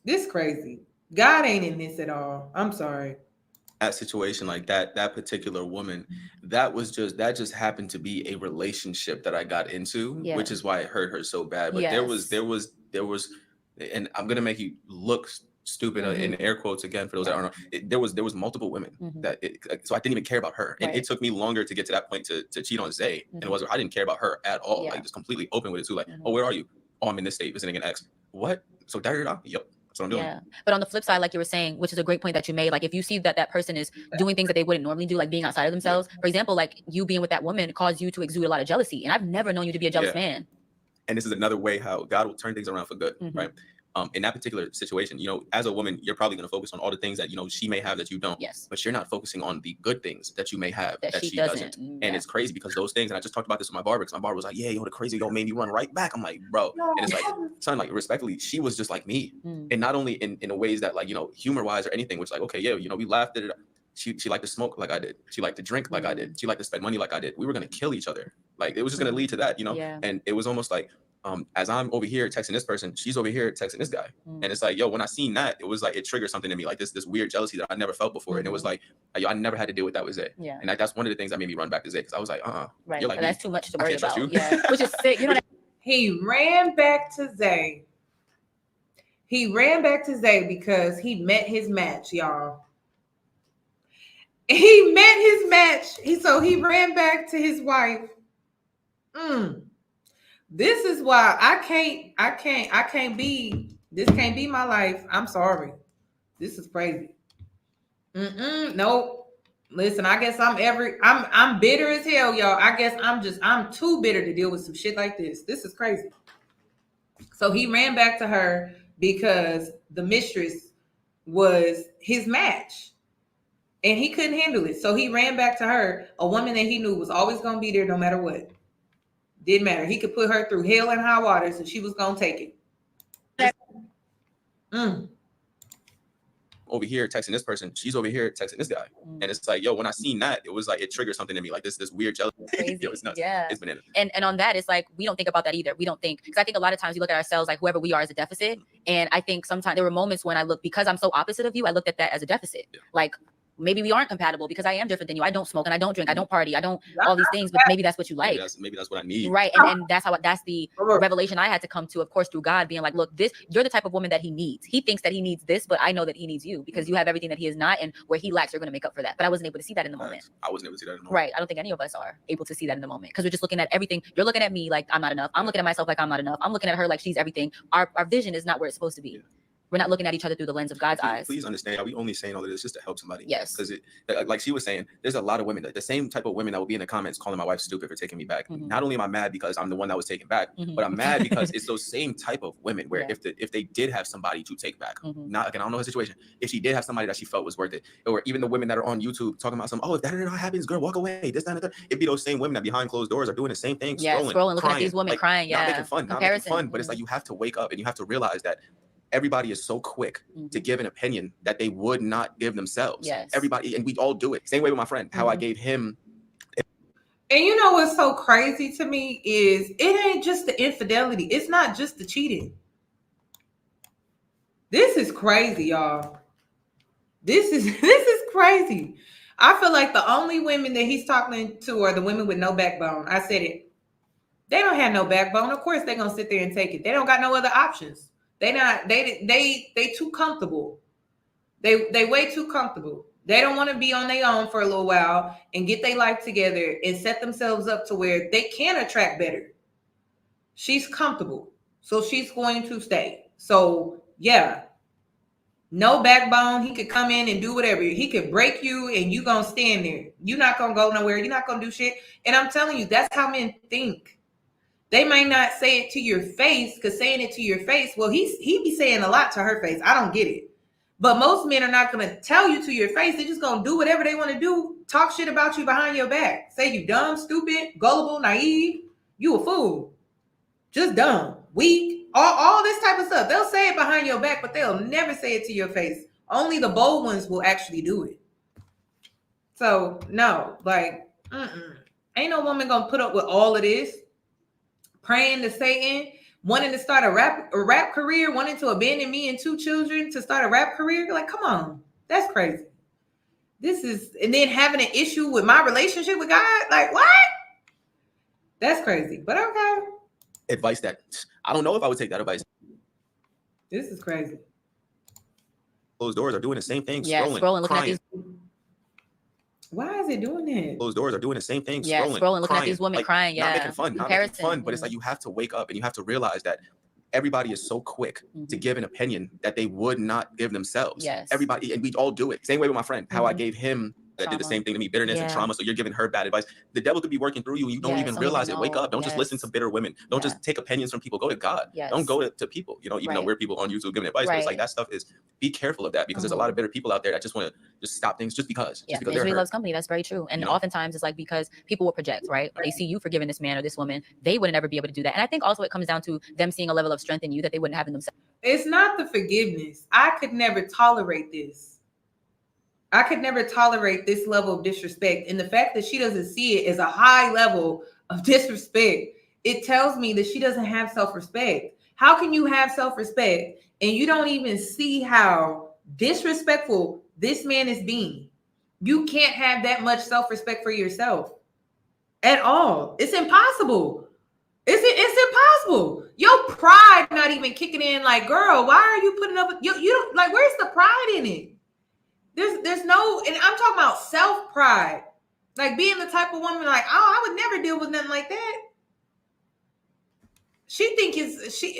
This crazy. God ain't in this at all. I'm sorry. That situation, like that particular woman, that just happened to be a relationship that I got into, which is why it hurt her so bad. But there was, and I'm gonna make you look stupid in air quotes again for those that aren't. There was multiple women so I didn't even care about her, and it took me longer to get to that point to cheat on Zay, and I didn't care about her at all. Like just completely open with it too. Like, oh, where are you? Oh, I'm in this state visiting an ex. What? So there you go. Yep. That's what I'm doing. Yeah. But on the flip side, like you were saying, which is a great point that you made, like if you see that person is doing things that they wouldn't normally do, like being outside of themselves, for example, like you being with that woman caused you to exude a lot of jealousy. And I've never known you to be a jealous man. And this is another way how God will turn things around for good, right? In that particular situation, as a woman, you're probably going to focus on all the things that, she may have that you don't. Yes. But you're not focusing on the good things that you may have that she doesn't. Yeah. And it's crazy because those things, and I just talked about this with my barber, because my barber was like, yeah, the crazy made me run right back. I'm like, bro. And it's like, son, like, respectfully, she was just like me. And not only in ways that, like, humor wise or anything, which like, okay, yeah, we laughed at it. She liked to smoke like I did. She liked to drink like I did. She liked to spend money like I did. We were going to kill each other. Like, it was just going to lead to that, And it was almost like, as I'm over here texting this person, she's over here texting this guy. And it's like, when I seen that, it was like, it triggered something in me, like this weird jealousy that I never felt before. And it was like, I never had to deal with that with Zay. Yeah. And that's one of the things that made me run back to Zay, because I was like, right. You're like, that's too much to worry about. You. Yeah. Which is sick. He ran back to Zay. He ran back to Zay because he met his match, y'all. He met his match. So he ran back to his wife. This is why I can't be, this can't be my life. I'm sorry. This is crazy. Nope. Listen, I guess I'm bitter as hell, y'all. I guess I'm too bitter to deal with some shit like this. This is crazy. So he ran back to her because the mistress was his match and he couldn't handle it. So he ran back to her, a woman that he knew was always going to be there no matter what. Didn't matter. He could put her through hell and high waters and she was going to take it. Over here texting this person, she's over here texting this guy. And it's like, when I seen that, it was like, it triggered something in me, like this weird jealousy. It's nuts. Yeah. It's bananas. And on that, it's like, we don't think about that either. We don't think, because I think a lot of times we look at ourselves like whoever we are as a deficit. And I think sometimes there were moments when I look, because I'm so opposite of you, I looked at that as a deficit. Yeah. Like, maybe we aren't compatible because I am different than you. I don't smoke and I don't drink. I don't party. I don't all these things, but maybe that's what you like. Maybe that's what I need. Right. And that's the revelation I had to come to, of course, through God being like, look, you're the type of woman that he needs. He thinks that he needs this, but I know that he needs you because you have everything that he is not. And where he lacks, you're going to make up for that. But I wasn't able to see that in the moment. I wasn't able to see that in the moment. Right. I don't think any of us are able to see that in the moment because we're just looking at everything. You're looking at me like I'm not enough. I'm looking at myself like I'm not enough. I'm looking at her like she's everything. Our vision is not where it's supposed to be. We're not looking at each other through the lens of God's eyes. Please understand, we only saying all of this just to help somebody. Yes. Because like she was saying, there's a lot of women, the same type of women that will be in the comments calling my wife stupid for taking me back. Not only am I mad because I'm the one that was taken back, but I'm mad because it's those same type of women where if they did have somebody to take back, not again, I don't know her situation. If she did have somebody that she felt was worth it, or even the women that are on YouTube talking about if that or not happens, girl, walk away. This, that, and that. It'd be those same women that behind closed doors are doing the same thing, scrolling, looking at these women crying, not making fun, but it's like you have to wake up and you have to realize that everybody is so quick to give an opinion that they would not give themselves. Everybody, and we all do it. Same way with my friend, how I gave him. And you know what's so crazy to me is it ain't just the infidelity. It's not just the cheating. This is crazy, y'all. This is crazy. I feel like the only women that he's talking to are the women with no backbone. I said it. They don't have no backbone. Of course they're gonna sit there and take it. They don't got no other options. They too comfortable. They way too comfortable. They don't want to be on their own for a little while and get their life together and set themselves up to where they can attract better. She's comfortable, so she's going to stay. So yeah, no backbone. He could come in and do whatever. He could break you and you gonna stand there. You're not gonna go nowhere. You're not gonna do shit. And I'm telling you, that's how men think. They might not say it to your face, because saying it to your face, well, he be saying a lot to her face. I don't get it. But most men are not going to tell you to your face. They're just going to do whatever they want to do. Talk shit about you behind your back. Say you dumb, stupid, gullible, naive. You a fool. Just dumb, weak, all this type of stuff. They'll say it behind your back, but they'll never say it to your face. Only the bold ones will actually do it. So, no, like, ain't no woman going to put up with all of this. Praying to Satan, wanting to start a rap career, wanting to abandon me and 2 children to start a rap career. Like, come on, that's crazy. And then having an issue with my relationship with God. Like, what? That's crazy. But okay. Advice that I don't know if I would take that advice. This is crazy. Closed doors are doing the same thing, scrolling, looking crying. at these. Why is it doing that? Closed doors are doing the same thing, scrolling, looking crying. at these women like, crying. Not making fun, but it's like you have to wake up and you have to realize that everybody is so quick to give an opinion that they would not give themselves. Everybody, and we all do it. Same way with my friend, how I gave him that did the same thing to me, bitterness and trauma. So you're giving her bad advice. The devil could be working through you and you don't even realize it. Wake up. Don't just listen to bitter women. Don't just take opinions from people. Go to God. Don't go to people, even though we're people on YouTube giving advice. But it's like that stuff is, be careful of that, because there's a lot of bitter people out there that just want to just stop things just because. Misery loves company. That's very true. And oftentimes it's like, because people will project, right? They see you forgiving this man or this woman. They would never be able to do that. And I think also it comes down to them seeing a level of strength in you that they wouldn't have in themselves. It's not the forgiveness. I could never tolerate this. I could never tolerate this level of disrespect. And the fact that she doesn't see it as a high level of disrespect, it tells me that she doesn't have self-respect. How can you have self-respect and you don't even see how disrespectful this man is being? You can't have that much self-respect for yourself at all. It's impossible. It's impossible. Your pride not even kicking in. Like, girl, why are you putting up with you don't, like, where's the pride in it? There's no, and I'm talking about self-pride. Like being the type of woman like, oh, I would never deal with nothing like that.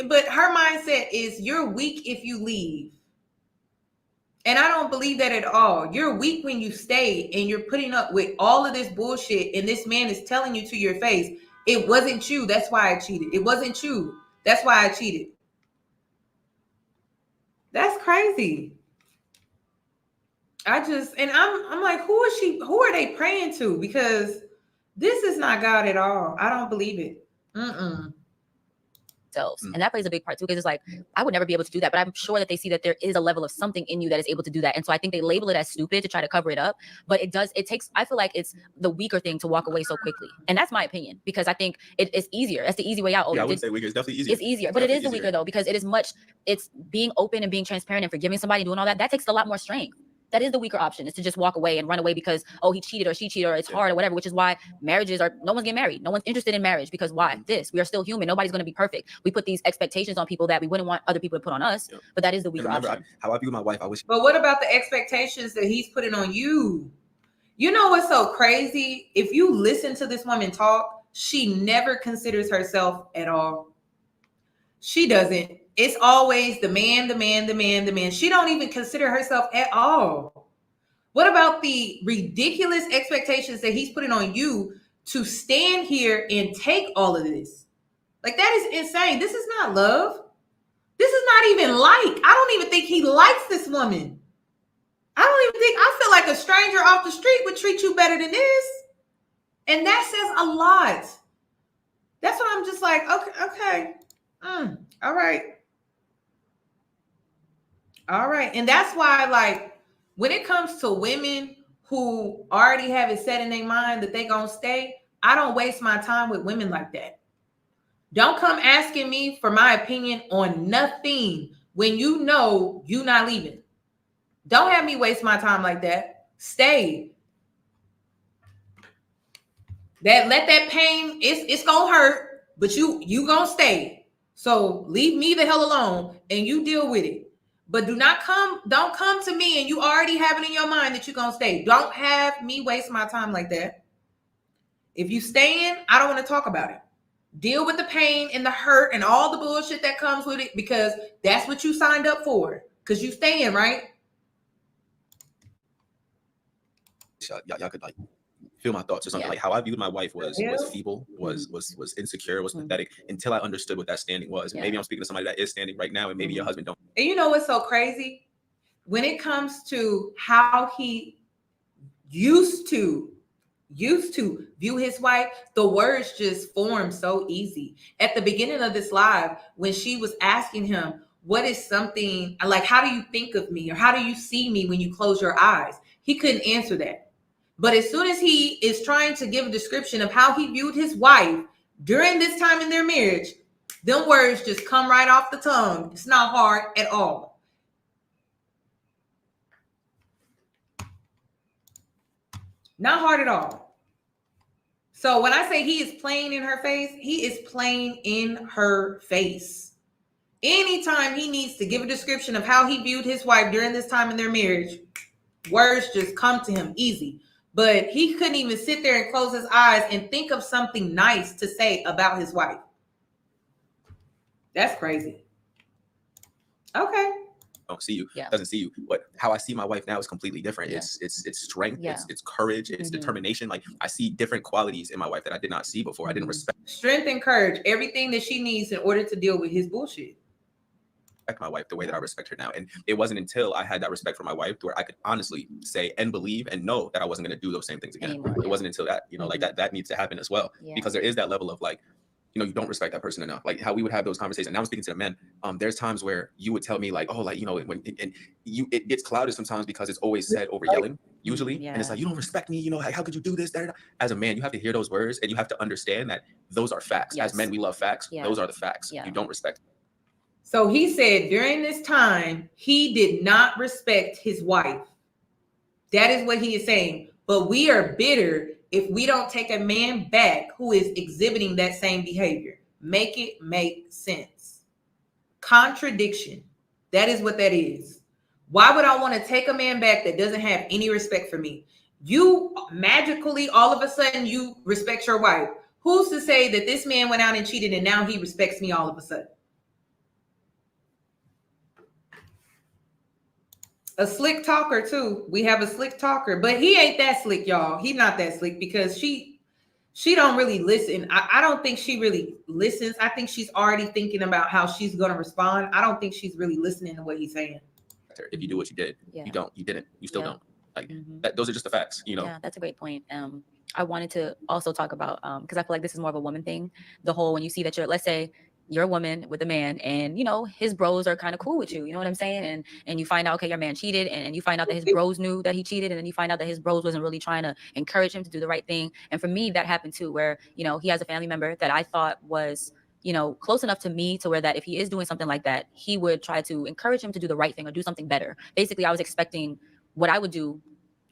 But her mindset is, you're weak if you leave. And I don't believe that at all. You're weak when you stay and you're putting up with all of this bullshit, and this man is telling you to your face, it wasn't you. That's why I cheated. It wasn't you. That's why I cheated. That's crazy. I'm like, who is she? Who are they praying to? Because this is not God at all. I don't believe it. And that plays a big part too, because it's like, I would never be able to do that, but I'm sure that they see that there is a level of something in you that is able to do that. And so I think they label it as stupid to try to cover it up, but I feel like it's the weaker thing to walk away so quickly. And that's my opinion, because I think it's easier. That's the easy way out. I wouldn't say weaker. It's definitely easier. It's easier, but it is the weaker though, because it's being open and being transparent and forgiving somebody, doing all that. That takes a lot more strength. That is the weaker option, is to just walk away and run away because, oh, he cheated or she cheated or it's hard or whatever, which is why no one's getting married. No one's interested in marriage, because why? We are still human. Nobody's going to be perfect. We put these expectations on people that we wouldn't want other people to put on us, but that is the weaker option. How I view my wife, I wish. But what about the expectations that he's putting on you? You know what's so crazy? If you listen to this woman talk, she never considers herself at all. She doesn't. It's always the man, the man, the man, the man. She don't even consider herself at all. What about the ridiculous expectations that he's putting on you to stand here and take all of this? Like, that is insane. This is not love. This is not even like. I don't even think he likes this woman. I feel like a stranger off the street would treat you better than this. And that says a lot. That's what I'm just like, okay. All right. All right. And that's why, like, when it comes to women who already have it set in their mind that they gonna stay, I don't waste my time with women like that. Don't come asking me for my opinion on nothing when you know you're not leaving. Don't have me waste my time like that. Stay. Let that pain, it's gonna hurt, but you gonna stay. So leave me the hell alone and you deal with it. But don't come to me and you already have it in your mind that you're gonna stay. Don't have me waste my time like that. If you staying, I don't want to talk about it. Deal with the pain and the hurt and all the bullshit that comes with it, because that's what you signed up for. Because you staying, right? Y'all could like feel my thoughts or something. Like how I viewed my wife was feeble, was insecure, was pathetic, until I understood what that standing was. And maybe I'm speaking to somebody that is standing right now, and maybe your husband don't. And you know what's so crazy? When it comes to how he used to view his wife, the words just form so easy. At the beginning of this live, when she was asking him, what is something like, how do you think of me, or how do you see me when you close your eyes? He couldn't answer that. But as soon as he is trying to give a description of how he viewed his wife during this time in their marriage, them words just come right off the tongue. It's not hard at all. Not hard at all. So when I say he is playing in her face, he is playing in her face. Anytime he needs to give a description of how he viewed his wife during this time in their marriage, words just come to him easy. But he couldn't even sit there and close his eyes and think of something nice to say about his wife. That's crazy. Okay. Don't see you, doesn't see you. But how I see my wife now is completely different. It's strength, it's courage, it's determination. Like I see different qualities in my wife that I did not see before. I didn't respect strength and courage, everything that she needs in order to deal with his bullshit. My wife the way that I respect her now. And it wasn't until I had that respect for my wife where I could honestly say and believe and know that I wasn't going to do those same things again. It wasn't until that, like that needs to happen as well. Because there is that level of like, you don't respect that person enough. Like how we would have those conversations. Now I'm speaking to the men. There's times where you would tell me like, oh, like, it gets clouded sometimes because it's always said over yelling usually. And it's like, you don't respect me. Like, how could you do this? As a man, you have to hear those words and you have to understand that those are facts. As men, we love facts. Those are the facts. You don't respect. So he said during this time, he did not respect his wife. That is what he is saying. But we are bitter if we don't take a man back who is exhibiting that same behavior. Make it make sense. Contradiction. That is what that is. Why would I want to take a man back that doesn't have any respect for me? You magically, all of a sudden, you respect your wife. Who's to say that this man went out and cheated and now he respects me all of a sudden? A slick talker too. We have a slick talker, but he ain't that slick, y'all. He's not that slick because she don't really listen. I don't think she really listens. I think she's already thinking about how she's going to respond. I don't think she's really listening to what he's saying. If you do what you did, you didn't, you still don't. Like that, those are just the facts, Yeah, that's a great point. I wanted to also talk about, because I feel like this is more of a woman thing. The whole, when you see that let's say you're a woman with a man and his bros are kind of cool with you, you know what I'm saying, and you find out, okay, your man cheated, and you find out that his bros knew that he cheated, and then you find out that his bros wasn't really trying to encourage him to do the right thing. And for me, that happened too, where he has a family member that I thought was close enough to me to where that if he is doing something like that, he would try to encourage him to do the right thing or do something better. Basically, I was expecting what I would do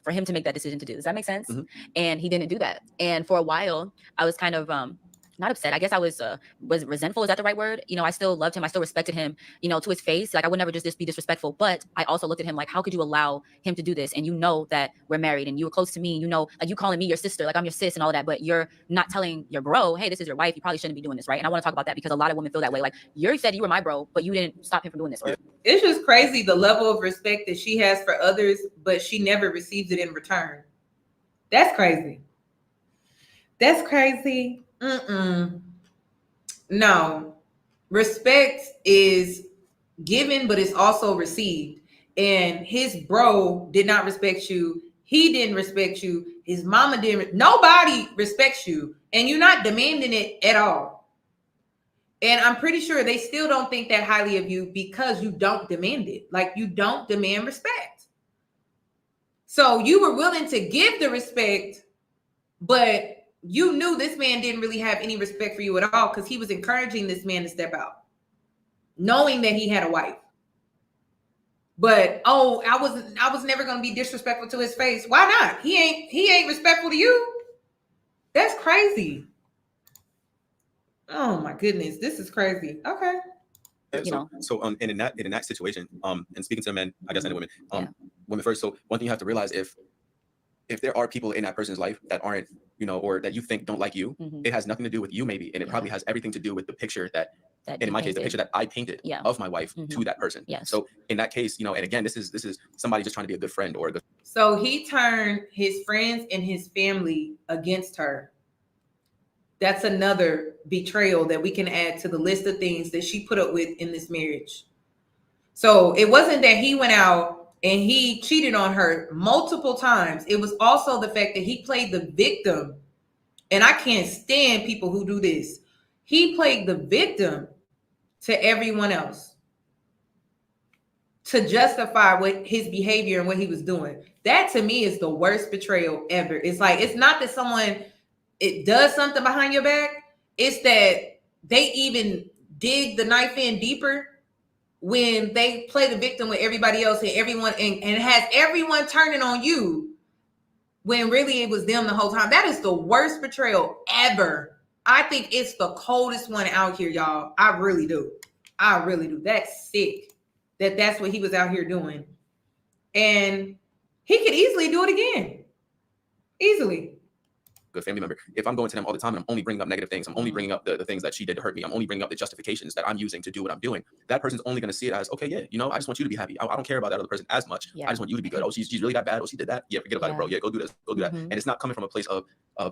for him to make that decision to do. Does that make sense? And he didn't do that. And for a while, I was kind of not upset. I guess I was resentful. Is that the right word? You know, I still loved him. I still respected him, you know, to his face. Like I would never just be disrespectful, but I also looked at him like, how could you allow him to do this? And you know that we're married and you were close to me, you know, like you calling me your sister, like I'm your sis and all of that, but you're not telling your bro, hey, this is your wife. You probably shouldn't be doing this, right? And I want to talk about that because a lot of women feel that way. Like you said you were my bro, but you didn't stop him from doing this. Or it's just crazy the level of respect that she has for others, but she never receives it in return. That's crazy. That's crazy. No, respect is given, but it's also received. And his bro did not respect you. He didn't respect you. His mama didn't. Nobody respects you, and you're not demanding it at all. And I'm pretty sure they still don't think that highly of you because you don't demand it. Like you don't demand respect. So you were willing to give the respect, but you knew this man didn't really have any respect for you at all because he was encouraging this man to step out, knowing that he had a wife. But I was never gonna be disrespectful to his face. Why not? He ain't respectful to you. That's crazy. Oh my goodness, this is crazy. Okay. So in that situation, and speaking to men, I guess, and women, women first. So one thing you have to realize, if there are people in that person's life that aren't, you know, or that you think don't like you, it has nothing to do with you maybe, and it probably has everything to do with the picture that in my case, the picture that I painted of my wife to that person. So in that case, you know, and again, this is somebody just trying to be a good friend or a good. So he turned his friends and his family against her. That's another betrayal that we can add to the list of things that she put up with in this marriage. So it wasn't that he went out and he cheated on her multiple times. It was also the fact that he played the victim. And I can't stand people who do this. He played the victim to everyone else to justify what his behavior and what he was doing. That to me is the worst betrayal ever. It's like, it's not that someone, it does something behind your back. It's that they even dig the knife in deeper when they play the victim with everybody else and everyone, and has everyone turning on you when really it was them the whole time. That is the worst betrayal ever. I think it's the coldest one out here, y'all. I really do. That's sick that's what he was out here doing. And he could easily do it again. Easily. Good family member. If I'm going to them all the time and I'm only bringing up negative things, I'm only bringing up the things that she did to hurt me, I'm only bringing up the justifications that I'm using to do what I'm doing, that person's only going to see it as, okay, yeah, you know, I just want you to be happy. I don't care about that other person as much. I just want you to be good. Oh, she's really that bad. Oh, she did that. Yeah, forget about it, bro. Yeah, go do this. Go do that. And it's not coming from a place of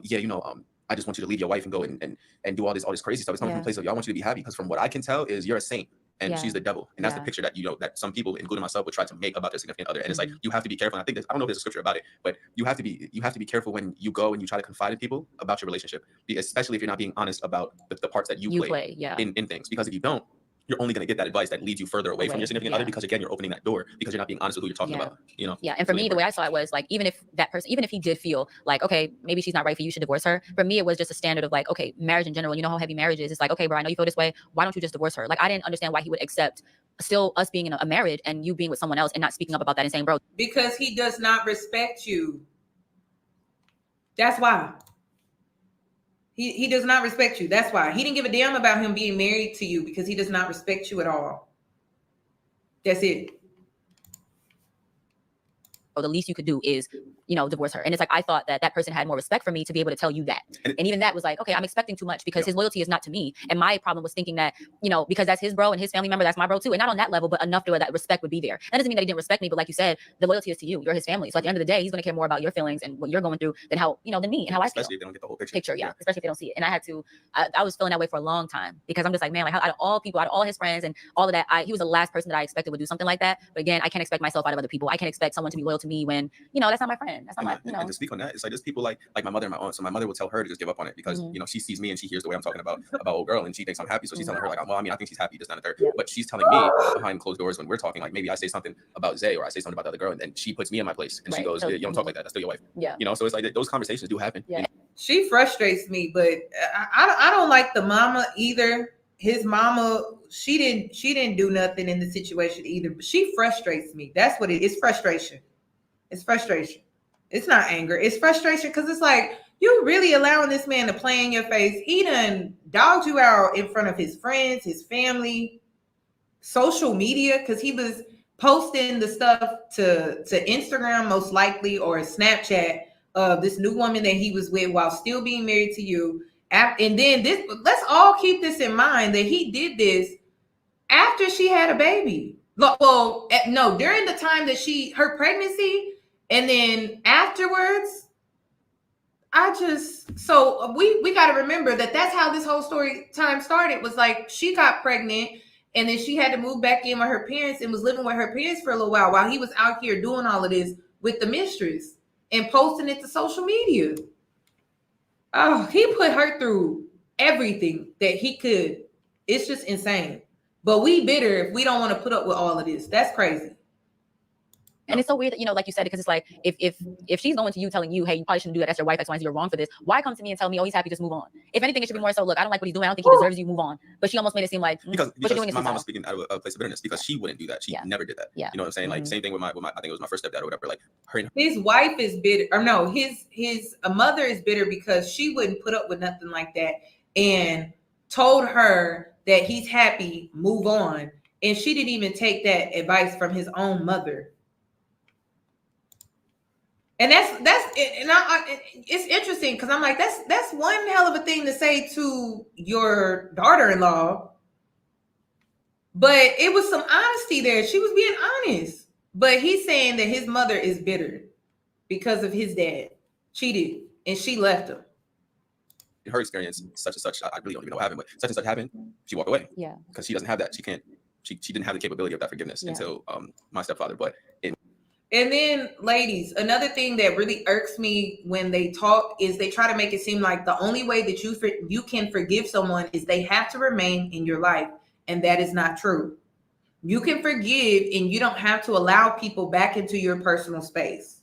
yeah, you know, I just want you to leave your wife and go and do all this crazy stuff. It's coming from a place of, I want you to be happy, because from what I can tell is you're a saint. And she's the devil. And that's the picture that, you know, that some people, including myself, would try to make about their significant other. And it's like, you have to be careful. And I think I don't know if there's a scripture about it, but you have to be careful when you go and you try to confide in people about your relationship, especially if you're not being honest about the parts that you play in things. Because if you don't, you're only going to get that advice that leads you further away from your significant other, because again, you're opening that door because you're not being honest with who you're talking about, you know? And for me, the way I saw it was like, even if that person, even if he did feel like, okay, maybe she's not right for you, you should divorce her. For me, it was just a standard of like, okay, marriage in general, you know how heavy marriage is. It's like, okay, bro, I know you feel this way. Why don't you just divorce her? Like, I didn't understand why he would accept still us being in a marriage and you being with someone else and not speaking up about that and saying, bro. Because he does not respect you. That's why. He does not respect you. That's why. He didn't give a damn about him being married to you, because he does not respect you at all. That's it. The least you could do is, you know, divorce her. And it's like, I thought that person had more respect for me to be able to tell you that. And even that was like, okay, I'm expecting too much, because his loyalty is not to me. And my problem was thinking that, you know, because that's his bro and his family member, that's my bro too. And not on that level, but enough to where that respect would be there. That doesn't mean that he didn't respect me, but like you said, the loyalty is to you. You're his family. So at the end of the day, he's going to care more about your feelings and what you're going through than how, you know, than me and how I feel. Especially if they don't get the whole picture. Especially if they don't see it. And I was feeling that way for a long time, because I'm just like, man, like out of all people, out of all his friends and all of that, he was the last person that I expected would do something like that. But again, I can't expect myself out of other people. I can't expect someone to be loyal to me when, you know, that's not my friend. That's not my, you know. And to speak on that, it's like there's people like my mother and my aunt. So my mother will tell her to just give up on it, because you know, she sees me and she hears the way I'm talking about old girl, and she thinks I'm happy. So she's telling her like, well, I mean, I think she's happy, just not a third. But she's telling me behind closed doors when we're talking, like maybe I say something about Zay or I say something about the other girl, and then she puts me in my place and she goes, you don't talk like that. That's still your wife. You know, so it's like those conversations do happen. You know? She frustrates me, but I don't like the mama either. His mama, she didn't do nothing in the situation either, but she frustrates me. That's what it is. Frustration. It's frustration. It's not anger. It's frustration, because it's like, You really allowing this man to play in your face. He done dogged you out in front of his friends, his family, social media, because he was posting the stuff to Instagram most likely, or Snapchat of this new woman that he was with while still being married to you. And then this, let's all keep this in mind that he did this after she had a baby. Well, no, during the time that her pregnancy, and then afterwards. So we got to remember that that's how this whole story time started. Was like she got pregnant, and then she had to move back in with her parents and was living with her parents for a little while he was out here doing all of this with the mistress and posting it to social media. Oh, he put her through everything that he could. It's just insane. But we bitter if we don't want to put up with all of this. That's crazy. And it's so weird that, you know, like you said, because it's like, if she's going to you telling you, hey, you probably shouldn't do that, that's your wife, X, Y, Z, you're wrong for this, why come to me and tell me, oh, he's happy, just move on? If anything, it should be more so, look, I don't like what he's doing, I don't think he deserves you, move on. But she almost made it seem like, because what you're doing is my mom was speaking out of a place of bitterness, because she wouldn't do that. She never did that. Yeah. You know what I'm saying? Like, same thing with my, I think it was my first stepdad or whatever. Like, his wife is bitter, or no, his mother is bitter because she wouldn't put up with nothing like that and told her that he's happy, move on. And she didn't even take that advice from his own mother. And it's interesting because I'm like, that's one hell of a thing to say to your daughter-in-law. But it was some honesty there. She was being honest. But he's saying that his mother is bitter because of his dad cheated and she left him. Her experience, such and such, I really don't even know what happened, but such and such happened, she walked away. Yeah. Because she doesn't have that. She didn't have the capability of that forgiveness until my stepfather. And then, ladies, another thing that really irks me when they talk is they try to make it seem like the only way that you can forgive someone is they have to remain in your life. And that is not true. You can forgive and you don't have to allow people back into your personal space.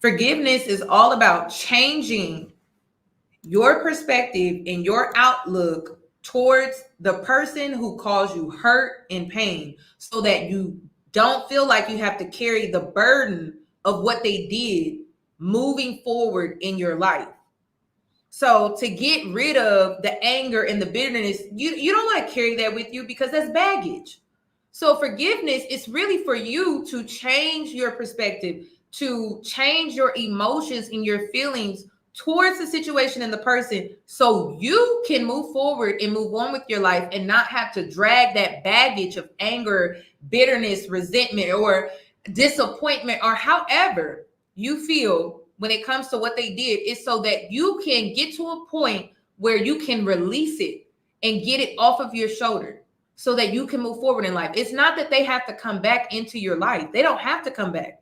Forgiveness is all about changing your perspective and your outlook towards the person who caused you hurt and pain, so that you don't feel like you have to carry the burden of what they did moving forward in your life. So to get rid of the anger and the bitterness, you don't want to carry that with you because that's baggage. So forgiveness is really for you to change your perspective, to change your emotions and your feelings towards the situation and the person, so you can move forward and move on with your life and not have to drag that baggage of anger, bitterness, resentment, or disappointment, or however you feel when it comes to what they did. It's so that you can get to a point where you can release it and get it off of your shoulder so that you can move forward in life. It's not that they have to come back into your life. They don't have to come back.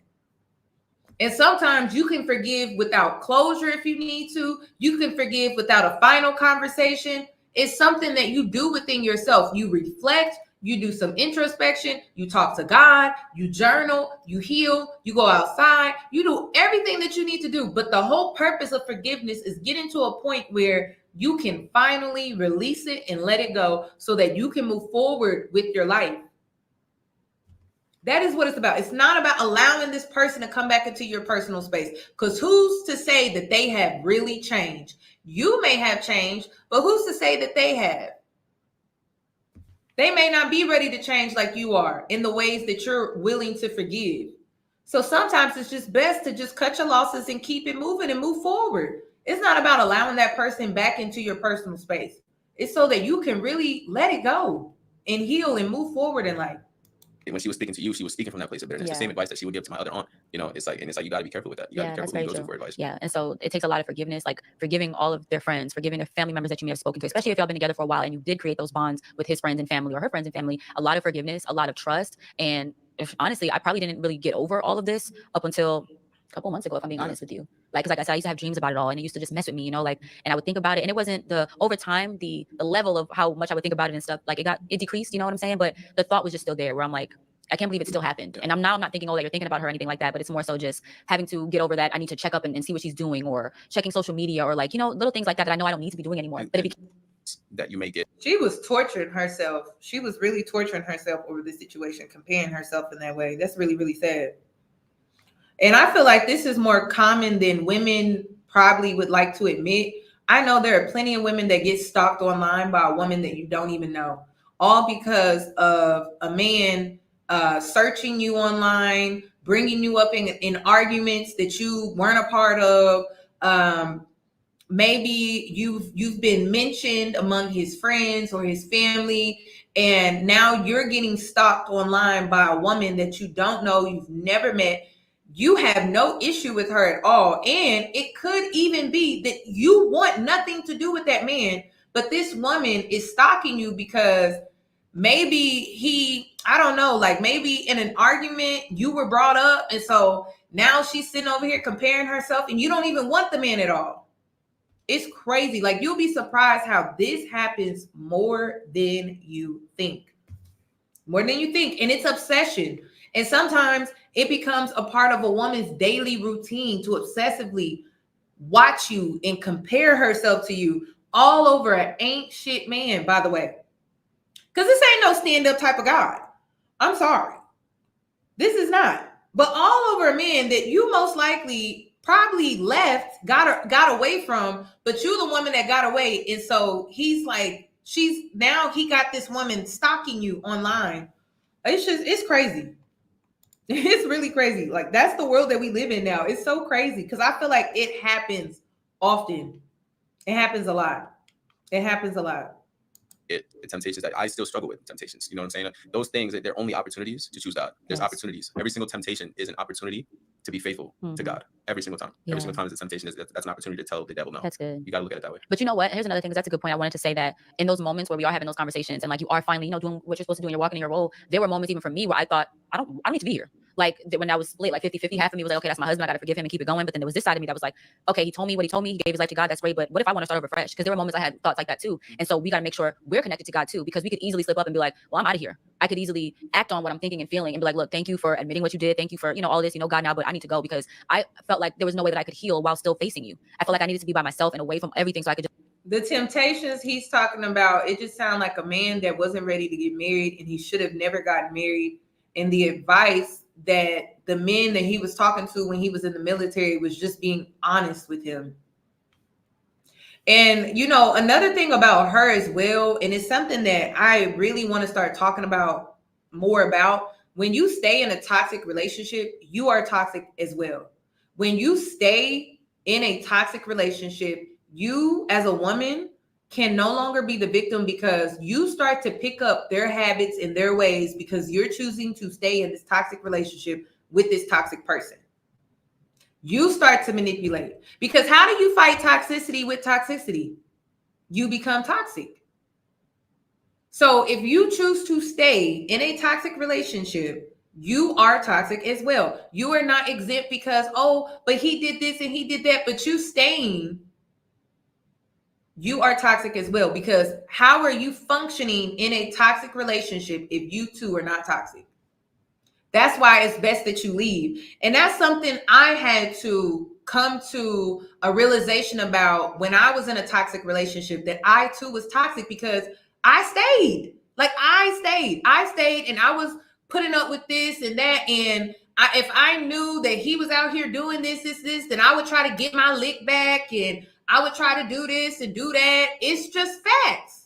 And sometimes you can forgive without closure if you need to. You can forgive without a final conversation. It's something that you do within yourself. You reflect, you do some introspection, you talk to God, you journal, you heal, you go outside, you do everything that you need to do. But the whole purpose of forgiveness is getting to a point where you can finally release it and let it go so that you can move forward with your life. That is what it's about. It's not about allowing this person to come back into your personal space, because who's to say that they have really changed? You may have changed, but who's to say that they have? They may not be ready to change like you are in the ways that you're willing to forgive. So sometimes it's just best to just cut your losses and keep it moving and move forward. It's not about allowing that person back into your personal space. It's so that you can really let it go and heal and move forward in life. When she was speaking to you, she was speaking from that place of bitterness. The same advice that she would give to my other aunt. You know, it's like you got to be careful with that. You got to be careful who you go to for advice. Yeah, and so it takes a lot of forgiveness, like forgiving all of their friends, forgiving their family members that you may have spoken to, especially if y'all been together for a while and you did create those bonds with his friends and family or her friends and family. A lot of forgiveness, a lot of trust, and honestly, I probably didn't really get over all of this up until a couple months ago, if I'm being honest with you. Like, cause like I said, I used to have dreams about it all, and it used to just mess with me, you know, like, and I would think about it, and it wasn't over time, the level of how much I would think about it and stuff, like it decreased, you know what I'm saying? But the thought was just still there, where I'm like, I can't believe it still happened. And I'm not thinking, oh, that you're thinking about her or anything like that, but it's more so just having to get over that. I need to check up and see what she's doing, or checking social media, or like, you know, little things like that I know I don't need to be doing anymore. But that you may get. She was torturing herself. She was really torturing herself over this situation, comparing herself in that way. That's really, really sad. And I feel like this is more common than women probably would like to admit, I know there are plenty of women that get stalked online by a woman that you don't even know, all because of a man searching you online, bringing you up in arguments that you weren't a part of. Maybe you've been mentioned among his friends or his family, and now you're getting stalked online by a woman that you don't know, you've never met. You have no issue with her at all. And it could even be that you want nothing to do with that man, but this woman is stalking you because maybe I don't know, like maybe in an argument you were brought up. And so now she's sitting over here comparing herself and you don't even want the man at all. It's crazy. Like, you'll be surprised how this happens more than you think. More than you think. And it's obsession. And sometimes it becomes a part of a woman's daily routine to obsessively watch you and compare herself to you all over an ain't shit man, by the way. Because this ain't no stand-up type of God. I'm sorry. This is not. But all over a man that you most likely probably left, got away from, but you're the woman that got away. And so he's like, he got this woman stalking you online. It's crazy. It's really crazy. Like, that's the world that we live in now. It's so crazy because I feel like it happens often. It happens a lot. It happens a lot. The temptations that I still struggle with, temptations, you know what I'm saying? Those things, they're only opportunities to choose God. There's opportunities. Every single temptation is an opportunity to be faithful to God. Every single time. Every single time is a temptation. That's an opportunity to tell the devil no. That's good. You got to look at it that way. But you know what? Here's another thing, because that's a good point. I wanted to say that in those moments where we are having those conversations and like you are finally, doing what you're supposed to do and you're walking in your role, there were moments even for me where I thought, I don't need to be here. Like when I was split, like 50-50, half of me was like, okay, that's my husband, I got to forgive him and keep it going. But then there was this side of me that was like, okay, he told me what he told me. He gave his life to God. That's great. But what if I want to start over fresh? Because there were moments I had thoughts like that too. And so we got to make sure we're connected to God too, because we could easily slip up and be like, well, I'm out of here. I could easily act on what I'm thinking and feeling and be like, look, thank you for admitting what you did. Thank you for, all this, God now, but I need to go because I felt like there was no way that I could heal while still facing you. I felt like I needed to be by myself and away from everything so I could just. The temptations he's talking about, it just sounds like a man that wasn't ready to get married and he should have never gotten married. And the advice that the men that he was talking to when he was in the military was just being honest with him. And, another thing about her as well, and it's something that I really want to start talking about more about, when you stay in a toxic relationship, you are toxic as well. When you stay in a toxic relationship, you as a woman can no longer be the victim because you start to pick up their habits and their ways because you're choosing to stay in this toxic relationship with this toxic person. You start to manipulate, because how do you fight toxicity with toxicity? You become toxic. So if you choose to stay in a toxic relationship, you are toxic as well. You are not exempt because, but he did this and he did that, but you staying, you are toxic as well, because how are you functioning in a toxic relationship if you two are not toxic? That's why it's best that you leave. And that's something I had to come to a realization about when I was in a toxic relationship, that I too was toxic because I stayed. I stayed and I was putting up with this and that. And if I knew that he was out here doing this, then I would try to get my lick back and I would try to do this and do that. It's just facts.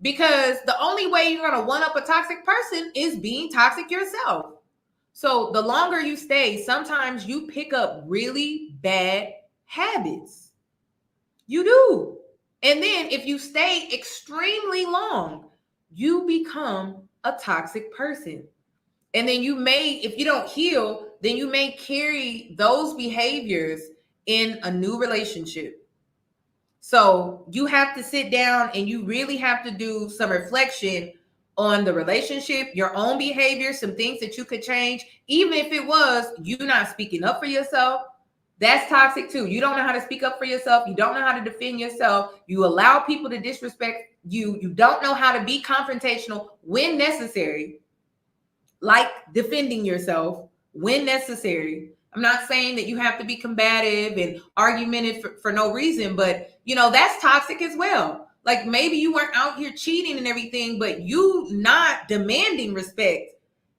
Because the only way you're going to one-up a toxic person is being toxic yourself. So the longer you stay, sometimes you pick up really bad habits. You do. And then if you stay extremely long, you become a toxic person. And then you may, if you don't heal, then you may carry those behaviors in a new relationship. So you have to sit down and you really have to do some reflection on the relationship, your own behavior, some things that you could change. Even if it was you not speaking up for yourself, that's toxic too. You don't know how to speak up for yourself. You don't know how to defend yourself. You allow people to disrespect you. You don't know how to be confrontational when necessary, like defending yourself when necessary. I'm not saying that you have to be combative and argumentative for no reason, but that's toxic as well. Like maybe you weren't out here cheating and everything, but you not demanding respect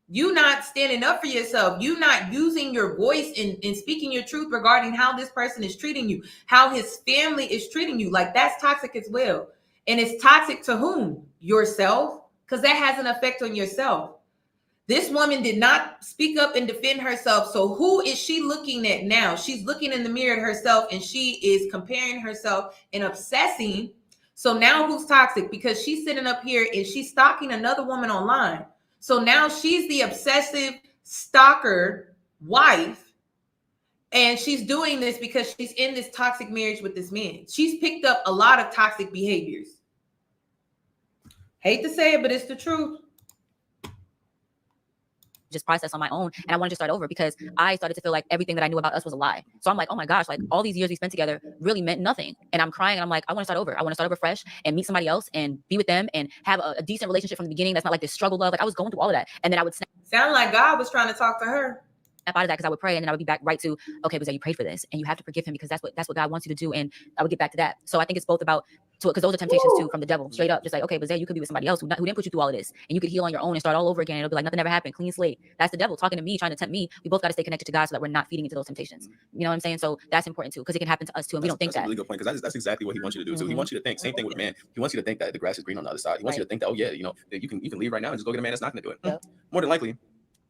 You not standing up for yourself. You not using your voice and speaking your truth regarding how this person is treating you, how his family is treating you. Like, that's toxic as well. And it's toxic to whom? Yourself, because that has an effect on yourself. This woman did not speak up and defend herself. So who is she looking at now? She's looking in the mirror at herself, and she is comparing herself and obsessing. So now who's toxic? Because she's sitting up here and she's stalking another woman online. So now she's the obsessive stalker wife, and she's doing this because she's in this toxic marriage with this man. She's picked up a lot of toxic behaviors. Hate to say it, but it's the truth. Just process on my own, and I wanted to start over because I started to feel like everything that I knew about us was a lie. So I'm like, oh my gosh, like all these years we spent together really meant nothing. And I'm crying, and I'm like, I want to start over. I want to start over fresh and meet somebody else and be with them and have a decent relationship from the beginning. That's not like this struggle love. Like, I was going through all of that, and then I would sound like God was trying to talk to her out of that, because I would pray, and then I would be back right to, okay, but you prayed for this and you have to forgive him because that's what God wants you to do. And I would get back to that. So I think it's both about, because those are temptations too from the devil, straight up. Just like, okay, but you could be with somebody else who didn't put you through all of this, and you could heal on your own and start all over again. It'll be like nothing ever happened, clean slate. That's the devil talking to me, trying to tempt me. We both got to stay connected to God so that we're not feeding into those temptations. You know what I'm saying? So that's important too, because it can happen to us too, and we don't think that's that. A really good point, because that's exactly what he wants you to do too. He wants you to think, same thing with a man. He wants you to think that the grass is green on the other side. He wants you to think that, oh yeah, you know, that you can leave right now and just go get a man that's not going to do it. Yep. More than likely,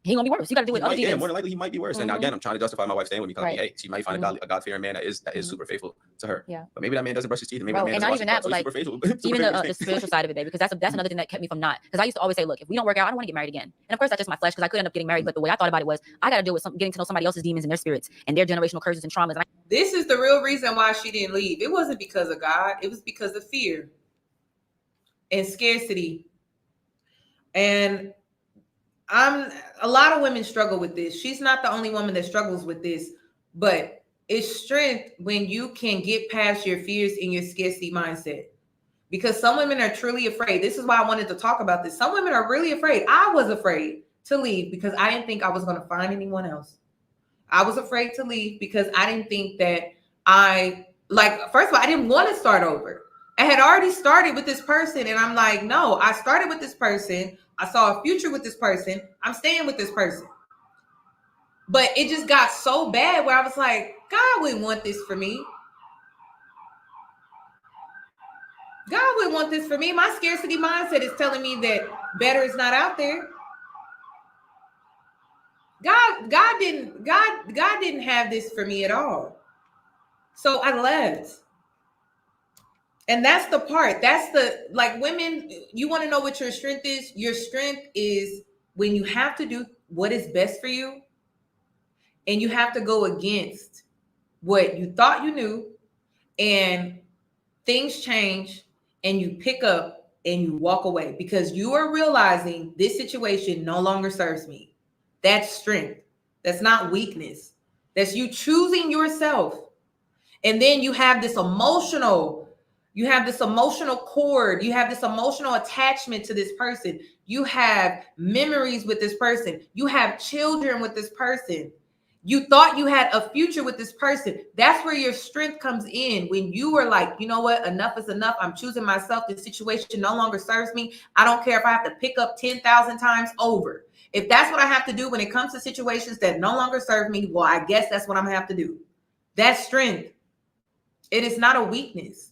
he gonna be worse. You got to do it. Yeah, more than likely he might be worse. And again, I'm trying to justify my wife staying with me because hey, she might find a God-fearing man that is super faithful to her. Yeah. But maybe that man doesn't brush his teeth. And maybe that man and not even that, but like even the spiritual side of it, baby. Because that's another thing that kept me from not. Because I used to always say, look, if we don't work out, I don't want to get married again. And of course, that's just my flesh, because I could end up getting married. But the way I thought about it was, I got to deal with getting to know somebody else's demons and their spirits and their generational curses and traumas. This is the real reason why she didn't leave. It wasn't because of God. It was because of fear and scarcity. And a lot of women struggle with this. She's not the only woman that struggles with this, but it's strength when you can get past your fears and your scarcity mindset. Because some women are truly afraid. This is why I wanted to talk about this. Some women are really afraid. I was afraid to leave because I didn't think I was going to find anyone else. I was afraid to leave because I didn't think that first of all, I didn't want to start over. I had already started with this person, and I'm like, no, I started with this person. I saw a future with this person. I'm staying with this person. But it just got so bad where I was like, God wouldn't want this for me. God wouldn't want this for me. My scarcity mindset is telling me that better is not out there. God didn't have this for me at all. So I left. And that's the part. That's the, like, women, you want to know what your strength is? Your strength is when you have to do what is best for you, and you have to go against what you thought you knew, and things change, and you pick up and you walk away because you are realizing this situation no longer serves me. That's strength. That's not weakness. That's you choosing yourself. And then you have this emotional cord. You have this emotional attachment to this person. You have memories with this person. You have children with this person. You thought you had a future with this person. That's where your strength comes in. When you were like, you know what? Enough is enough. I'm choosing myself. This situation no longer serves me. I don't care if I have to pick up 10,000 times over. If that's what I have to do when it comes to situations that no longer serve me, well, I guess that's what I'm gonna have to do. That's strength. It is not a weakness.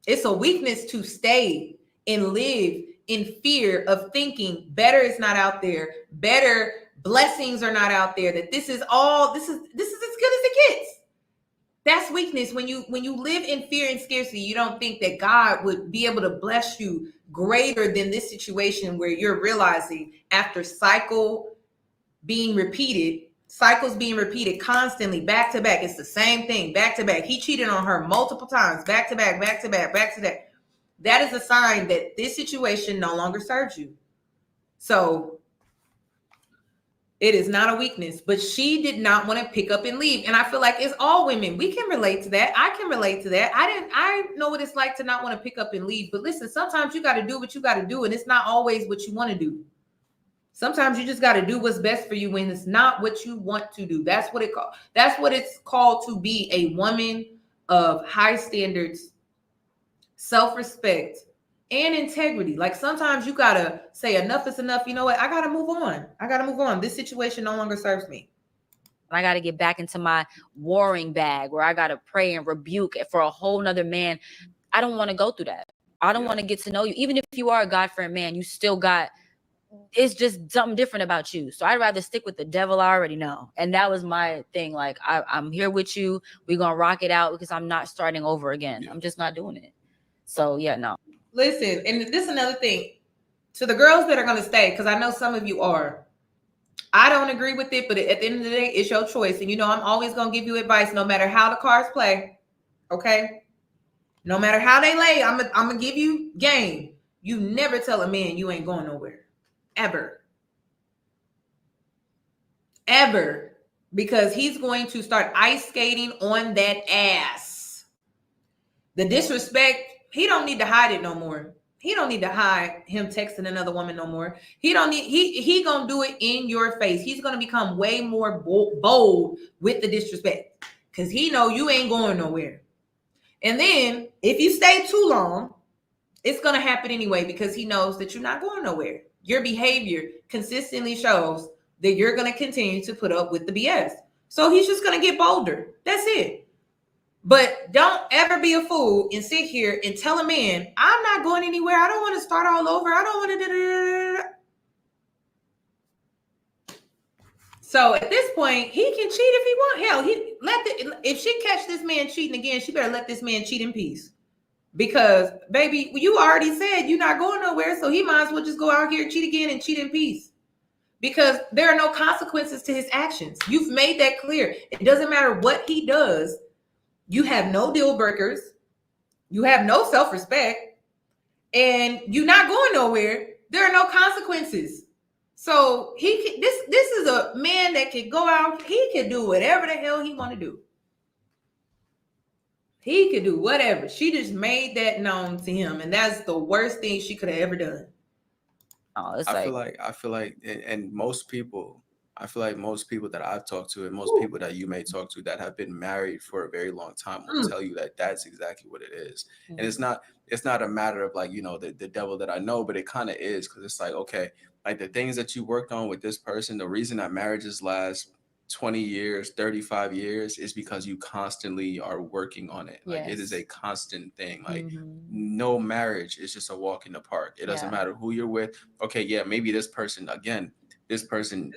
It's a weakness to stay and live in fear of thinking better is not out there. Better blessings are not out there. That this is as good as it gets. That's weakness. When you live in fear and scarcity, you don't think that God would be able to bless you greater than this situation where you're realizing after cycles being repeated constantly, back to back. It's the same thing, back to back. He cheated on her multiple times, back to back, back to back, back to back. That is a sign that this situation no longer serves you. So it is not a weakness, but she did not want to pick up and leave. And I feel like it's all women. We can relate to that. I can relate to that. I know what it's like to not want to pick up and leave. But listen, sometimes you got to do what you got to do, and it's not always what you want to do. Sometimes you just got to do what's best for you when it's not what you want to do. That's what it's called to be a woman of high standards, self-respect, and integrity. Like sometimes you gotta say enough is enough. You know what? I gotta move on. I gotta move on. This situation no longer serves me. I got to get back into my warring bag where I got to pray and rebuke for a whole nother man. I don't want to go through that. I don't want to get to know you. Even if you are a God-fearing man, you still got, it's just something different about you. So I'd rather stick with the devil I already know. And that was my thing. Like, I'm here with you. We're going to rock it out because I'm not starting over again. Yeah. I'm just not doing it. So yeah, no. Listen, and this is another thing. To the girls that are going to stay, because I know some of you are, I don't agree with it, but at the end of the day, it's your choice. And you know, I'm always going to give you advice no matter how the cards play. Okay? No matter how they lay, I'm going to give you game. You never tell a man you ain't going nowhere. Ever. Ever. Because he's going to start ice skating on that ass. The disrespect, he don't need to hide it no more. He don't need to hide him texting another woman no more. He gonna do it in your face. He's gonna become way more bold with the disrespect because he know you ain't going nowhere. And then if you stay too long, it's gonna happen anyway because he knows that you're not going nowhere. Your behavior consistently shows that you're gonna continue to put up with the BS. So he's just gonna get bolder. That's it. But don't ever be a fool and sit here and tell a man, I'm not going anywhere. I don't want to start all over. I don't want to. So at this point, he can cheat if he want. Hell, if she catch this man cheating again, she better let this man cheat in peace. Because, baby, you already said you're not going nowhere. So he might as well just go out here, cheat again, and cheat in peace. Because there are no consequences to his actions. You've made that clear. It doesn't matter what he does. You have no deal breakers. You have no self-respect. And you're not going nowhere. There are no consequences. So this is a man that can go out. He can do whatever the hell he want to do. He could do whatever. She just made that known to him. And that's the worst thing she could have ever done. Oh, I feel like, and most people, I feel like most people that I've talked to and most people that you may talk to that have been married for a very long time will tell you that that's exactly what it is. And it's not a matter of like, you know, the devil that I know, but it kind of is because it's like, okay, like the things that you worked on with this person, the reason that marriages last 20 years, 35 years is because you constantly are working on it. Like it is a constant thing. Like no marriage is just a walk in the park. It doesn't matter who you're with. Okay, yeah, maybe this person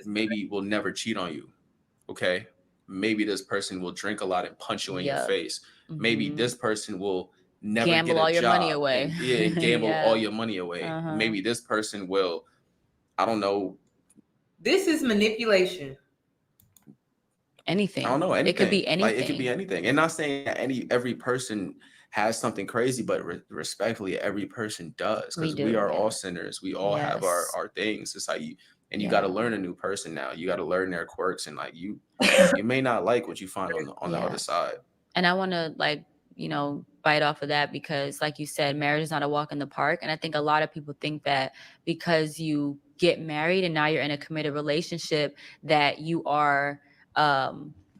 maybe will never cheat on you. Okay. Maybe this person will drink a lot and punch you in your face. Maybe this person will never gamble get a all your job money away. and gamble all your money away. Maybe this person will, I don't know. This is manipulation. Anything. I don't know. Anything. It could be anything. Like, it could be anything. And not saying that every person has something crazy, but respectfully, every person does because we are all sinners. We all have our things. It's like you got to learn a new person now. You got to learn their quirks, and like you may not like what you find on the other side. And I want to bite off of that because, like you said, marriage is not a walk in the park. And I think a lot of people think that because you get married and now you're in a committed relationship that you are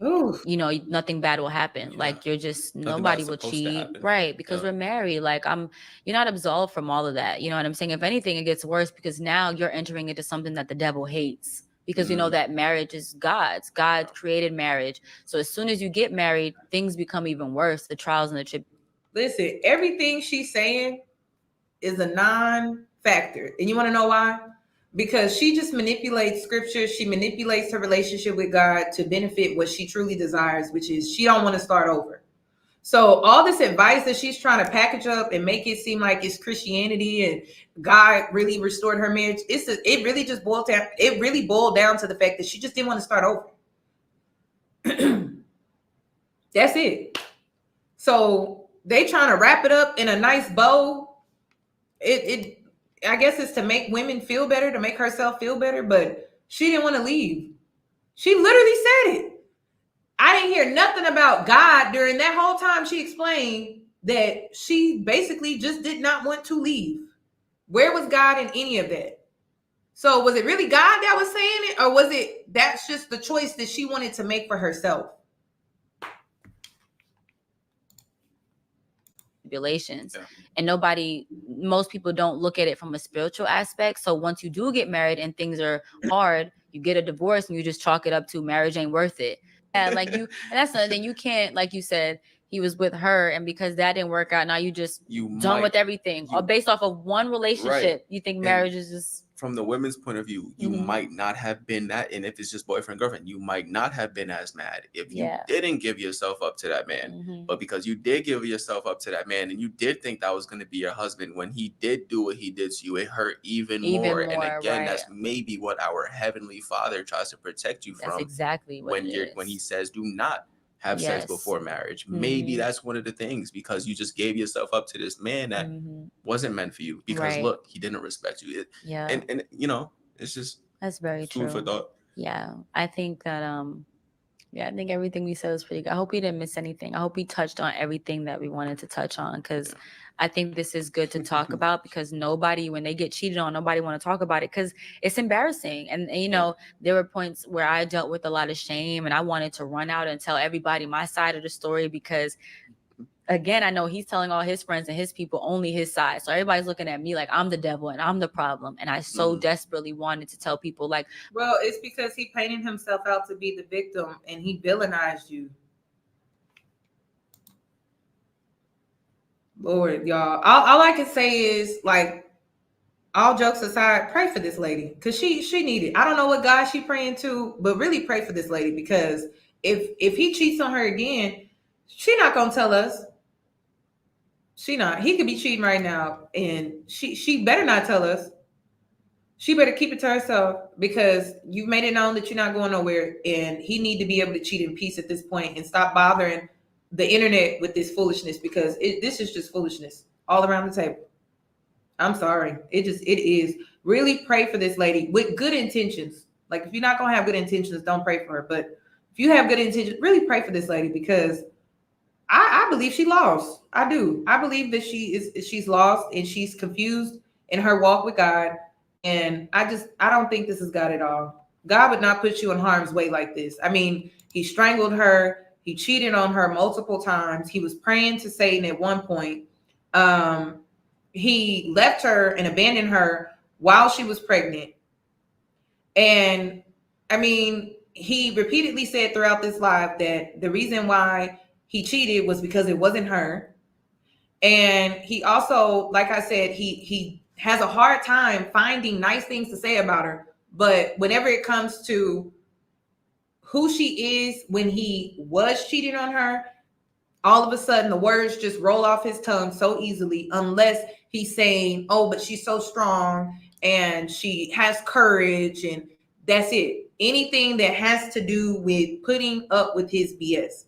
nothing bad will happen. Like you're just nobody will cheat, right? Because we're married. Like you're not absolved from all of that. You know what I'm saying? If anything, it gets worse because now you're entering into something that the devil hates. Because we know that marriage is God's. God created marriage. So as soon as you get married, things become even worse. The trials and the tribulations. Listen, everything she's saying is a non-factor. And you want to know why? Because she just manipulates scripture. She manipulates her relationship with God to benefit what she truly desires, which is she don't want to start over. So all this advice that she's trying to package up and make it seem like it's Christianity and God really restored her marriage, it really just boiled down. It really boiled down to the fact that she just didn't want to start over. That's it. So they trying to wrap it up in a nice bow. I guess it's to make women feel better, to make herself feel better, but she didn't want to leave. She literally said it. I didn't hear nothing about God during that whole time. She explained that she basically just did not want to leave. Where was God in any of that? So was it really God that was saying it, or was it that's just the choice that she wanted to make for herself? Tribulations, and nobody most people don't look at it from a spiritual aspect. So once you do get married and things are hard, you get a divorce and you just chalk it up to marriage ain't worth it. Yeah, like you, and that's another thing. You can't, like you said, he was with her, and because that didn't work out, now you just done with everything, or based off of one relationship. You think marriage is just. From the women's point of view, you might not have been that, and if it's just boyfriend, girlfriend, you might not have been as mad if you didn't give yourself up to that man. But because you did give yourself up to that man, and you did think that was going to be your husband, when he did do what he did to you, it hurt even more. And again, that's maybe what our Heavenly Father tries to protect you from. That's exactly what when he says, do not have sex before marriage. Maybe that's one of the things, because you just gave yourself up to this man that wasn't meant for you, because look, he didn't respect you. And you know, it's just, that's very food true for thought. Yeah, I think that I think everything we said was pretty good. I hope we didn't miss anything. I hope we touched on everything that we wanted to touch on, because I think this is good to talk about, because nobody, when they get cheated on, nobody want to talk about it because it's embarrassing. And you know, there were points where I dealt with a lot of shame, and I wanted to run out and tell everybody my side of the story, because again, I know he's telling all his friends and his people only his side. So everybody's looking at me like I'm the devil and I'm the problem. And I so desperately wanted to tell people, like, well, it's because he painted himself out to be the victim and he villainized you. Lord, y'all. All I can say is, like, all jokes aside, pray for this lady, because she needed. I don't know what God she praying to, but really pray for this lady, because if he cheats on her again, she not gonna tell us. She not. He could be cheating right now, and she better not tell us. She better keep it to herself, because you've made it known that you're not going nowhere, and he need to be able to cheat in peace at this point and stop bothering the internet with this foolishness, because this is just foolishness all around the table. I'm sorry. It is. Really pray for this lady with good intentions. Like, if you're not going to have good intentions, don't pray for her. But if you have good intentions, really pray for this lady, because I believe she lost. I do. I believe that she's lost and she's confused in her walk with God. And I don't think this is God at all. God would not put you in harm's way like this. I mean, he strangled her. He cheated on her multiple times. He was praying to Satan at one point. He left her and abandoned her while she was pregnant. And I mean, he repeatedly said throughout this live that the reason why he cheated was because it wasn't her. And he also, like I said, he has a hard time finding nice things to say about her. But whenever it comes to who she is when he was cheating on her, all of a sudden the words just roll off his tongue so easily, unless he's saying, oh, but she's so strong and she has courage, and that's it. Anything that has to do with putting up with his BS.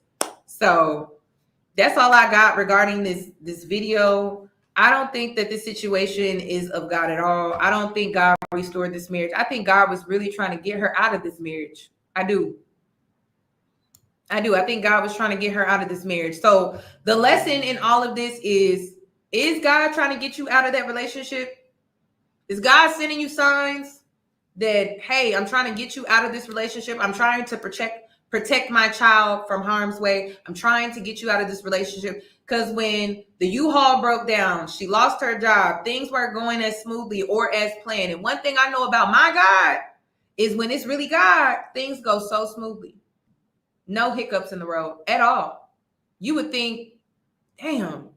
So that's all I got regarding this video. I don't think that this situation is of God at all. I don't think God restored this marriage. I think God was really trying to get her out of this marriage. I do. I think God was trying to get her out of this marriage. So the lesson in all of this is God trying to get you out of that relationship? Is God sending you signs that, hey, I'm trying to get you out of this relationship. I'm trying to protect my child from harm's way. I'm trying to get you out of this relationship. Because when the U-Haul broke down, she lost her job. Things weren't going as smoothly or as planned. And one thing I know about my God is when it's really God, things go so smoothly. No hiccups in the road at all. You would think, damn,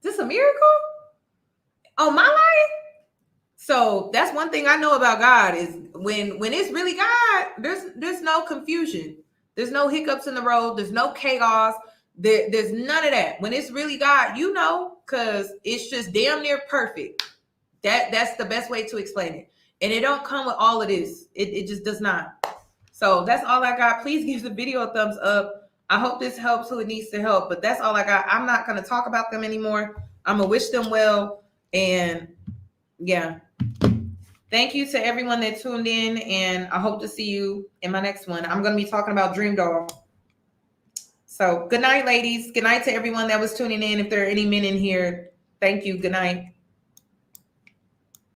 is this a miracle on my life? So that's one thing I know about God is when it's really God, there's no confusion. There's no hiccups in the road. There's no chaos. There's none of that. When it's really God, you know, because it's just damn near perfect. That's the best way to explain it. And it don't come with all of this. It just does not. So that's all I got. Please give the video a thumbs up. I hope this helps who it needs to help. But that's all I got. I'm not going to talk about them anymore. I'm going to wish them well. And yeah. Thank you to everyone that tuned in. And I hope to see you in my next one. I'm going to be talking about Dream Doll. So good night, ladies. Good night to everyone that was tuning in. If there are any men in here, thank you. Good night.